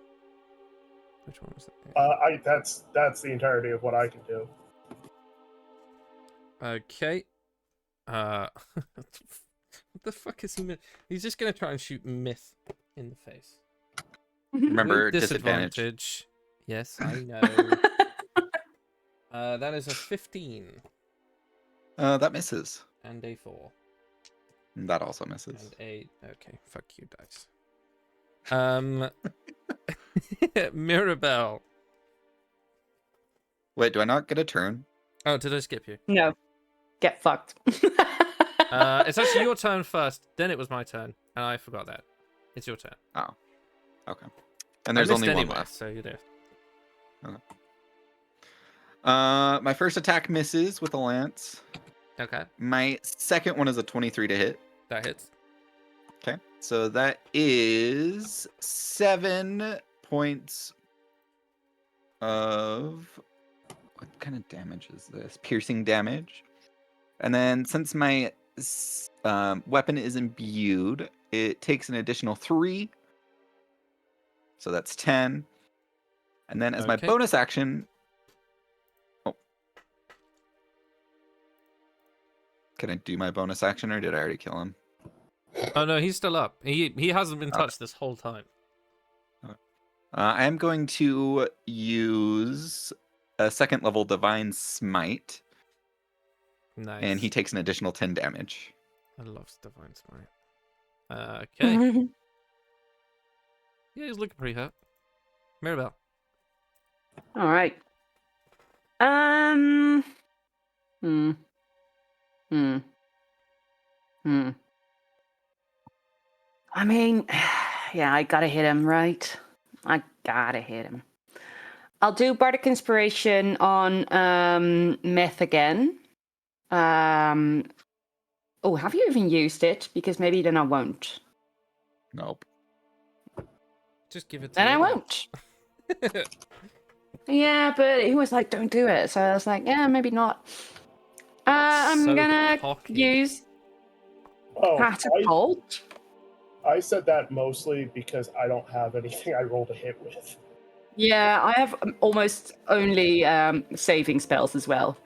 Which one was that? That's the entirety of what I can do. Okay. What the fuck is he? He's just gonna try and shoot Myth in the face. Remember, With disadvantage. Yes, I know. That is a 15. That misses. And a 4. That also misses. And a... Okay, fuck you, dice. Mirabelle. Wait, do I not get a turn? Oh, did I skip you? No. Get fucked. It's actually your turn first, then it was my turn, and I forgot that. It's your turn. Oh. Okay. And there's only one left. So you're there. Okay. My first attack misses with a lance. Okay. My second one is a 23 to hit. That hits. Okay. So that is 7 points of... What kind of damage is this? Piercing damage. And then since my weapon is imbued, it takes an additional 3. So that's 10. And then as my bonus action... Oh. Can I do my bonus action, or did I already kill him? Oh, no, he's still up. He hasn't been touched this whole time. I am going to use a second level Divine Smite. Nice. And he takes an additional 10 damage. I love Divine Smite. Okay. Yeah, he's looking pretty hurt. Mirabelle. All right. I mean, yeah, I gotta hit him, right? I gotta hit him. I'll do Bardic Inspiration on Myth again. Oh, have you even used it? Because maybe then I won't. Nope. Just give it to Then me. I won't. Yeah, but he was like, don't do it. So I was like, yeah, maybe not. I'm So gonna cocky. use Oh, catapult. I said that mostly because I don't have anything I roll to hit with. Yeah, I have almost only saving spells as well.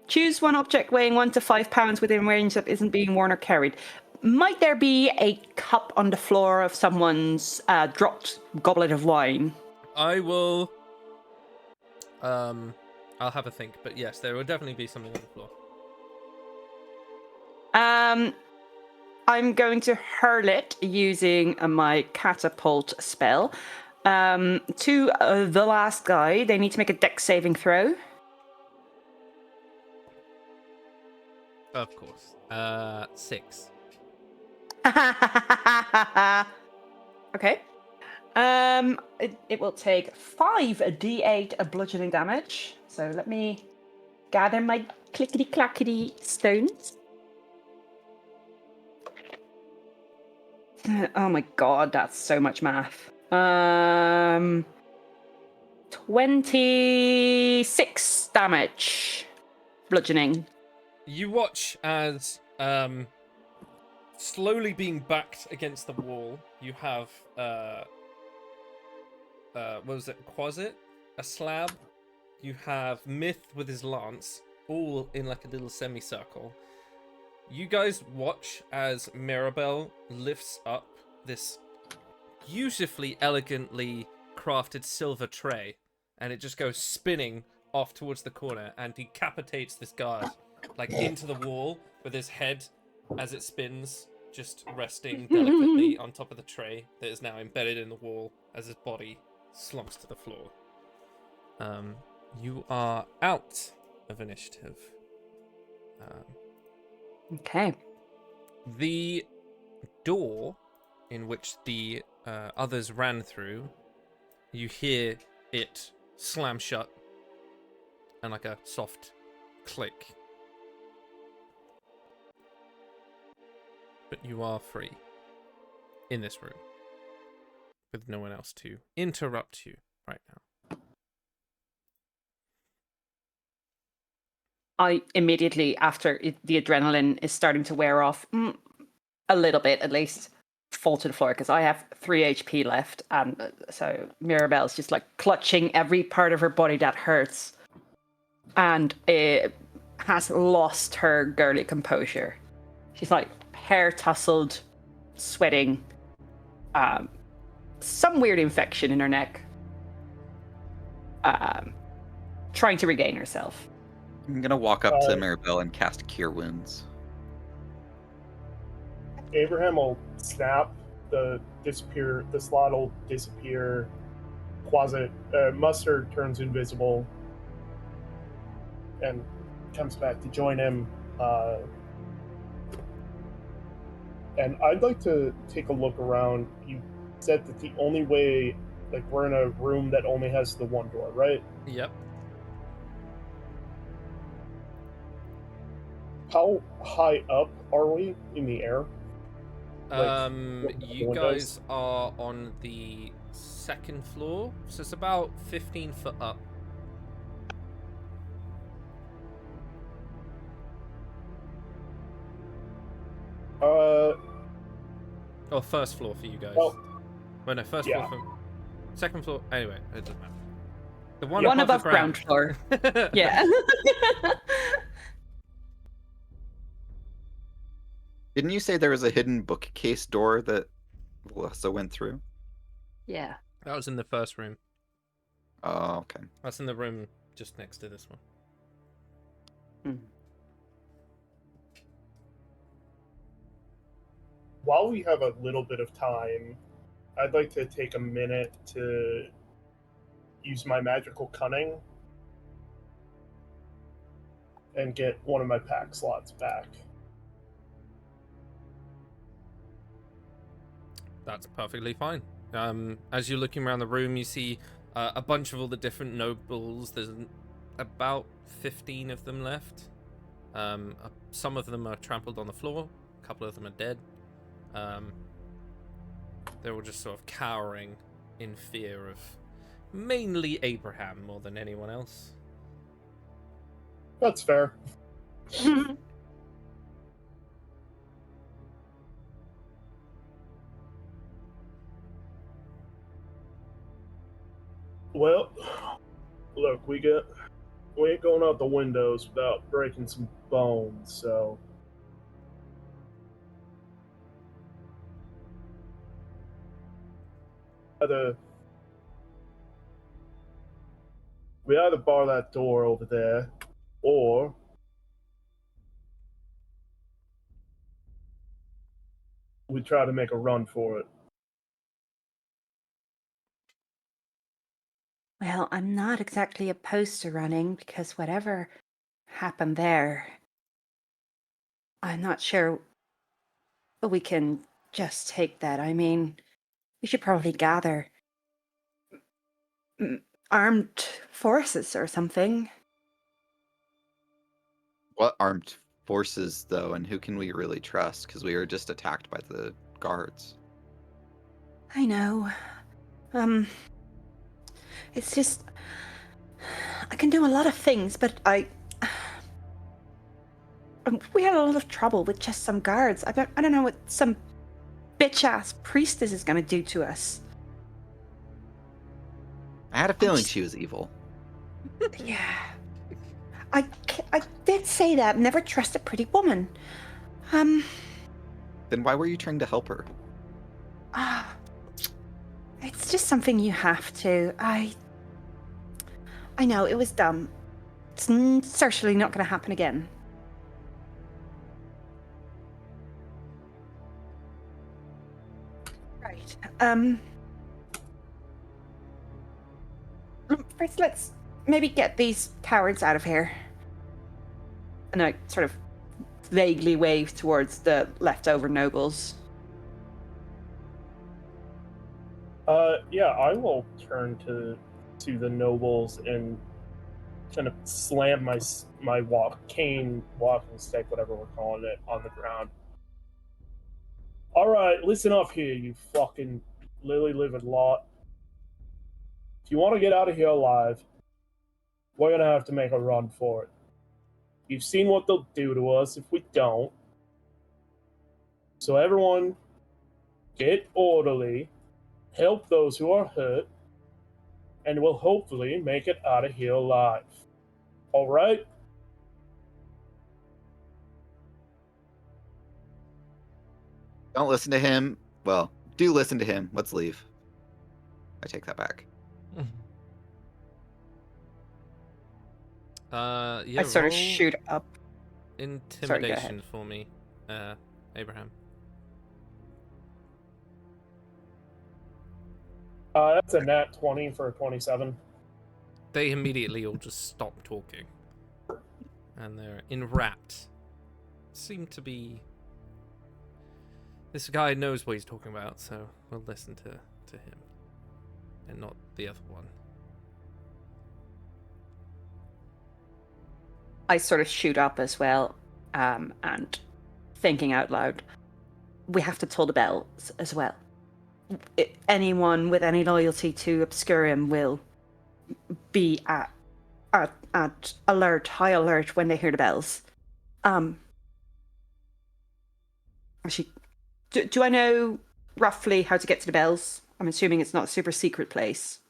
Choose one object weighing 1 to 5 pounds within range that isn't being worn or carried. Might there be a cup on the floor of someone's dropped goblet of wine? I will. I'll have a think, but yes, there will definitely be something on the floor. I'm going to hurl it using my catapult spell. To the last guy, they need to make a dex saving throw. Of course. 6. Okay. It will take 5d8 of bludgeoning damage. So let me gather my clickety clackety stones. Oh my god, that's so much math. 26 damage. Bludgeoning. You watch as slowly being backed against the wall, you have what was it? Quasit? A slab. You have Myth with his lance, all in like a little semicircle. You guys watch as Mirabelle lifts up this beautifully, elegantly crafted silver tray, and it just goes spinning off towards the corner and decapitates this guard, like into the wall, with his head, as it spins, just resting delicately on top of the tray that is now embedded in the wall as his body slumps to the floor. You are out of initiative. Okay. The door in which the others ran through, you hear it slam shut and like a soft click. But you are free in this room with no one else to interrupt you right now. I immediately, after the adrenaline is starting to wear off, a little bit at least, fall to the floor because I have 3 HP left. And so Mirabelle's just like clutching every part of her body that hurts and has lost her girly composure. She's like hair tousled, sweating, some weird infection in her neck, trying to regain herself. I'm gonna walk up to Mirabelle and cast Cure Wounds. Abraham will snap, the slot will disappear. Mustard turns invisible and comes back to join him. And I'd like to take a look around. You said that the only way, like, we're in a room that only has the one door, right? Yep. How high up are we in the air? You guys are on the 2nd floor, so it's about 15 foot up. Or 1st floor for you guys. Well, no, 1st floor for 2nd floor. Anyway, it doesn't matter. The one above the ground floor. Yeah. Didn't you say there was a hidden bookcase door that Melissa went through? Yeah. That was in the 1st room. Oh, okay. That's in the room just next to this one. While we have a little bit of time, I'd like to take a minute to use my magical cunning and get one of my pack slots back. That's perfectly fine. As you're looking around the room, you see a bunch of all the different nobles. There's about 15 of them left. Some of them are trampled on the floor. A couple of them are dead. They're all just sort of cowering in fear of Mainly Abraham more than anyone else. That's fair. Well, look, we ain't going out the windows without breaking some bones, so we either bar that door over there, or we try to make a run for it. Well, I'm not exactly opposed to running because whatever happened there, I'm not sure we can just take that. I mean, we should probably gather armed forces or something. What armed forces, though, and who can we really trust? Because we were just attacked by the guards. I know. It's just I can do a lot of things, but we had a lot of trouble with just some guards. I don't know what some bitch-ass priestess is going to do to us. I had a feeling she was evil. Yeah. I did say that. Never trust a pretty woman. Then why were you trying to help her? It's just something you have to. I know, it was dumb. It's certainly not going to happen again. Right. First, let's maybe get these cowards out of here. And I sort of vaguely wave towards the leftover nobles. Yeah, I will turn to the nobles and kind of slam my cane walking stick, whatever we're calling it, on the ground. All right, listen up here, you fucking lily-livered lot. If you want to get out of here alive, we're gonna have to make a run for it. You've seen what they'll do to us if we don't. So everyone, get orderly, help those who are hurt, and we'll hopefully make it out of here alive. All right? Don't listen to him. Well, do listen to him. Let's leave. I take that back. Yeah, I sort of roll shoot up. intimidation for me, Abraham. That's a nat 20 for a 27. They immediately all just stop talking. And they're enwrapped. Seem to be... This guy knows what he's talking about, so we'll listen to him. And not the other one. I sort of shoot up as well, and thinking out loud, we have to toll the bells as well. Anyone with any loyalty to Obscurium will be at alert, high alert when they hear the bells. Actually, do I know roughly how to get to the bells? I'm assuming it's not a super secret place.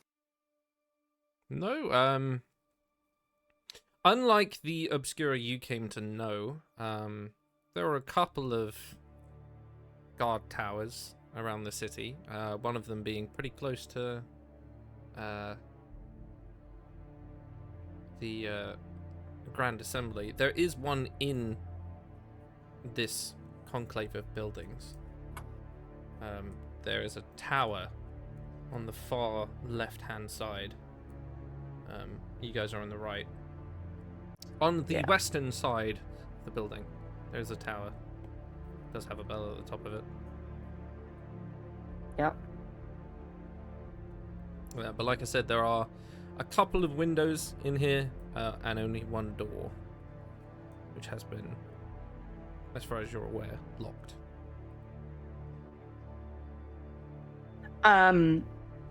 No, unlike the Obscura you came to know, there are a couple of guard towers around the city, one of them being pretty close to the Grand Assembly. There is one in this conclave of buildings. There is a tower on the far left-hand side. You guys are on the right. On the western side of the building, there's a tower. It does have a bell at the top of it. Yep. Yeah, but like I said, there are a couple of windows in here, and only one door, which has been, as far as you're aware, locked. I'm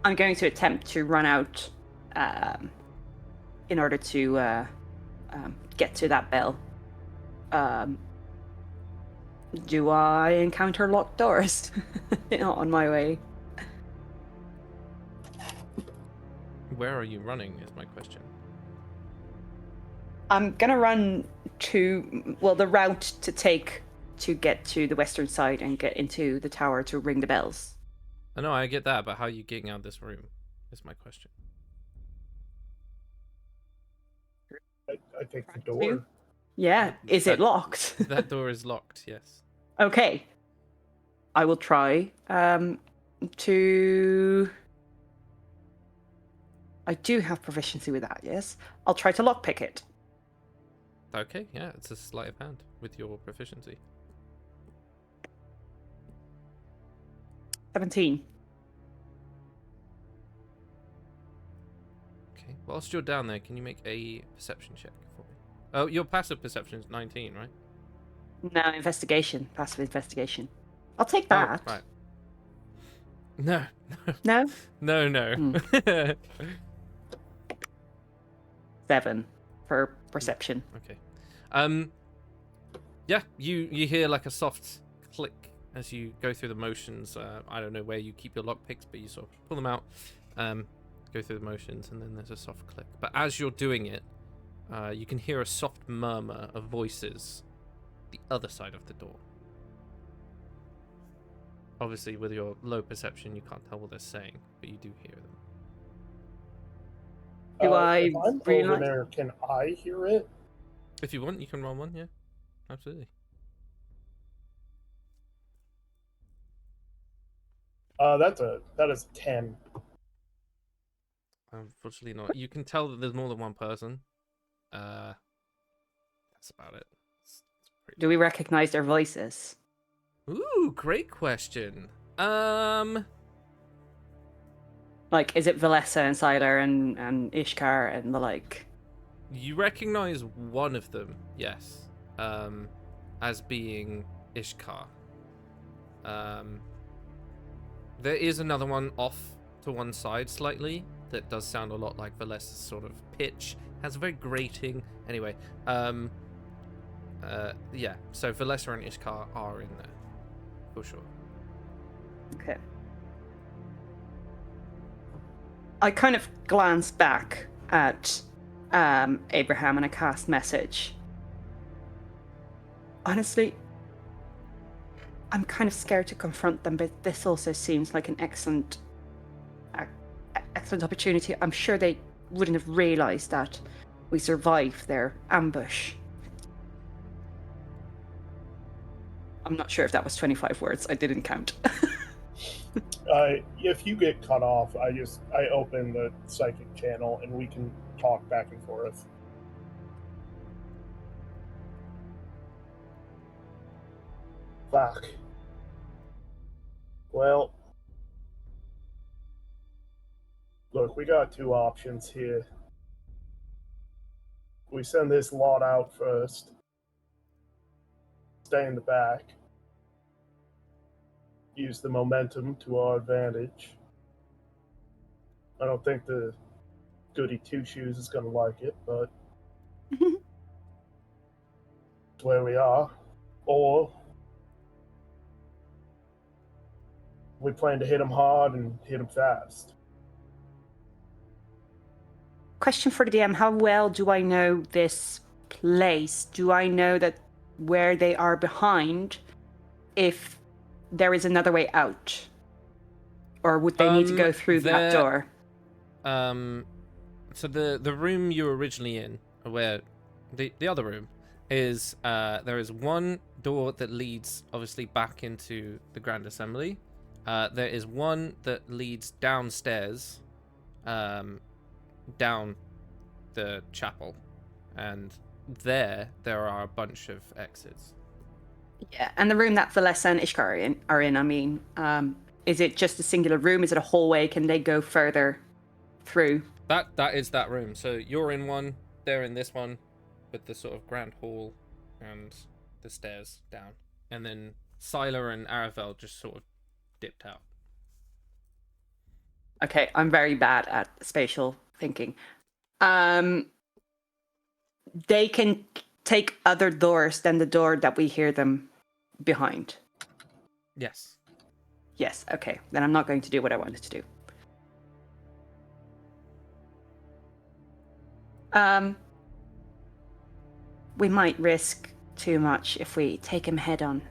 going to attempt to run out in order to get to that bell. Do I encounter locked doors on my way? Where are you running is my question. I'm gonna run to the route to take to get to the western side and get into the tower to ring the bells. I know, I get that, but how are you getting out of this room is my question. I think the door. Yeah, is it locked? That door is locked, yes. Okay. I will try to... I do have proficiency with that, yes. I'll try to lockpick it. Okay, yeah, it's a sleight of hand with your proficiency. 17. Okay, whilst you're down there, can you make a perception check for me? Oh, your passive perception is 19, right? No, investigation. Passive investigation. I'll take that. Oh, right. No. No? No. 7 for perception. Okay. Yeah, you hear like a soft click as you go through the motions. I don't know where you keep your lockpicks, but you sort of pull them out, go through the motions, and then there's a soft click. But as you're doing it, you can hear a soft murmur of voices the other side of the door. Obviously, with your low perception, you can't tell what they're saying, but you do hear them. Do I If I'm over realize... there, can I hear it? If you want, you can roll one, yeah. Absolutely. That is 10. Unfortunately not. You can tell that there's more than one person. That's about it. It's pretty... Do we recognize their voices? Ooh, great question. Like, is it Valessa and Siler and Ishkar and the like? You recognize one of them, yes, as being Ishkar. There is another one off to one side slightly that does sound a lot like Valessa's sort of pitch. Has a very grating. Anyway, yeah. So Valessa and Ishkar are in there for sure. Okay. I kind of glance back at Abraham and I cast message. Honestly, I'm kind of scared to confront them, but this also seems like an excellent opportunity. I'm sure they wouldn't have realized that we survived their ambush. I'm not sure if that was 25 words. I didn't count. If you get cut off, I open the psychic channel and we can talk back and forth. Fuck. Well, look, we got two options here. We send this lot out first, stay in the back, use the momentum to our advantage. I don't think the goody two-shoes is going to like it, but it's where we are. Or we plan to hit them hard and hit them fast. Question for the DM, how well do I know this place? Do I know that where they are behind, if there is another way out? Or would they need to go through that door? So the room you were originally in, where the other room is, there is one door that leads obviously back into the Grand Assembly. There is one that leads downstairs, down the chapel, and there are a bunch of exits. Yeah, and the room that Valessa and Ishkar are in, I mean, is it just a singular room? Is it a hallway? Can they go further through? That is that room. So you're in one, they're in this one, with the sort of grand hall and the stairs down. And then Siler and Aravel just sort of dipped out. Okay, I'm very bad at spatial thinking. They can take other doors than the door that we hear them behind. Yes. Yes, okay. Then I'm not going to do what I wanted to do. We might risk too much if we take him head on.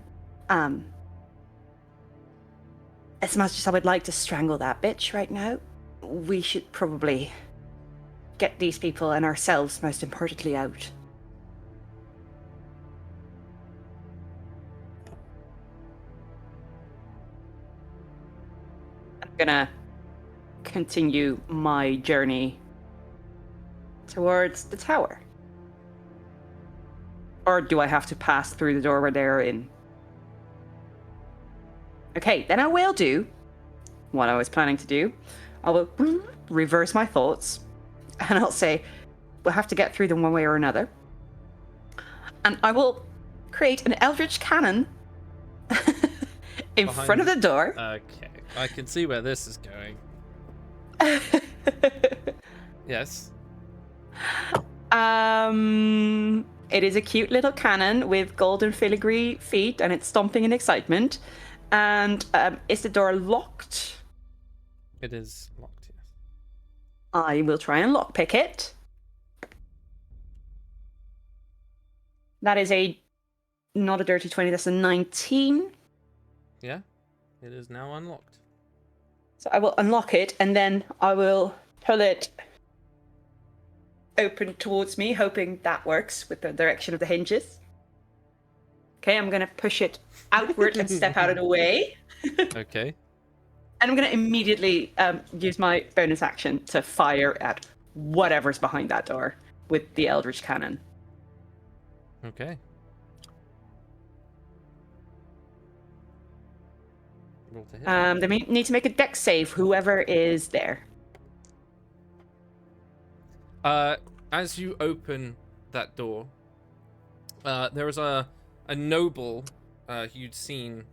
As much as I would like to strangle that bitch right now, we should probably get these people and ourselves, most importantly, out. I'm gonna continue my journey towards the tower. Or do I have to pass through the door where they're in? Okay, then I will do what I was planning to do. I will reverse my thoughts, and I'll say, we'll have to get through them one way or another. And I will create an eldritch cannon in front of the door. Okay, I can see where this is going. Yes. It is a cute little cannon with golden filigree feet, and it's stomping in excitement. And is the door locked? It is locked, yes. I will try and lockpick it. That is not a dirty 20, that's a 19. Yeah, it is now unlocked. So I will unlock it, and then I will pull it open towards me, hoping that works with the direction of the hinges. Okay, I'm going to push it outward and step out of the way. Okay. And I'm going to immediately use my bonus action to fire at whatever's behind that door with the Eldritch Cannon. Okay. Roll to hit. They need to make a dex save, whoever is there. As you open that door, there is a noble you'd seen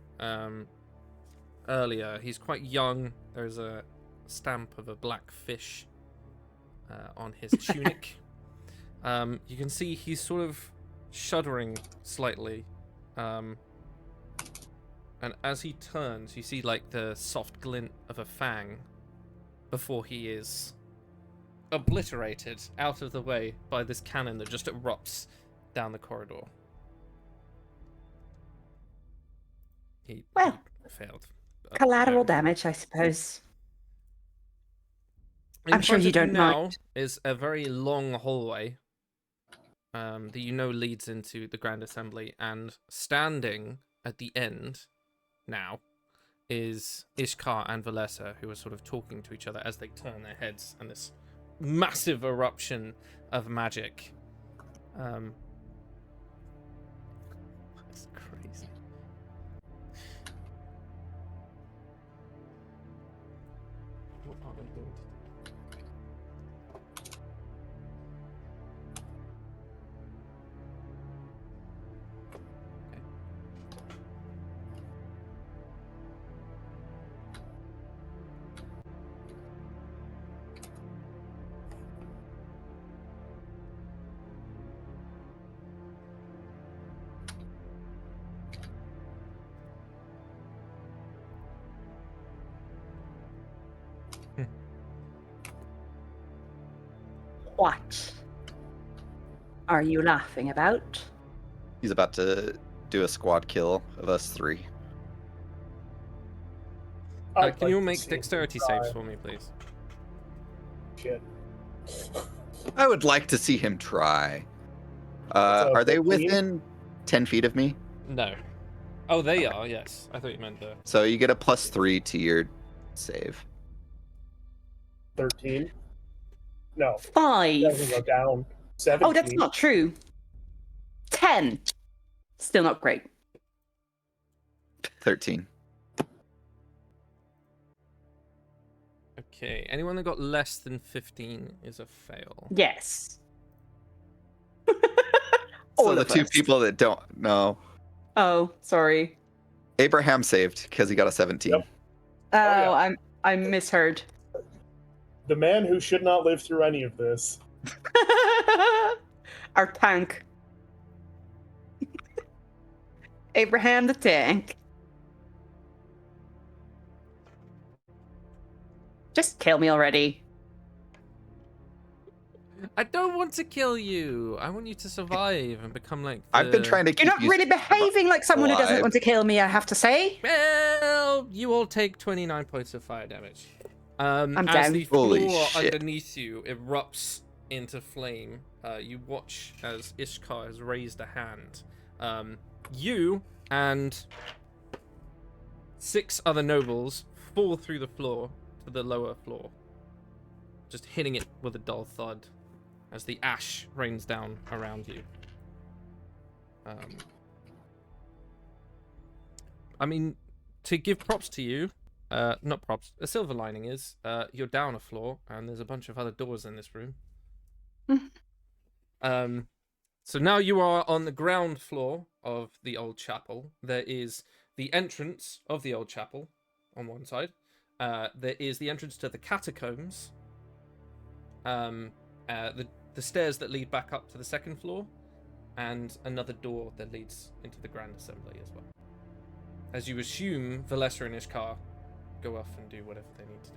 earlier. He's quite young. There's a stamp of a black fish on his tunic. You can see he's sort of shuddering slightly. And as he turns, you see like the soft glint of a fang before he is obliterated out of the way by this cannon that just erupts down the corridor. He failed. Collateral damage, I suppose. In I'm sure front you of don't now mind. is a very long hallway that you know leads into the Grand Assembly, and standing at the end now is Ishkar and Valessa, who are sort of talking to each other as they turn their heads, and this massive eruption of magic. That's crazy. What are they doing? What are you laughing about? He's about to do a squad kill of us three. Can you all make dexterity saves for me, please? Shit. I would like to see him try. Are they 15? within 10 feet of me? No. Oh, they are, yes. I thought you meant the... So you get a +3 to your save. 13. No, 5. doesn't go down. 17. Oh, that's not true. 10. Still not great. 13. Okay, anyone that got less than 15 is a fail. Yes. So All the of two us. people that don't know. Oh, sorry. Abraham saved because he got a 17. Yep. Oh, yeah. I misheard. the man who should not live through any of this. Our tank. Abraham the tank. Just kill me already. I don't want to kill you. I want you to survive and become like the... I've been trying to keep You're not really behaving like someone who doesn't alive. want to kill me, I have to say. Well, you all take 29 points of fire damage. I'm as down. the Holy floor shit. underneath you erupts into flame, you watch as Ishkar has raised a hand. You and 6 other nobles fall through the floor to the lower floor, just hitting it with a dull thud as the ash rains down around you. I mean, to give props to you, not props, a silver lining is, you're down a floor and there's a bunch of other doors in this room. So now you are on the ground floor of the old chapel. There is the entrance of the old chapel on one side. There is the entrance to the catacombs. The stairs that lead back up to the second floor, and another door that leads into the Grand Assembly as well. As you assume, Valessa and Ishkar go off and do whatever they need to do.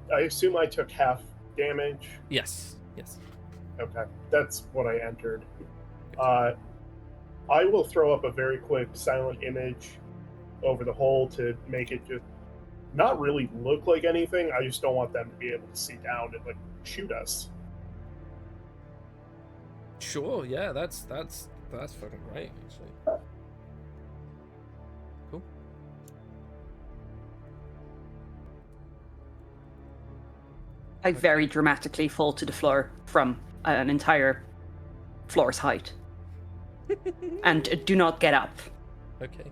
I assume I took half damage. Yes. Okay, that's what I entered. I will throw up a very quick silent image over the hole to make it just not really look like anything. I just don't want them to be able to see down and like shoot us. Sure, yeah, that's fucking great, actually. Cool. I very dramatically fall to the floor from an entire floor's height. And do not get up. Okay.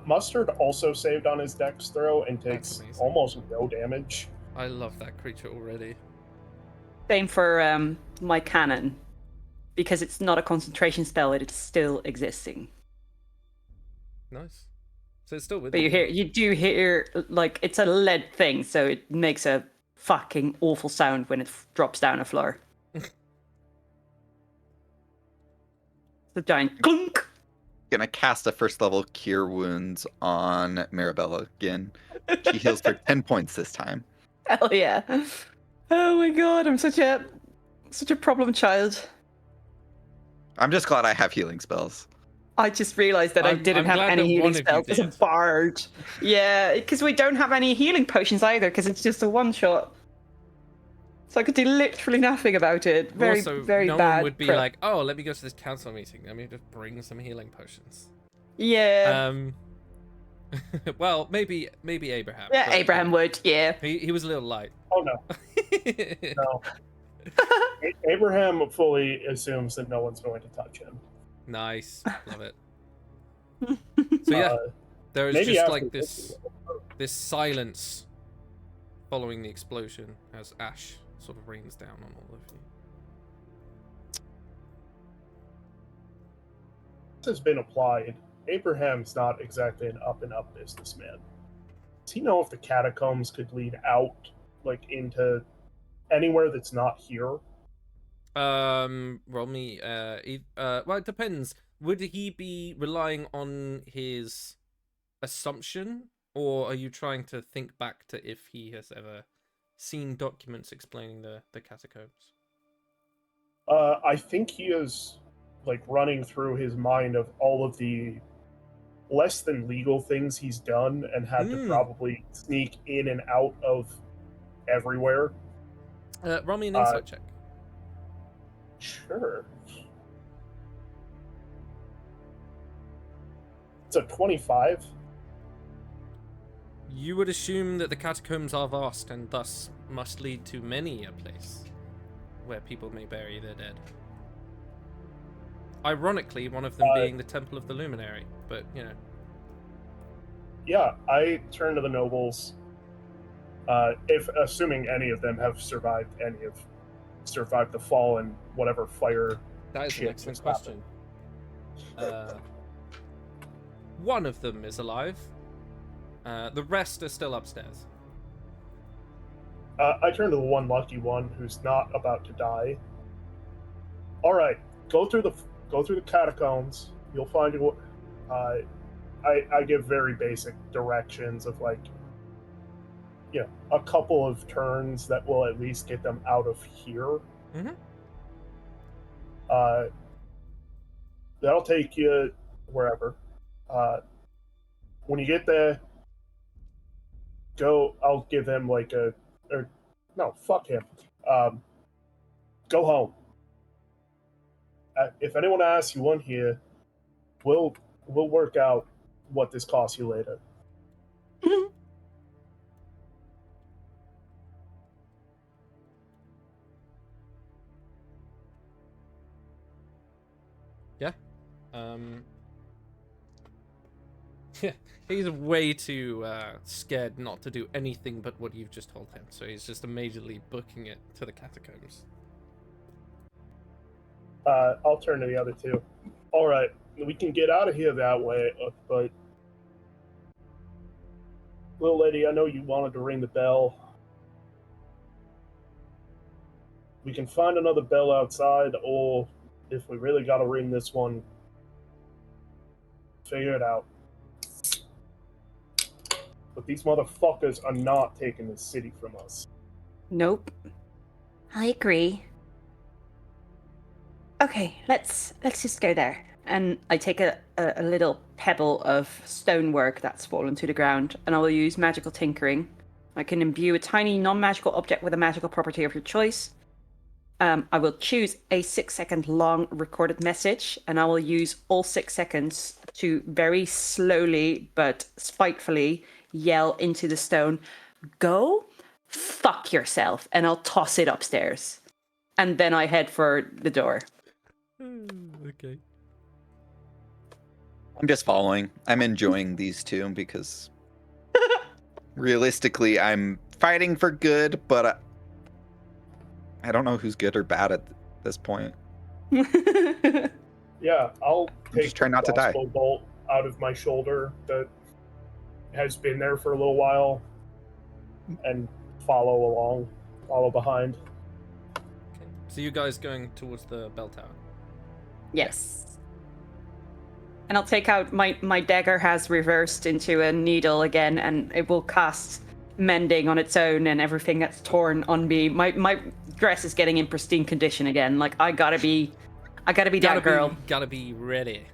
Mustard also saved on his dex throw and That's takes amazing. almost no damage. I love that creature already. Same for my cannon. Because it's not a concentration spell, it is still existing. Nice. So it's still with But you do hear, like, it's a lead thing, so it makes a fucking awful sound when it drops down a floor. The giant clunk. Gonna cast a first level Cure Wounds on Marabella again. She heals for 10 points this time. Hell yeah. Oh my god, I'm such a problem child. I'm just glad I have healing spells. I just realized that I didn't I'm have glad any that healing one of you spells as a did. bard. Yeah, because we don't have any healing potions either, because it's just a one shot. So I could do literally nothing about it. Very, also, very no bad. one would be prep. like, oh, let me go to this council meeting. Let me just bring some healing potions. Yeah. Well, maybe Abraham. Yeah, but, Abraham would, yeah. He was a little light. Oh no, no. Abraham fully assumes that no one's going to touch him. Nice. Love it. So yeah, there is maybe just after like this silence following the explosion as ash sort of rains down on all of you. This has been applied. Abraham's not exactly an up and up businessman. Does he know if the catacombs could lead out, like into anywhere that's not here? Roll me. Well, it depends. Would he be relying on his assumption, or are you trying to think back to if he has ever seen documents explaining the catacombs? I think he is like running through his mind of all of the less than legal things he's done and had to probably sneak in and out of everywhere. Roll me an insight check. Sure. It's a 25. You would assume that the catacombs are vast and thus must lead to many a place where people may bury their dead. Ironically, one of them being the Temple of the Luminary, but, you know. Yeah, I turn to the nobles. If assuming any of them have survived the fall and whatever fire That is shit an excellent just question. One of them is alive. The rest are still upstairs. I turn to the one lucky one who's not about to die. All right, go through the catacombs. You'll find your. I give very basic directions of like, a couple of turns that will at least get them out of here. Mm-hmm. That'll take you wherever. When you get there, go. I'll give him like no, fuck him. Go home. If anyone asks you on here, we'll work out what this costs you later. Yeah. Yeah, he's way too scared not to do anything but what you've just told him, so he's just immediately booking it to the catacombs. I'll turn to the other two. All right, we can get out of here that way, but little lady, I know you wanted to ring the bell. We can find another bell outside, or if we really gotta ring this one, figure it out. But these motherfuckers are not taking this city from us. Nope. I agree. Okay, let's just go there. And I take a little pebble of stonework that's fallen to the ground, and I will use magical tinkering. I can imbue a tiny non-magical object with a magical property of your choice. I will choose a 6-second long recorded message, and I will use all 6 seconds to very slowly but spitefully yell into the stone, "Go fuck yourself," and I'll toss it upstairs. And then I head for the door. Okay. I'm just following. I'm enjoying these two because realistically, I'm fighting for good, but I don't know who's good or bad at this point. Yeah, I'll take just trying not to die. the crossbow bolt out of my shoulder that has been there for a little while and follow behind. Okay. So you guys going towards the bell tower? Yes. And I'll take out my dagger has reversed into a needle again, and it will cast mending on its own, and everything that's torn on me. My dress is getting in pristine condition again. Like I gotta be that girl. Gotta be ready.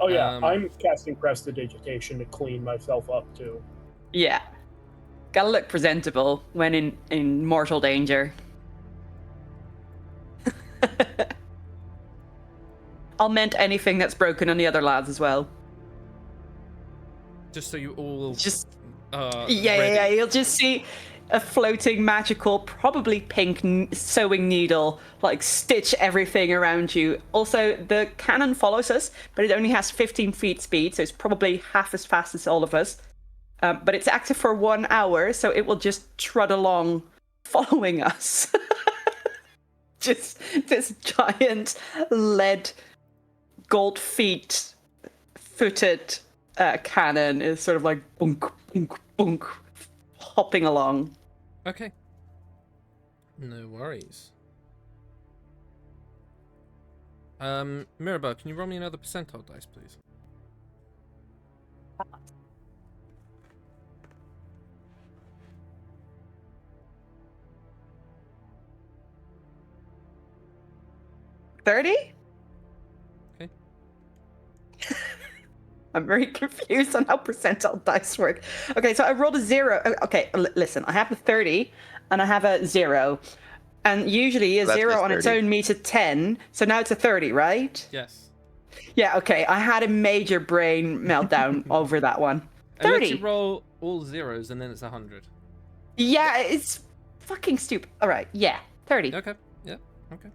Oh yeah, I'm casting prestidigitation to clean myself up too. Yeah. Gotta look presentable when in mortal danger. I'll mend anything that's broken on the other lads as well. Just so you all Yeah, you'll just see a floating magical, probably pink sewing needle, like stitch everything around you. Also, the cannon follows us, but it only has 15 feet speed, so it's probably half as fast as all of us. But it's active for 1 hour, so it will just trot along following us. Just this giant lead gold footed cannon is sort of like bunk, bunk, bunk, hopping along. Okay. No worries. Mirabelle, can you roll me another percentile dice, please? $30? Okay. I'm very confused on how percentile dice work. Okay, so I rolled a 0. Okay, listen, I have a 30 and I have a 0. And usually a That's 0 just on its 30. own means a 10. So now it's a 30, right? Yes. Yeah, okay. I had a major brain meltdown over that one. 30. Unless you roll all zeros and then it's 100. Yeah, it's fucking stupid. All right, yeah, 30. Okay. Yeah. Okay.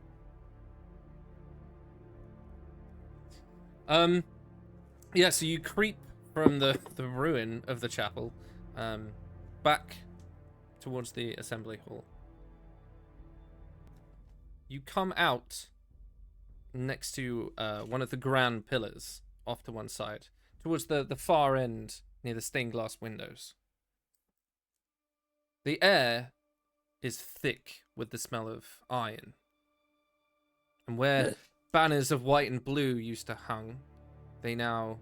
Yeah, so you creep from the ruin of the chapel back towards the assembly hall. You come out next to one of the grand pillars off to one side, towards the far end near the stained glass windows. The air is thick with the smell of iron. And where banners of white and blue used to hang, they now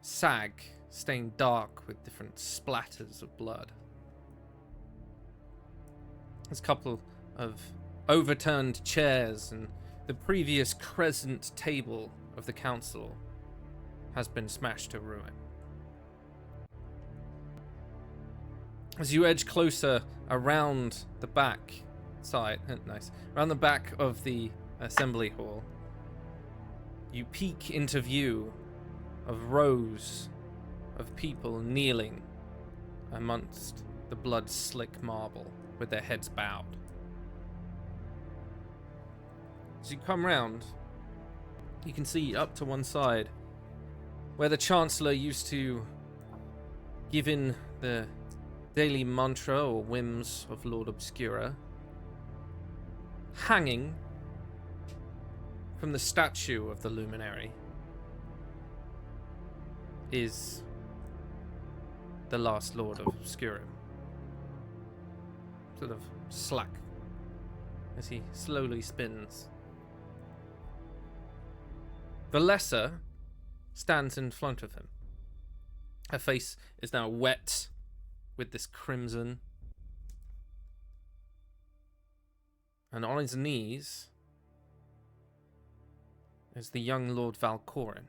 sag, stained dark with different splatters of blood. There's a couple of overturned chairs, and the previous crescent table of the council has been smashed to ruin. As you edge closer around the back side, nice, around the back of the assembly hall, you peek into view of rows of people kneeling amongst the blood-slick marble with their heads bowed. As you come round, you can see up to one side where the Chancellor used to give in the daily mantra or whims of Lord Obscura, hanging from the statue of the luminary is the last Lord of Obscura. Sort of slack as he slowly spins. Valessa stands in front of him. Her face is now wet with this crimson. And on his knees is the young Lord Valcorin,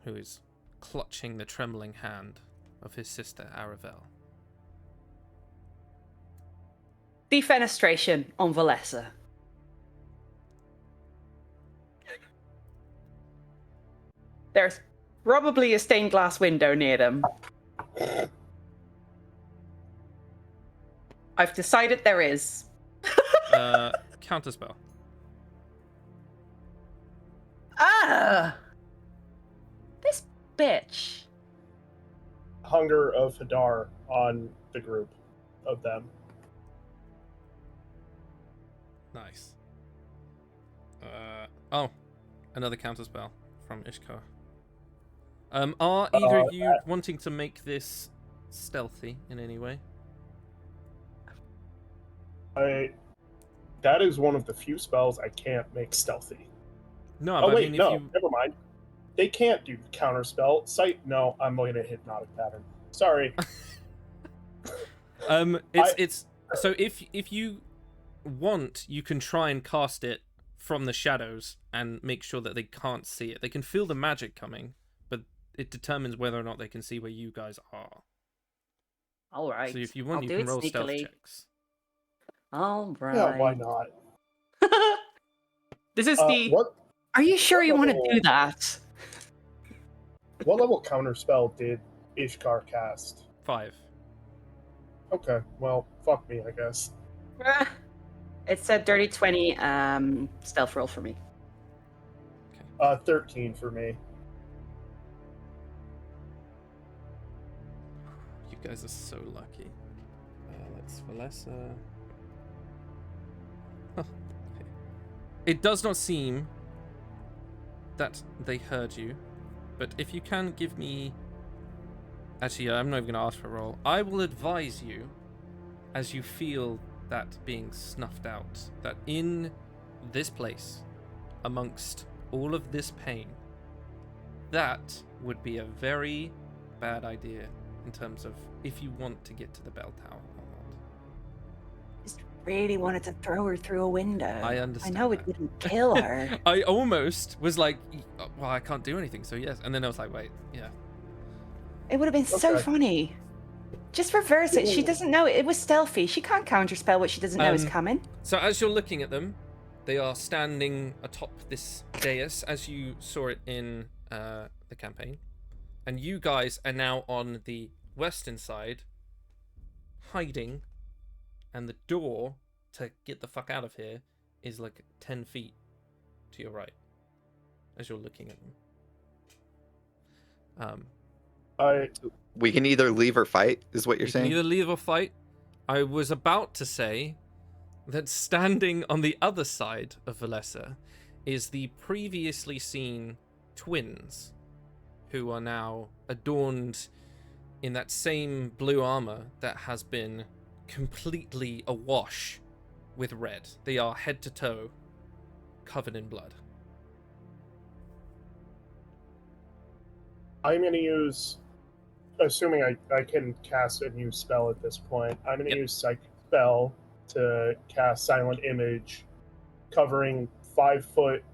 who is clutching the trembling hand of his sister Aravel. Defenestration on Valessa. There's probably a stained glass window near them. I've decided there is. Counterspell. Ah! This bitch. Hunger of Hadar on the group of them. Nice. Oh, another counterspell from Ishkar. Are either of you wanting to make this stealthy in any way? That is one of the few spells I can't make stealthy. No, Oh but wait, I mean, no, if you... never mind. They can't do counterspell. Sight, no, I'm going to hypnotic pattern. Sorry. It's so if you want, you can try and cast it from the shadows and make sure that they can't see it. They can feel the magic coming, but it determines whether or not they can see where you guys are. All right. So if you want, I'll you do can it roll stealth sneakily. checks. All right. Yeah, why not? This is the. What Are you sure you want to level- do that? what level counterspell did Ishkar cast? 5. Okay, well, fuck me, I guess. It said dirty 20 stealth roll for me. 13 for me. You guys are so lucky. Let's Valessa. It does not seem that they heard you, but if you can give me... Actually, I'm not even going to ask for a roll. I will advise you, as you feel that being snuffed out, that in this place, amongst all of this pain, that would be a very bad idea in terms of if you want to get to the bell tower or not. Just really wanted to throw her through a window. I understand I know it that. wouldn't kill her. I almost was like, well, I can't do anything, so yes. And then I was like, wait, yeah. It would have been so Okay. funny. Just reverse it. She doesn't know it was stealthy. She can't counterspell what she doesn't know is coming. So as you're looking at them, they are standing atop this dais, as you saw it in the campaign. And you guys are now on the western side, hiding, and the door to get the fuck out of here is like 10 feet to your right, as you're looking at them. We can either leave or fight, is what you're You can saying? either leave or fight. I was about to say that standing on the other side of Valessa is the previously seen twins, who are now adorned in that same blue armor that has been completely awash with red. They are head to toe covered in blood. I'm going to use, assuming I can cast a new spell at this point, I'm going to use Psychic Spell to cast Silent Image, covering 5 foot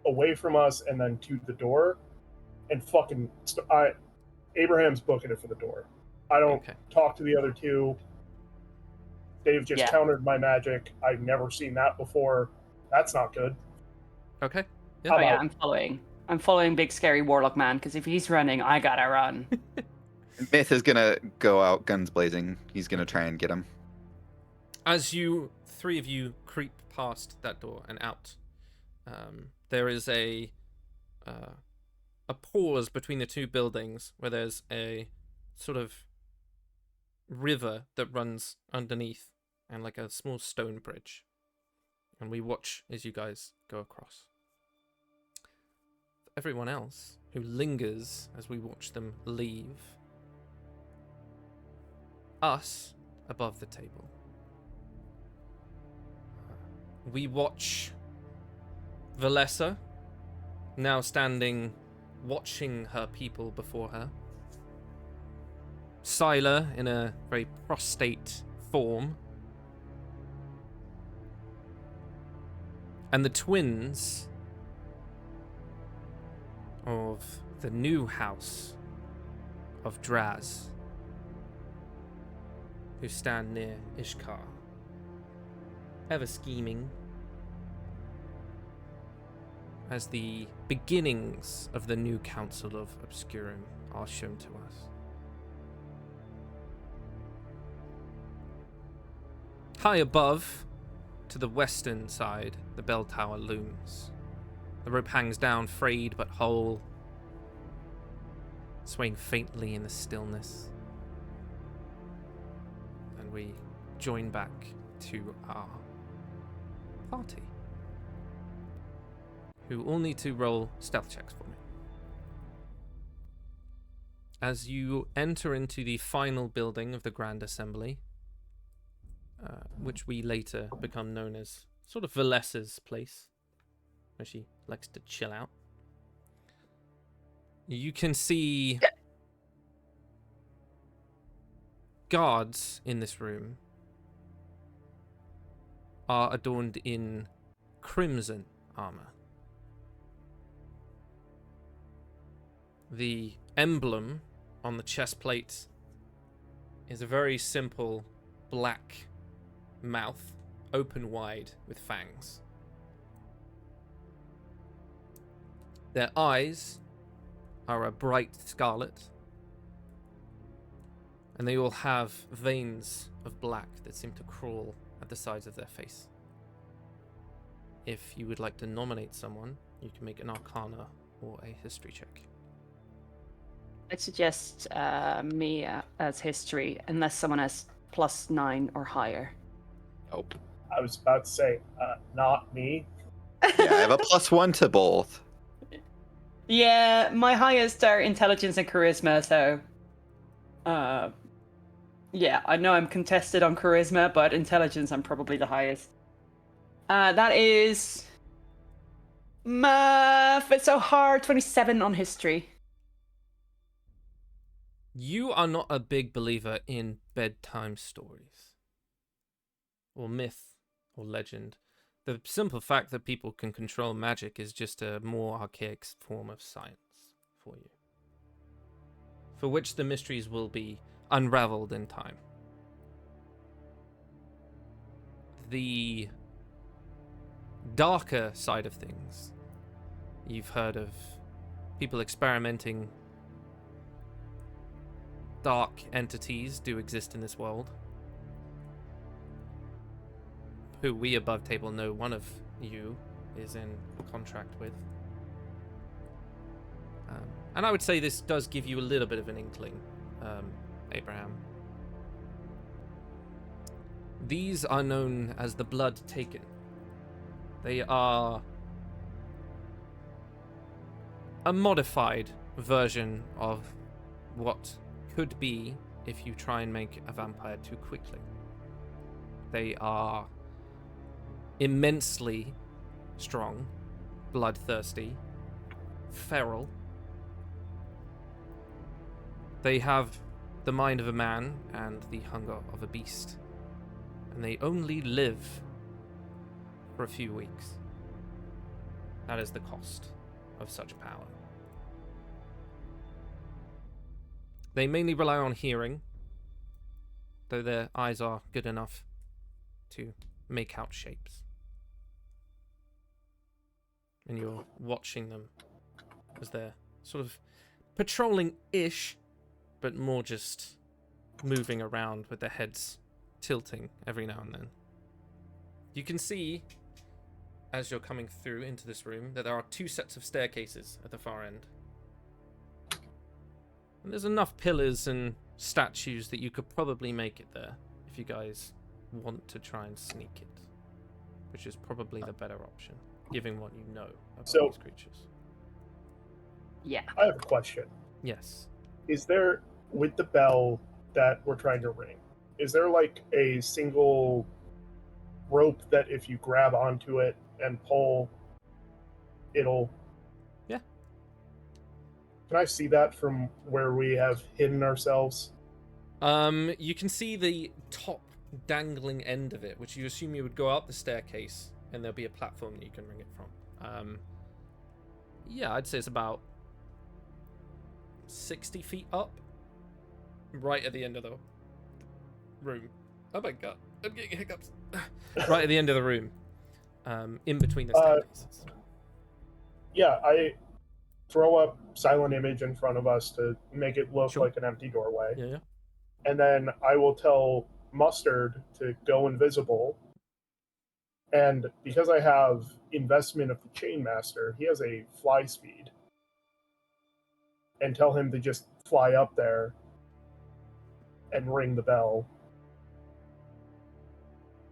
away from us and then to the door. And fucking, Abraham's booking it for the door. I don't talk to the other two. They've just countered my magic. I've never seen that before. That's not good. Okay. Yeah. Oh yeah, I'm following. I'm following Big Scary Warlock Man, because if he's running, I gotta run. Myth is gonna go out guns blazing. He's gonna try and get him. As you, 3 of you, creep past that door and out, there is a pause between the 2 buildings where there's a sort of river that runs underneath and like a small stone bridge. And we watch as you guys go across. For everyone else who lingers as we watch them leave, us above the table, we watch Valessa now standing watching her people before her, Scylla in a very prostrate form, and the twins of the new house of Draz, who stand near Ishkar, ever scheming, as the beginnings of the new Council of Obscurum are shown to us. High above, to the western side, the bell tower looms. The rope hangs down, frayed but whole, swaying faintly in the stillness. And we join back to our party, who all need to roll stealth checks for me. As you enter into the final building of the Grand Assembly, which we later become known as sort of Valessa's place, where she likes to chill out, you can see guards in this room are adorned in crimson armor. The emblem on the chest plate is a very simple black mouth, open wide with fangs. Their eyes are a bright scarlet, and they all have veins of black that seem to crawl at the sides of their face. If you would like to nominate someone, you can make an Arcana or a History check. I suggest me as history, unless someone has +9 or higher. Nope. I was about to say, not me. Yeah, I have a +1 to both. Yeah, my highest are intelligence and charisma, so... yeah, I know I'm contested on charisma, but intelligence I'm probably the highest. That is... it's so hard, 27 on history. You are not a big believer in bedtime stories, or myth, or legend. The simple fact that people can control magic is just a more archaic form of science for you, for which the mysteries will be unraveled in time. The darker side of things, you've heard of people experimenting. Dark entities do exist in this world, who we above table know one of you is in contract with. And I would say this does give you a little bit of an inkling, Abraham. These are known as the Blood Taken. They are a modified version of what could be if you try and make a vampire too quickly. They are immensely strong, bloodthirsty, feral. They have the mind of a man and the hunger of a beast, and they only live for a few weeks. That is the cost of such power. They mainly rely on hearing, though their eyes are good enough to make out shapes. And you're watching them as they're sort of patrolling-ish, but more just moving around with their heads tilting every now and then. You can see, as you're coming through into this room, that there are 2 sets of staircases at the far end. And there's enough pillars and statues that you could probably make it there if you guys want to try and sneak it, which is probably the better option, given what you know about these creatures. Yeah. I have a question. Yes. Is there, with the bell that we're trying to ring, is there like a single rope that if you grab onto it and pull, it'll... Yeah. Can I see that from where we have hidden ourselves? You can see the top dangling end of it, which you assume you would go up the staircase and there'll be a platform that you can ring it from. Yeah, I'd say it's about 60 feet up, right at the end of the room. Oh my god, I'm getting hiccups. Right at the end of the room, in between the staircases. Yeah, I throw up silent image in front of us to make it look like an empty doorway. Yeah. And then I will tell Mustard to go invisible. And because I have investment of the Chainmaster, he has a fly speed. And tell him to just fly up there and ring the bell.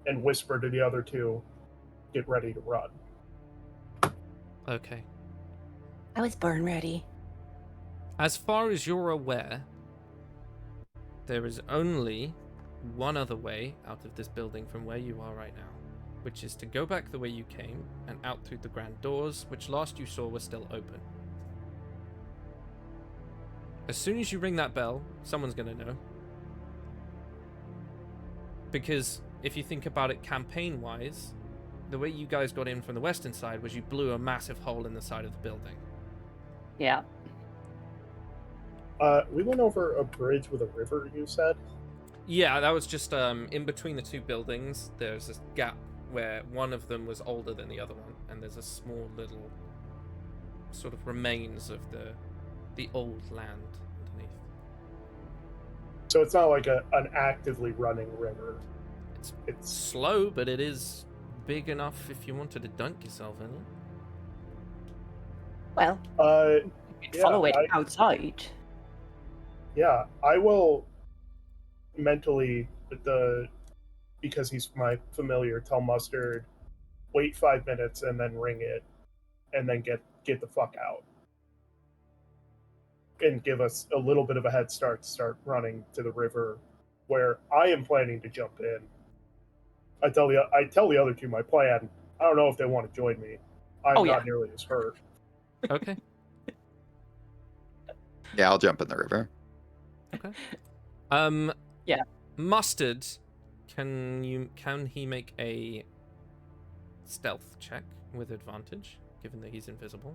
And whisper to the other 2, get ready to run. Okay. I was born ready. As far as you're aware, there is only one other way out of this building from where you are right now, which is to go back the way you came and out through the grand doors, which last you saw were still open. As soon as you ring that bell, someone's going to know. Because if you think about it campaign-wise, the way you guys got in from the western side was you blew a massive hole in the side of the building. Yeah. We went over a bridge with a river, you said? Yeah, that was just in between the 2 buildings. There's this gap where one of them was older than the other one, and there's a small little sort of remains of the old land underneath. So it's not like an actively running river. It's slow, but it is big enough if you wanted to dunk yourself in it. Well, you could follow it outside. Yeah, I will mentally, because he's my familiar, tell Mustard, wait 5 minutes and then ring it, and then get the fuck out. And give us a little bit of a head start to start running to the river, where I am planning to jump in. I tell the other 2 my plan. I don't know if they want to join me. I'm not nearly as hurt. Okay. Yeah, I'll jump in the river. Okay. Yeah. Mustard, can he make a stealth check with advantage, given that he's invisible?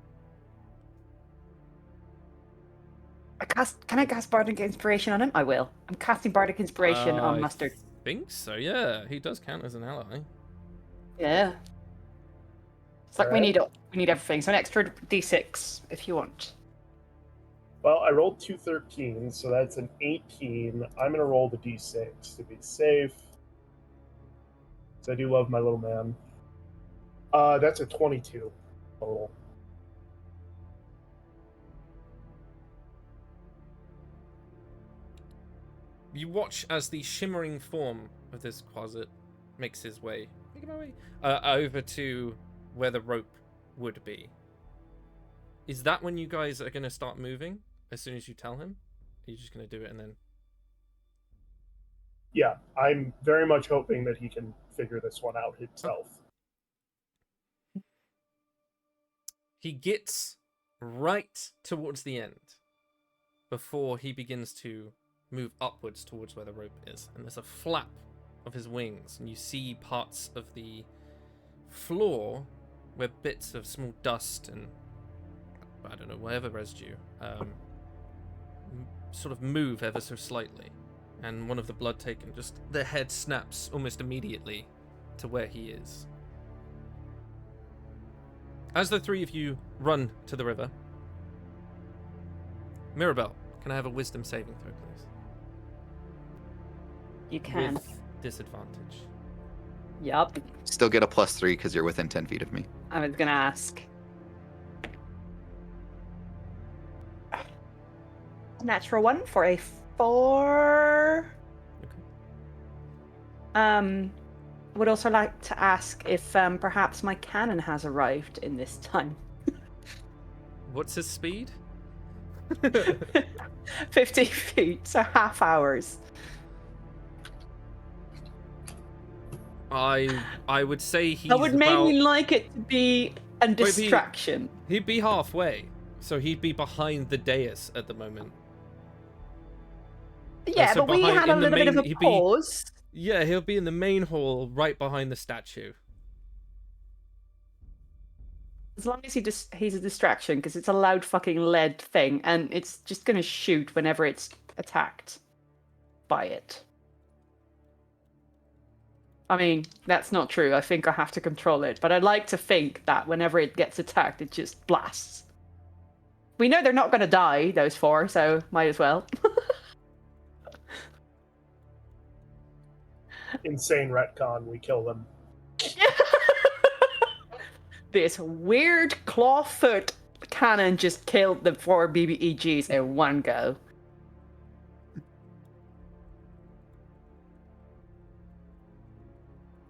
Can I cast Bardic Inspiration on him? I will. I'm casting Bardic Inspiration on Mustard. I think so, yeah. He does count as an ally. Yeah. It's like we need everything. So an extra D6 if you want. Well, I rolled 2 13s, so that's an 18. I'm going to roll the D6 to be safe. So I do love my little man. That's a 22 total. You watch as the shimmering form of this closet makes his way over to where the rope would be. Is that when you guys are going to start moving? As soon as you tell him? Are you just going to do it and then... Yeah, I'm very much hoping that he can figure this one out himself. He gets right towards the end before he begins to move upwards towards where the rope is. And there's a flap of his wings, and you see parts of the floor where bits of small dust and, I don't know, whatever residue, sort of move ever so slightly. And one of the blood taken, just the head snaps almost immediately to where he is. As the three of you run to the river, Mirabelle, can I have a wisdom saving throw, please? You can. With disadvantage. Yup. Still get a +3 because you're within 10 feet of me. I was gonna ask. Natural 1 for a 4. Okay. Would also like to ask if perhaps my cannon has arrived in this time. What's his speed? 50 feet, so half hours. I would say he's I would mainly about... like it to be a distraction. He'd be halfway, so he'd be behind the dais at the moment. Yeah, so but we had a in the little bit of main- a he'd be- pause. Yeah, he'll be in the main hall, right behind the statue. As long as he's a distraction, because it's a loud fucking lead thing, and it's just gonna shoot whenever it's attacked by it. I mean, that's not true. I think I have to control it, but I like to think that whenever it gets attacked, it just blasts. We know they're not gonna die, those 4, so might as well. Insane retcon, we kill them. This weird clawfoot cannon just killed the 4 BBEGs in one go.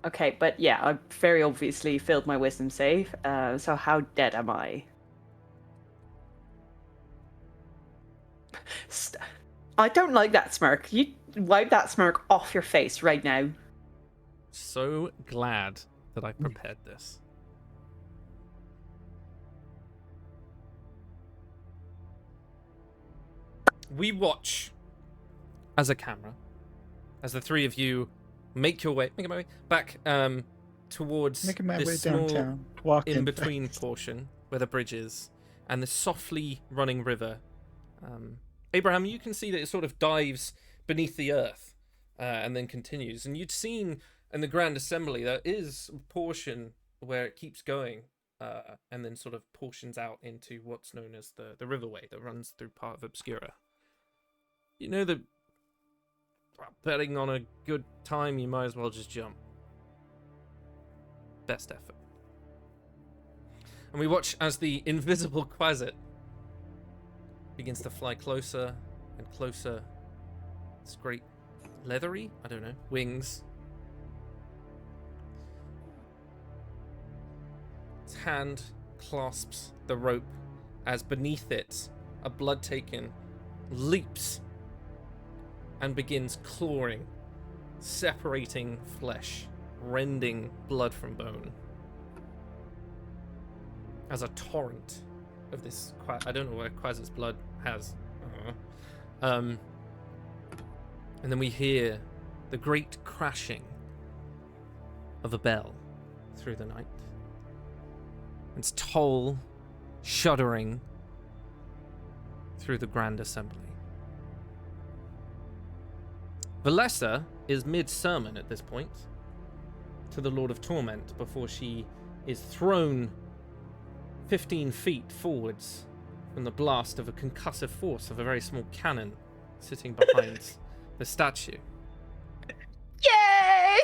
Okay, but yeah, I very obviously failed my wisdom save. So how dead am I? I don't like that smirk. You wipe that smirk off your face right now. So glad that I prepared this. We watch as a camera, as the three of you make your way back towards Making my way this small downtown. Walking in-between fast. portion where the bridge is and the softly running river. Abraham, you can see that it sort of dives beneath the earth and then continues. And you'd seen in the Grand Assembly there is a portion where it keeps going and then sort of portions out into what's known as the riverway that runs through part of Obscura. You know that betting on a good time, you might as well just jump. Best effort. And we watch as the invisible Quasit begins to fly closer and closer. It's great leathery, I don't know, wings. Its hand clasps the rope as beneath it, a blood taken leaps and begins clawing, separating flesh, rending blood from bone. As a torrent of this, I don't know where Quasit's blood has. And then we hear the great crashing of a bell through the night. Its toll shuddering through the Grand Assembly. Valessa is mid-sermon at this point to the Lord of Torment before she is thrown 15 feet forwards from the blast of a concussive force of a very small cannon sitting behind the statue. Yay!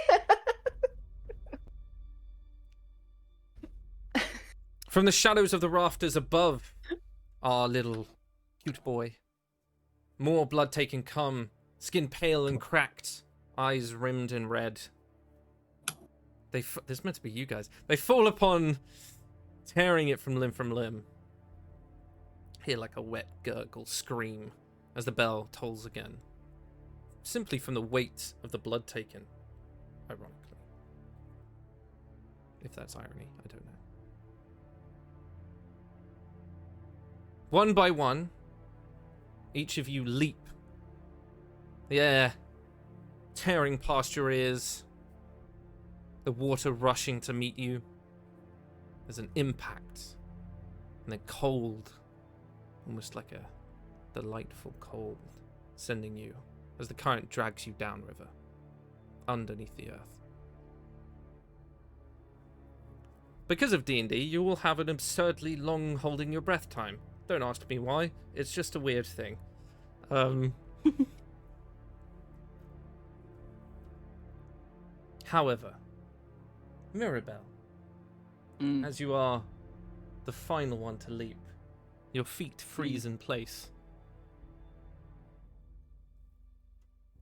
From the shadows of the rafters above our little cute boy, more blood-taken come, skin pale and cracked, eyes rimmed in red. This meant to be you guys. They fall upon tearing it from limb. Hear like a wet gurgle scream as the bell tolls again. Simply from the weight of the blood taken, ironically. If that's irony, I don't know. One by one, each of you leap. The air tearing past your ears. The water rushing to meet you. There's an impact. And then cold. Almost like a delightful cold. Sending you as the current drags you downriver. Underneath the earth. Because of D&D, you will have an absurdly long holding your breath time. Don't ask me why. It's just a weird thing. However, Mirabelle, as you are the final one to leap, your feet freeze in place.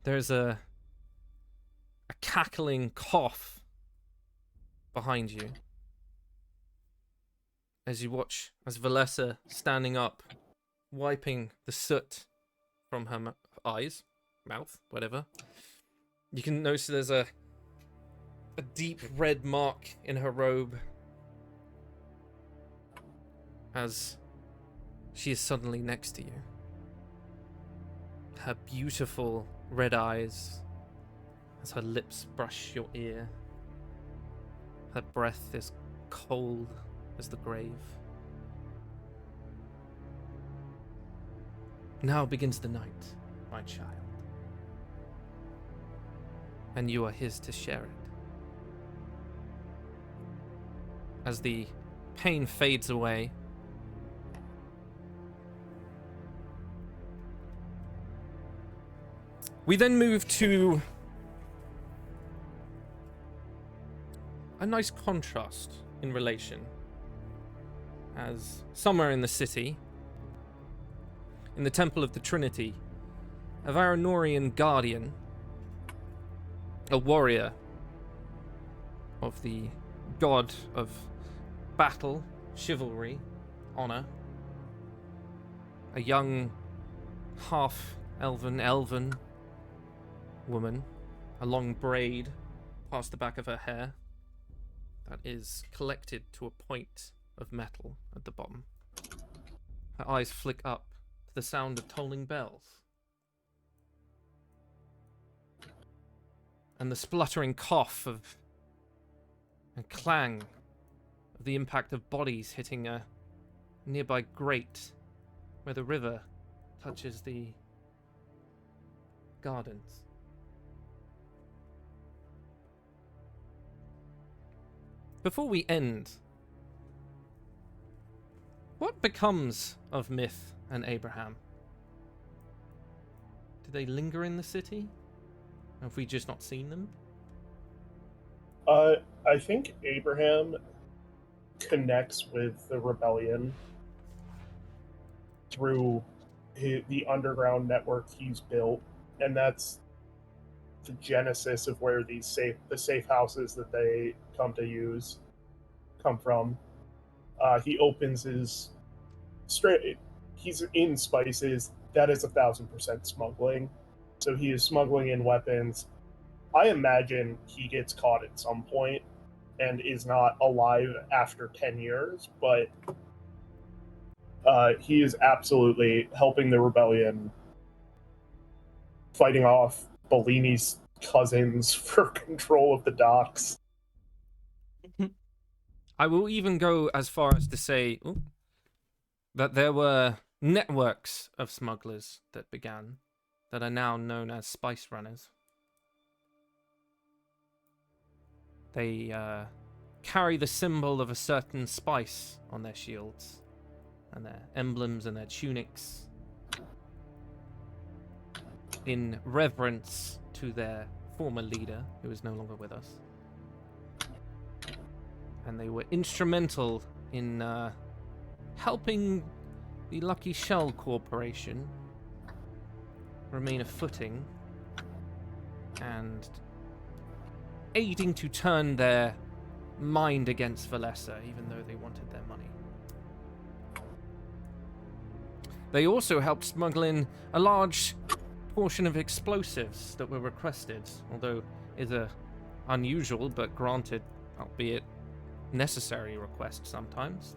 There's a cackling cough behind you. As you watch as Valessa, standing up, wiping the soot from her eyes, mouth, whatever. You can notice there's a deep red mark in her robe as she is suddenly next to you. Her beautiful red eyes as her lips brush your ear. Her breath is cold as the grave. Now begins the night, my child. And you are his to share it. As the pain fades away, we then move to a nice contrast in relation. As somewhere in the city, in the Temple of the Trinity, a Varanorian guardian, a warrior of the god of battle, chivalry, honor, a young half-elven woman, a long braid past the back of her hair that is collected to a point of metal at the bottom. Her eyes flick up to the sound of tolling bells. And the spluttering cough of and clang of the impact of bodies hitting a nearby grate where the river touches the gardens. Before we end, what becomes of Myth and Abraham? Do they linger in the city? Have we just not seen them? I think Abraham connects with the rebellion through the underground network he's built, and that's the genesis of where the safe houses that they come to use come from. He opens his he's in spices. That is 1,000% smuggling. So he is smuggling in weapons. I imagine he gets caught at some point and is not alive after 10 years, but he is absolutely helping the rebellion, fighting off Bellini's cousins for control of the docks. I will even go as far as to say that there were networks of smugglers that began that are now known as spice runners. They carry the symbol of a certain spice on their shields and their emblems and their tunics in reverence to their former leader, who is no longer with us. And they were instrumental in helping the Lucky Shell Corporation remain a footing and aiding to turn their mind against Valessa, even though they wanted their money. They also helped smuggle in a large portion of explosives that were requested, although is a unusual but granted, albeit necessary request sometimes,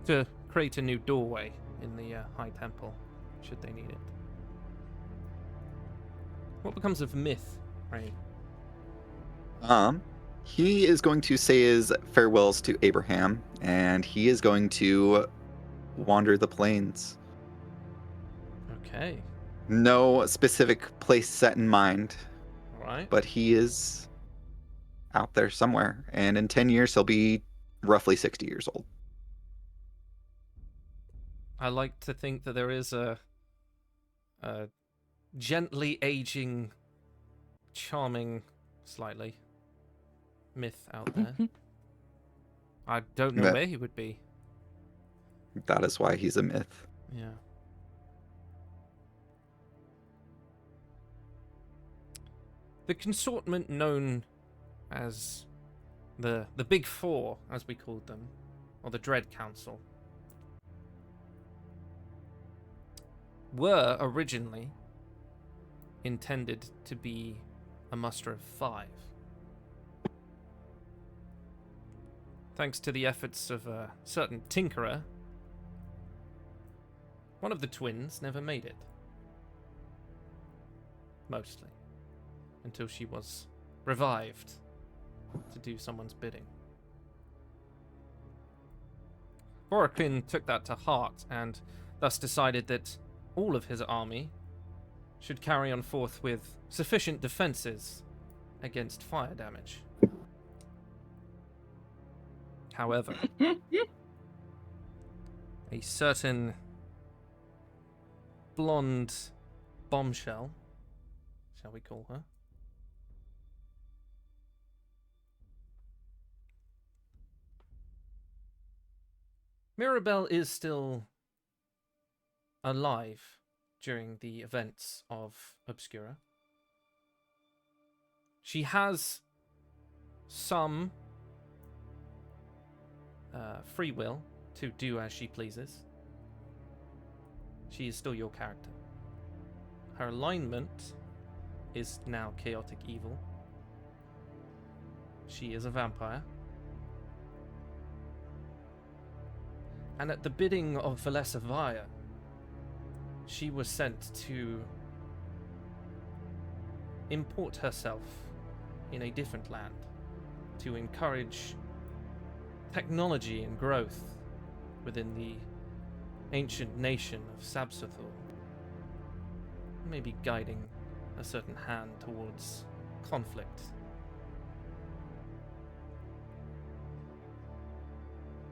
to create a new doorway in the High Temple, should they need it. What becomes of Myth, Rain? He is going to say his farewells to Abraham, and he is going to wander the plains. Okay. No specific place set in mind, All right. but he is out there somewhere, and in 10 years he'll be roughly 60 years old. I like to think that there is a gently aging, charming, slightly, Myth out there. I don't know Yeah. where he would be. That is why he's a myth. Yeah. The consortment known as the Big Four, as we called them, or the Dread Council, were originally intended to be a muster of 5. Thanks to the efforts of a certain tinkerer, one of the twins never made it. Mostly. Until she was revived to do someone's bidding. Borokin took that to heart and thus decided that all of his army should carry on forth with sufficient defenses against fire damage. However, a certain blonde bombshell, shall we call her, Mirabelle is still alive during the events of Obscura. She has some free will to do as she pleases. She is still your character. Her alignment is now chaotic evil. She is a vampire. And at the bidding of Valessa Vaya, she was sent to import herself in a different land to encourage technology and growth within the ancient nation of Sabsathor, maybe guiding a certain hand towards conflict.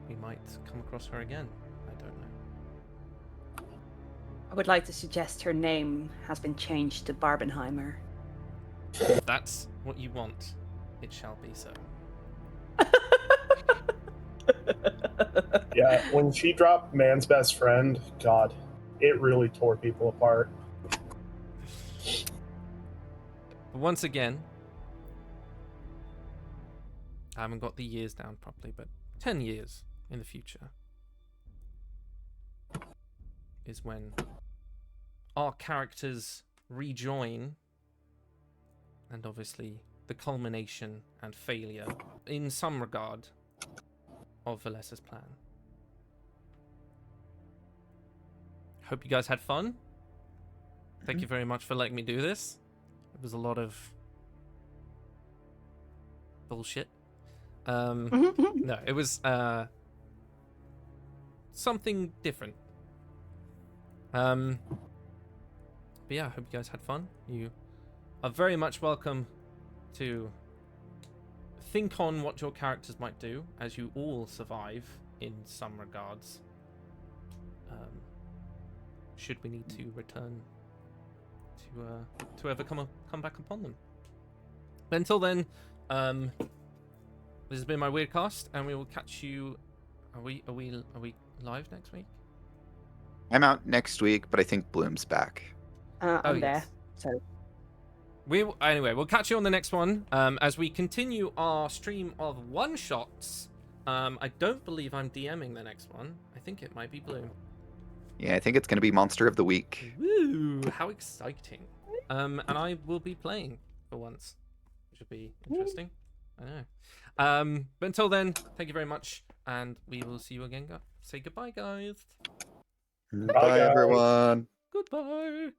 We might come across her again. I don't know. I would like to suggest her name has been changed to Barbenheimer. If that's what you want, it shall be so. Yeah, when she dropped man's best friend, God, it really tore people apart. But once again, I haven't got the years down properly, but 10 years in the future is when our characters rejoin, and obviously the culmination and failure, in some regard, of Valessa's plan. Hope you guys had fun. Thank you very much for letting me do this. It was a lot of bullshit. No, it was something different. But yeah, I hope you guys had fun. You are very much welcome to think on what your characters might do, as you all survive in some regards. Should we need to return to ever come back upon them. But until then, this has been my Weirdcast, and we will catch you. Are we live next week? I'm out next week, but I think Bloom's back. I'm there. Yes. So We'll catch you on the next one as we continue our stream of one-shots. I don't believe I'm DMing the next one. I think it might be Blue. Yeah, I think it's going to be Monster of the Week. Woo! How exciting. And I will be playing for once, which will be interesting. I know. But until then, thank you very much, and we will see you again. Say goodbye, guys. Bye, guys. everyone. Goodbye.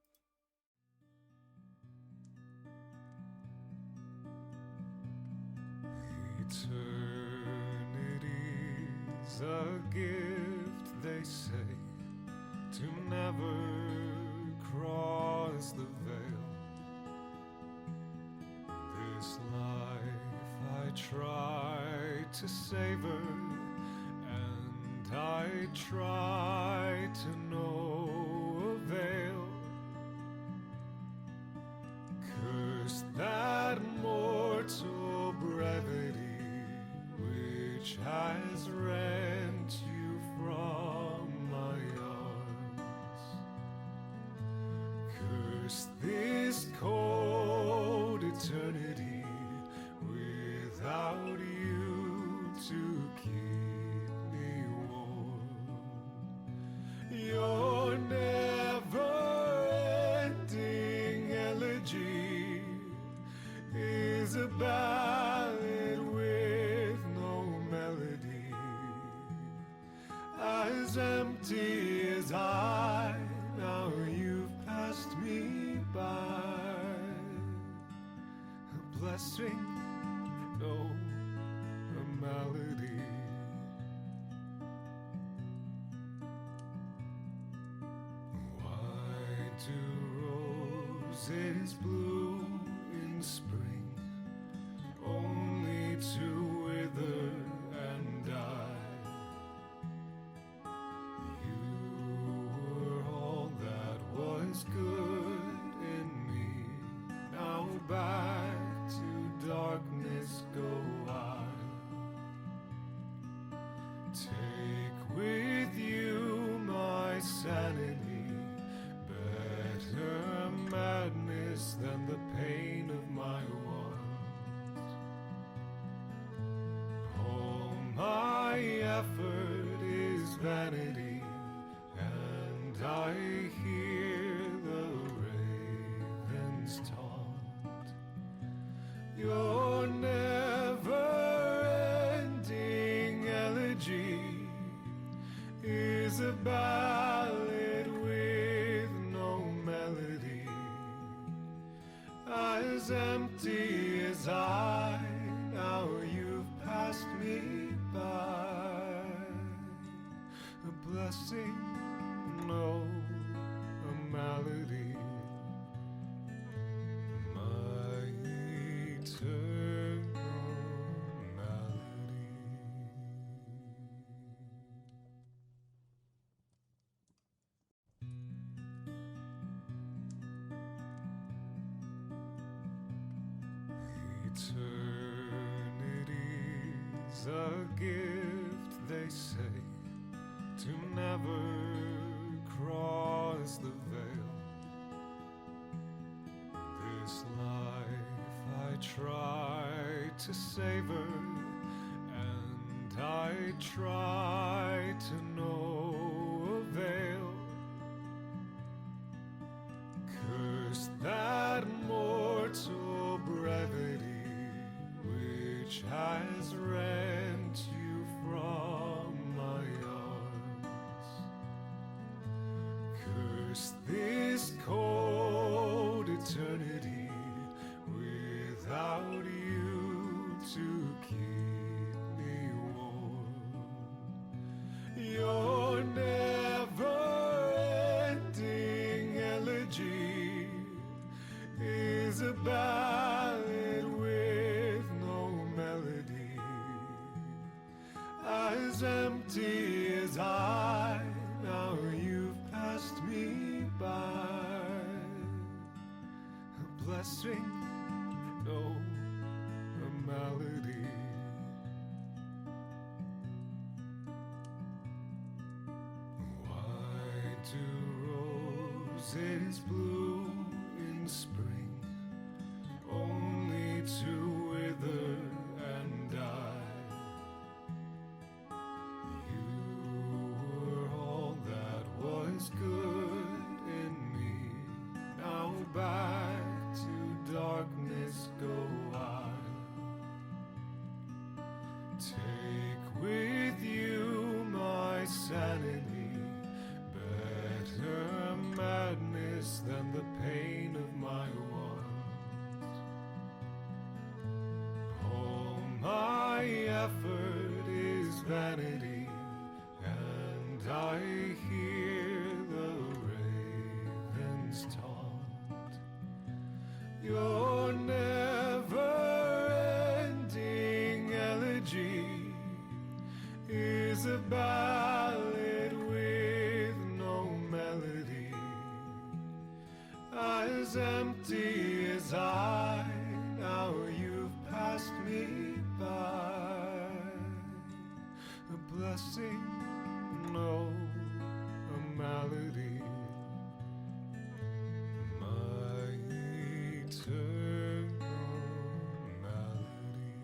Eternity's a gift, they say, to never cross the veil. This life I try to savor, and I try to no avail. Curse that mortal brevity which has rent you from my arms. Curse this cold eternity without you to keep me warm. Your never-ending elegy is a ballad with no melody, as empty as I. Now you've passed me by. A blessing, no, a malady. Why do roses bloom in spring, only to wither and die? You were all that was good in me. Now back to darkness go I. Take with you my sanity, better madness than the pain of my want. All my effort is vanity, and I hear the ravens taunt. Your never-ending elegy is a ballad with no melody, as empty as I. Now you've passed me by. A blessing, no, a malady. My eternal malady. Eternity's a gift, they say, to never cross the veil. This life I try to savor, and I try to no avail. Curse that mortal brevity which has rent you from my arms. Curse this cold eternity without you to keep me warm. Your never-ending elegy is a ballad with no melody, as empty as I. Now you've passed me by. A blessing, no, a malady. Why do roses bloom in spring, Take with you my sanity, better madness than the pain of my want. All my effort is vanity, and I hear the ravens taunt. Your never-ending elegy is a ballad with no melody, as empty as I. Now you've passed me by. A blessing, no, a malady. My eternal malady.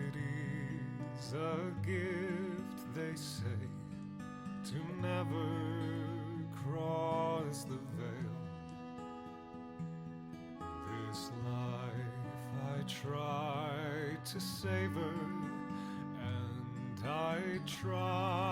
Eternity's a gift, they say, to never cross the veil. This life I try to savor, and I try